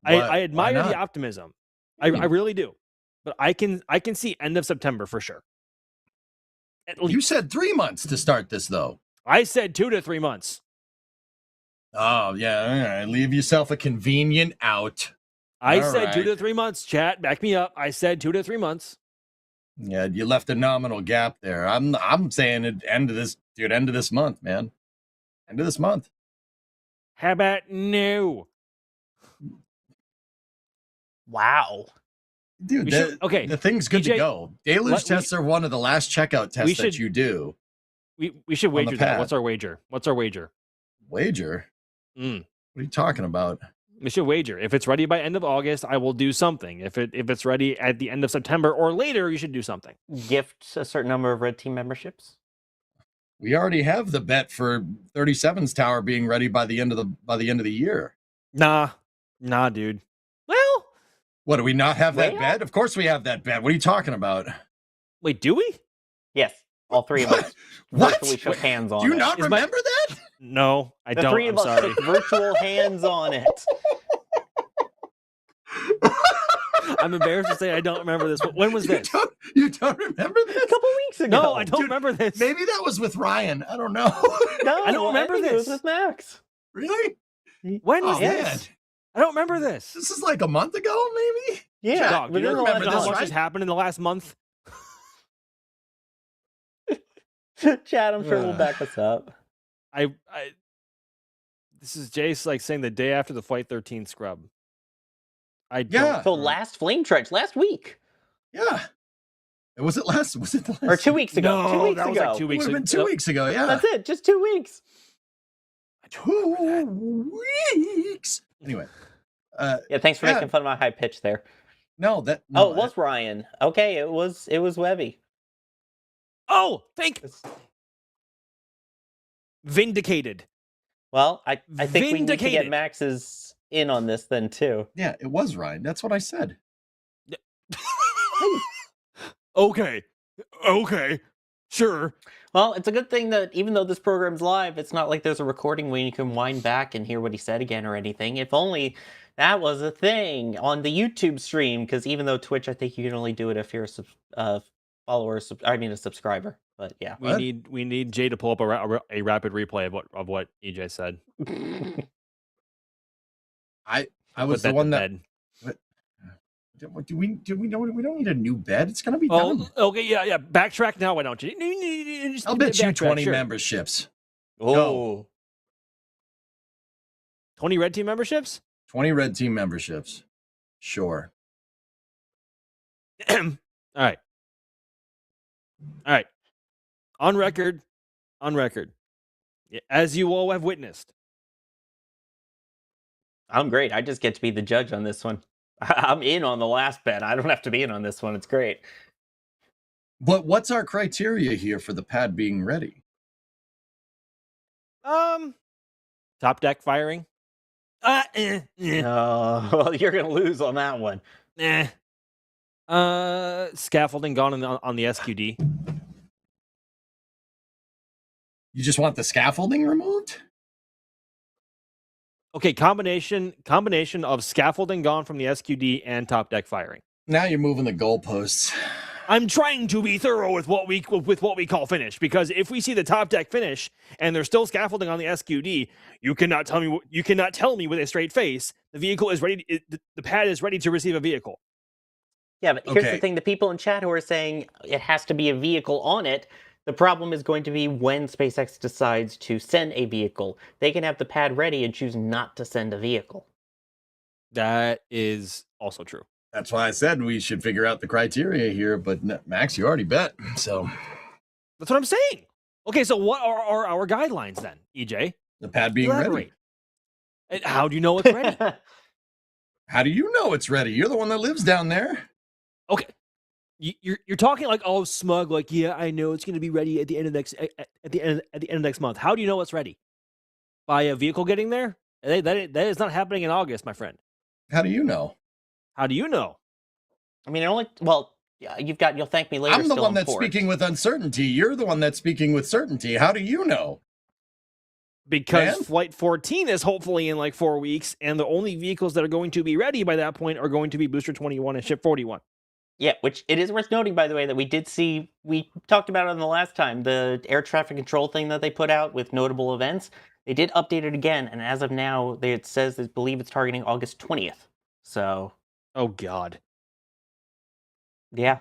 I admire the optimism. I really do, but I can see end of September for sure. You said 3 months to start this, though. I said 2 to 3 months. Oh yeah, leave yourself a convenient out. I said 2 to 3 months. Chat, back me up. I said 2 to 3 months. Yeah, you left a nominal gap there. I'm saying it end of this month, man. End of this month. How about no? Wow. Dude, the thing's good to go. Deluge tests are one of the last checkout tests that you do. We should wager that. What's our wager? Wager? What are you talking about? We should wager. If it's ready by end of August, I will do something. If it's ready at the end of September or later, you should do something. Gift a certain number of Red Team memberships. We already have the bet for 37's tower being ready by the end of the year. Nah, dude. Well, What, do we not have that Well- bed? Of course we have that bed. What are you talking about? Wait, do we? Yes, all three of us What? virtually shook hands on Do you it. not remember that? No, I The don't. three I'm of us sorry. shook virtual hands on it. I'm embarrassed to say I don't remember this. When was this? You don't remember this? A couple weeks ago. No, I don't remember this. Maybe that was with Ryan. I don't know. No, I don't remember think It was this. with Max. Really? When was Oh, this? man. I don't remember this. This is like a month ago, maybe? Yeah, Dog, you within the remember last how this, much month. has happened in the last month? Chad, I'm sure will back us up. This is Jace like saying the day after the Flight 13 scrub. Yeah. So last flame trench, last week. Yeah. Was it the last? Or 2 weeks ago. No, 2 weeks that was ago. like 2 It weeks would have ago. been 2 weeks ago, yeah. That's it, just 2 weeks. 2 weeks. Anyway. Yeah, thanks for Yeah. making fun of my high pitch there. No, that. Oh, No, it was Ryan. Okay, it was Webby. Oh, vindicated. Well, I think we need to get Vindicated. Max's in on this then too. Yeah, it was Ryan. That's what I said. Okay. Sure. Well, it's a good thing that even though this program's live, it's not like there's a recording where you can wind back and hear what he said again or anything. If only that was a thing on the YouTube stream, because even though Twitch, I think you can only do it if you're a a subscriber. But yeah. We need Jay to pull up a rapid replay of what EJ said. I Put was that the to one that. bed. Do we know we don't need a new bed? It's gonna be done. Oh, okay, yeah. Backtrack now. Why don't you? Just I'll bet you backtrack, 20 sure. memberships. Oh, 20 red team memberships. 20 red team memberships. Sure. All right. On record. As you all have witnessed. I'm great. I just get to be the judge on this one. I'm in on the last bet. I don't have to be in on this one. It's great. But what's our criteria here for the pad being ready? Top deck firing. Well, you're gonna lose on that one. Scaffolding gone on the SQD. You just want the scaffolding removed? Okay, combination of scaffolding gone from the SQD and top deck firing. Now you're moving the goalposts. I'm trying to be thorough with what we call finish, because if we see the top deck finish and there's still scaffolding on the SQD, you cannot tell me with a straight face the vehicle is ready. The pad is ready to receive a vehicle. Yeah, but here's the Okay. thing: the people in chat who are saying it has to be a vehicle on it. The problem is going to be when SpaceX decides to send a vehicle. They can have the pad ready and choose not to send a vehicle. That is also true. That's why I said we should figure out the criteria here. But Max, you already bet. So That's what I'm saying. Okay, so what are our guidelines then, EJ? the pad being ready. Elaborate. And how do you know it's ready? How do you know it's ready? You're the one that lives down there. Okay. You're talking like all smug, like, yeah, I know it's going to be ready at the end of next month. How do you know it's ready? By a vehicle getting there? That is not happening in August, my friend. How do you know? How do you know? I mean, you'll thank me later. I'm the still one on that's port. speaking with uncertainty. You're the one that's speaking with certainty. How do you know? Because Man? Flight 14 is hopefully in like 4 weeks, and the only vehicles that are going to be ready by that point are going to be Booster 21 and Ship 41. Yeah, which it is worth noting, by the way, that we talked about it on the last time, the air traffic control thing that they put out with notable events. They did update it again, and as of now, it says they believe it's targeting August 20th. So, Oh, God. yeah.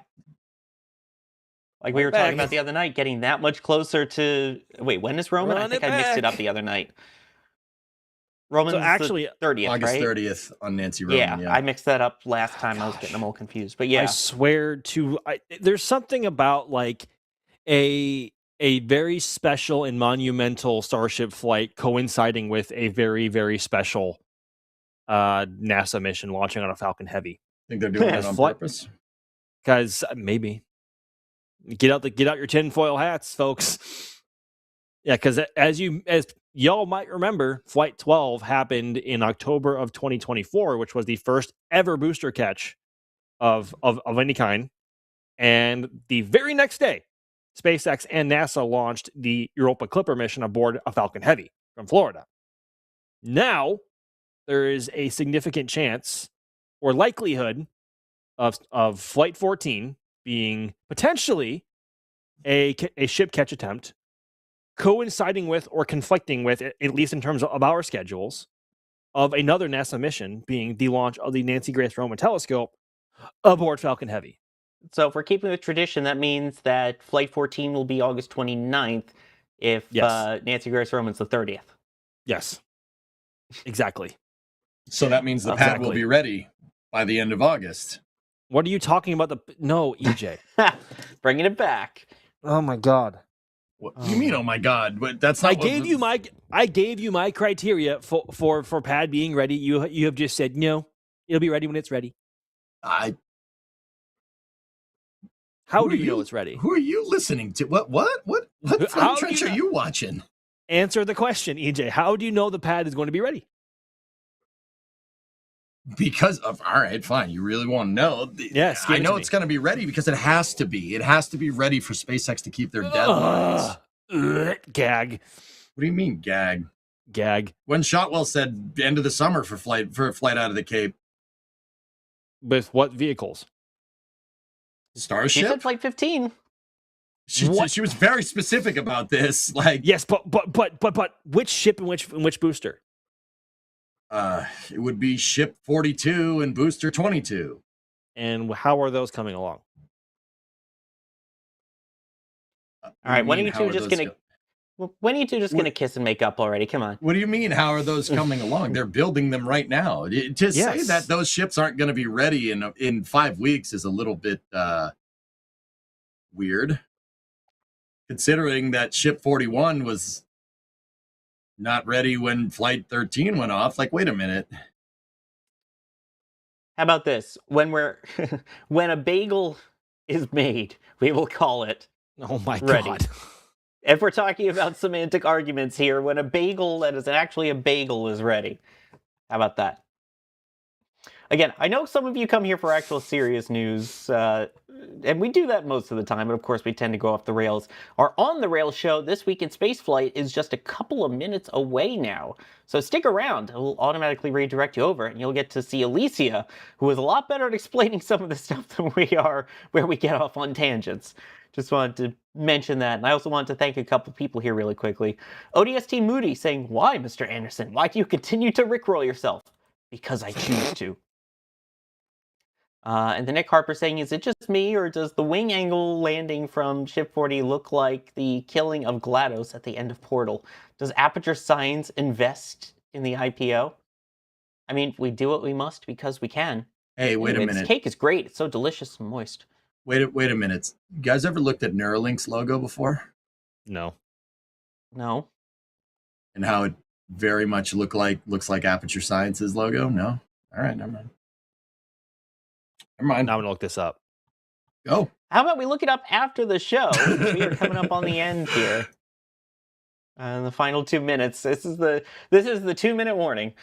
Like we were Back. talking about the other night, getting that much closer to... Wait, when is Roman? I Run think it I mixed it back. up the other night. Roman's So actually, the 30th, August right? 30th on Nancy Roman. Yeah, I mixed that up last time. I was getting them all confused. But I yeah, swear to there's something about like a very special and monumental Starship flight coinciding with a very, very special NASA mission launching on a Falcon Heavy. think they're doing that on purpose. Because maybe get out your tinfoil hats, folks. Yeah, because as y'all might remember Flight 12 happened in October of 2024, which was the first ever booster catch of any kind. And the very next day, SpaceX and NASA launched the Europa Clipper mission aboard a Falcon Heavy from Florida. Now, there is a significant chance or likelihood of Flight 14 being potentially a ship catch attempt, coinciding with or conflicting with, at least in terms of our schedules, of another NASA mission being the launch of the Nancy Grace Roman telescope aboard Falcon Heavy. So if we're keeping with tradition, that means that Flight 14 will be August 29th if Nancy Grace Roman's the 30th. Yes. Exactly. So that means the pad will be ready by the end of August. What are you talking about? No, EJ. Bringing it back. Oh my God. What do you mean? Oh my God! But that's not. I gave you my criteria for pad being ready. You have just said no. It'll be ready when it's ready. How do you know it's ready? Who are you listening to? What Flame Trench are you watching? Answer the question, EJ. How do you know the pad is going to be ready? Because of, all right, fine. You really want to know? Yes, I know it's going to be ready because it has to be. It has to be ready for SpaceX to keep their deadlines. Gag. What do you mean, gag? Gag. When Shotwell said end of the summer for a flight out of the Cape. With what vehicles? Starship? She said Flight 15. She was very specific about this. Like, yes, but which ship and which booster? It would be ship 42 and booster 22. And how are those coming along? All right, when are you two just gonna kiss and make up already? Come on. What do you mean? How are those coming along? They're building them right now. To say that those ships aren't going to be ready in 5 weeks is a little bit weird, considering that ship 41 was not ready when Flight 13 went off. Like, wait a minute. How about this? When when a bagel is made, we will call it oh my ready. God. If we're talking about semantic arguments here, when a bagel that is actually a bagel is ready. How about that? Again, I know some of you come here for actual serious news, and we do that most of the time, but of course we tend to go off the rails. Our On the Rails show, This Week in Spaceflight, is just a couple of minutes away now. So stick around. It will automatically redirect you over, and you'll get to see Alicia, who is a lot better at explaining some of the stuff than we are, where we get off on tangents. Just wanted to mention that. And I also wanted to thank a couple people here really quickly. ODST Moody saying, "Why, Mr. Anderson? Why do you continue to rickroll yourself?" Because I choose to. And the Nick Harper saying, "Is it just me, or does the wing angle landing from Ship 40 look like the killing of GLaDOS at the end of Portal? Does Aperture Science invest in the IPO? I mean, we do what we must because we can." Hey, wait a minute. This cake is great. It's so delicious and moist. Wait a minute. You guys ever looked at Neuralink's logo before? No. No. And how it very much looks like Aperture Science's logo? No? All right, never mind. Now I'm going to look this up. Go. How about we look it up after the show? We are coming up on the end here. In the final 2 minutes. This is the 2-minute warning.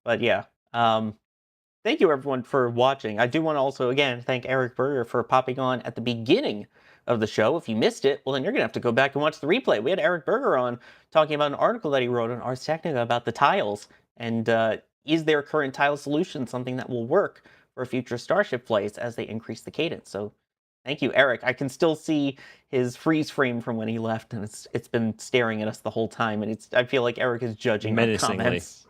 But yeah. Thank you everyone for watching. I do want to also, again, thank Eric Berger for popping on at the beginning of the show. If you missed it, well, then you're going to have to go back and watch the replay. We had Eric Berger on talking about an article that he wrote on Ars Technica about the tiles. And is their current tile solution something that will work for future Starship flights as they increase the cadence? So thank you, Eric. I can still see his freeze frame from when he left, and it's been staring at us the whole time. And I feel like Eric is judging our comments.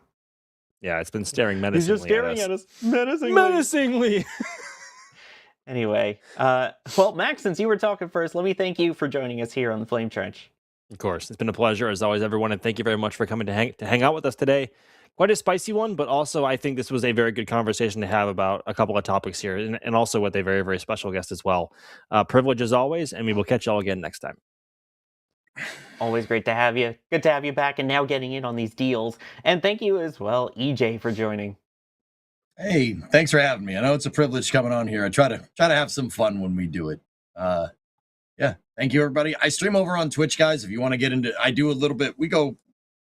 Yeah, it's been staring menacingly. He's just staring at us menacingly. Menacingly. Anyway, well, Max, since you were talking first, let me thank you for joining us here on the Flame Trench. Of course, it's been a pleasure as always, everyone, and thank you very much for coming to hang out with us today. Quite a spicy one, but also I think this was a very good conversation to have about a couple of topics here, and also with a very, very special guest as well. Privilege as always, and we will catch y'all again next time. Always great to have you. Good to have you back and now getting in on these deals. And thank you as well, EJ, for joining. Hey, thanks for having me. I know it's a privilege coming on here. I try to have some fun when we do it. Yeah, thank you, everybody. I stream over on Twitch, guys. If you want to get into, I do a little bit. We go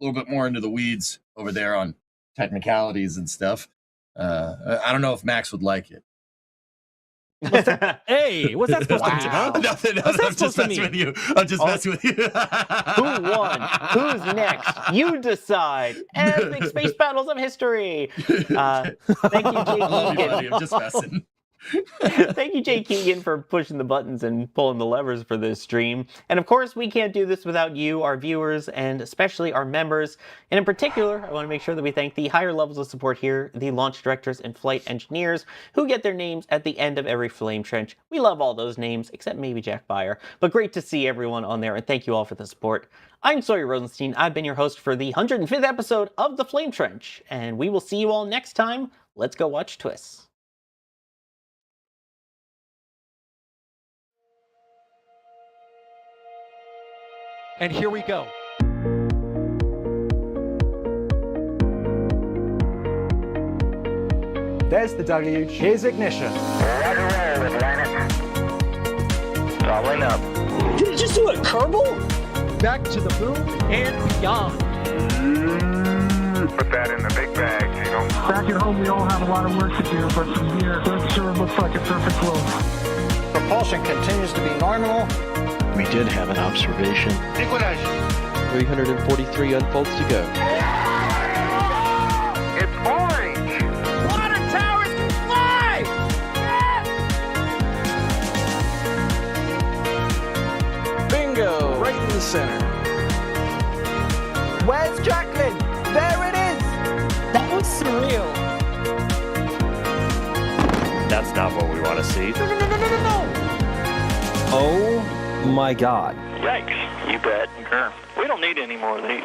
little bit more into the weeds over there on technicalities and stuff. I don't know if Max would like it. Hey, what's that supposed to mean, huh? Nothing. What's that I'm just supposed to messing mean? with you. I'm just messing with you. Who won? Who's next? You decide. Epic space battles of history. Thank you, Jake Egan. I'm just messing. Thank you, Jay Keegan, for pushing the buttons and pulling the levers for this stream. And of course, we can't do this without you, our viewers, and especially our members. And in particular, I want to make sure that we thank the higher levels of support here, the launch directors and flight engineers, who get their names at the end of every flame trench. We love all those names, except maybe Jack Byer. But great to see everyone on there, and thank you all for the support. I'm Sawyer Rosenstein. I've been your host for the 105th episode of The Flame Trench, and we will see you all next time. Let's go watch twists. And here we go. There's the W. Here's ignition. Roger, roll, Atlantic. Doubling up. Did it just do a Kerbal? Back to the moon and beyond. Put that in the big bag, Gino. Back at home, we all have a lot of work to do, but from here, it sure looks like a perfect world. Propulsion continues to be nominal. We did have an observation. Equalization. 343 unfolds to go. It's orange. Water towers can fly! Bingo! Right in the center. Where's Jacqueline? There it is! That was surreal. That's not what we want to see. No. Oh my God. Yikes. You bet. We don't need any more of these.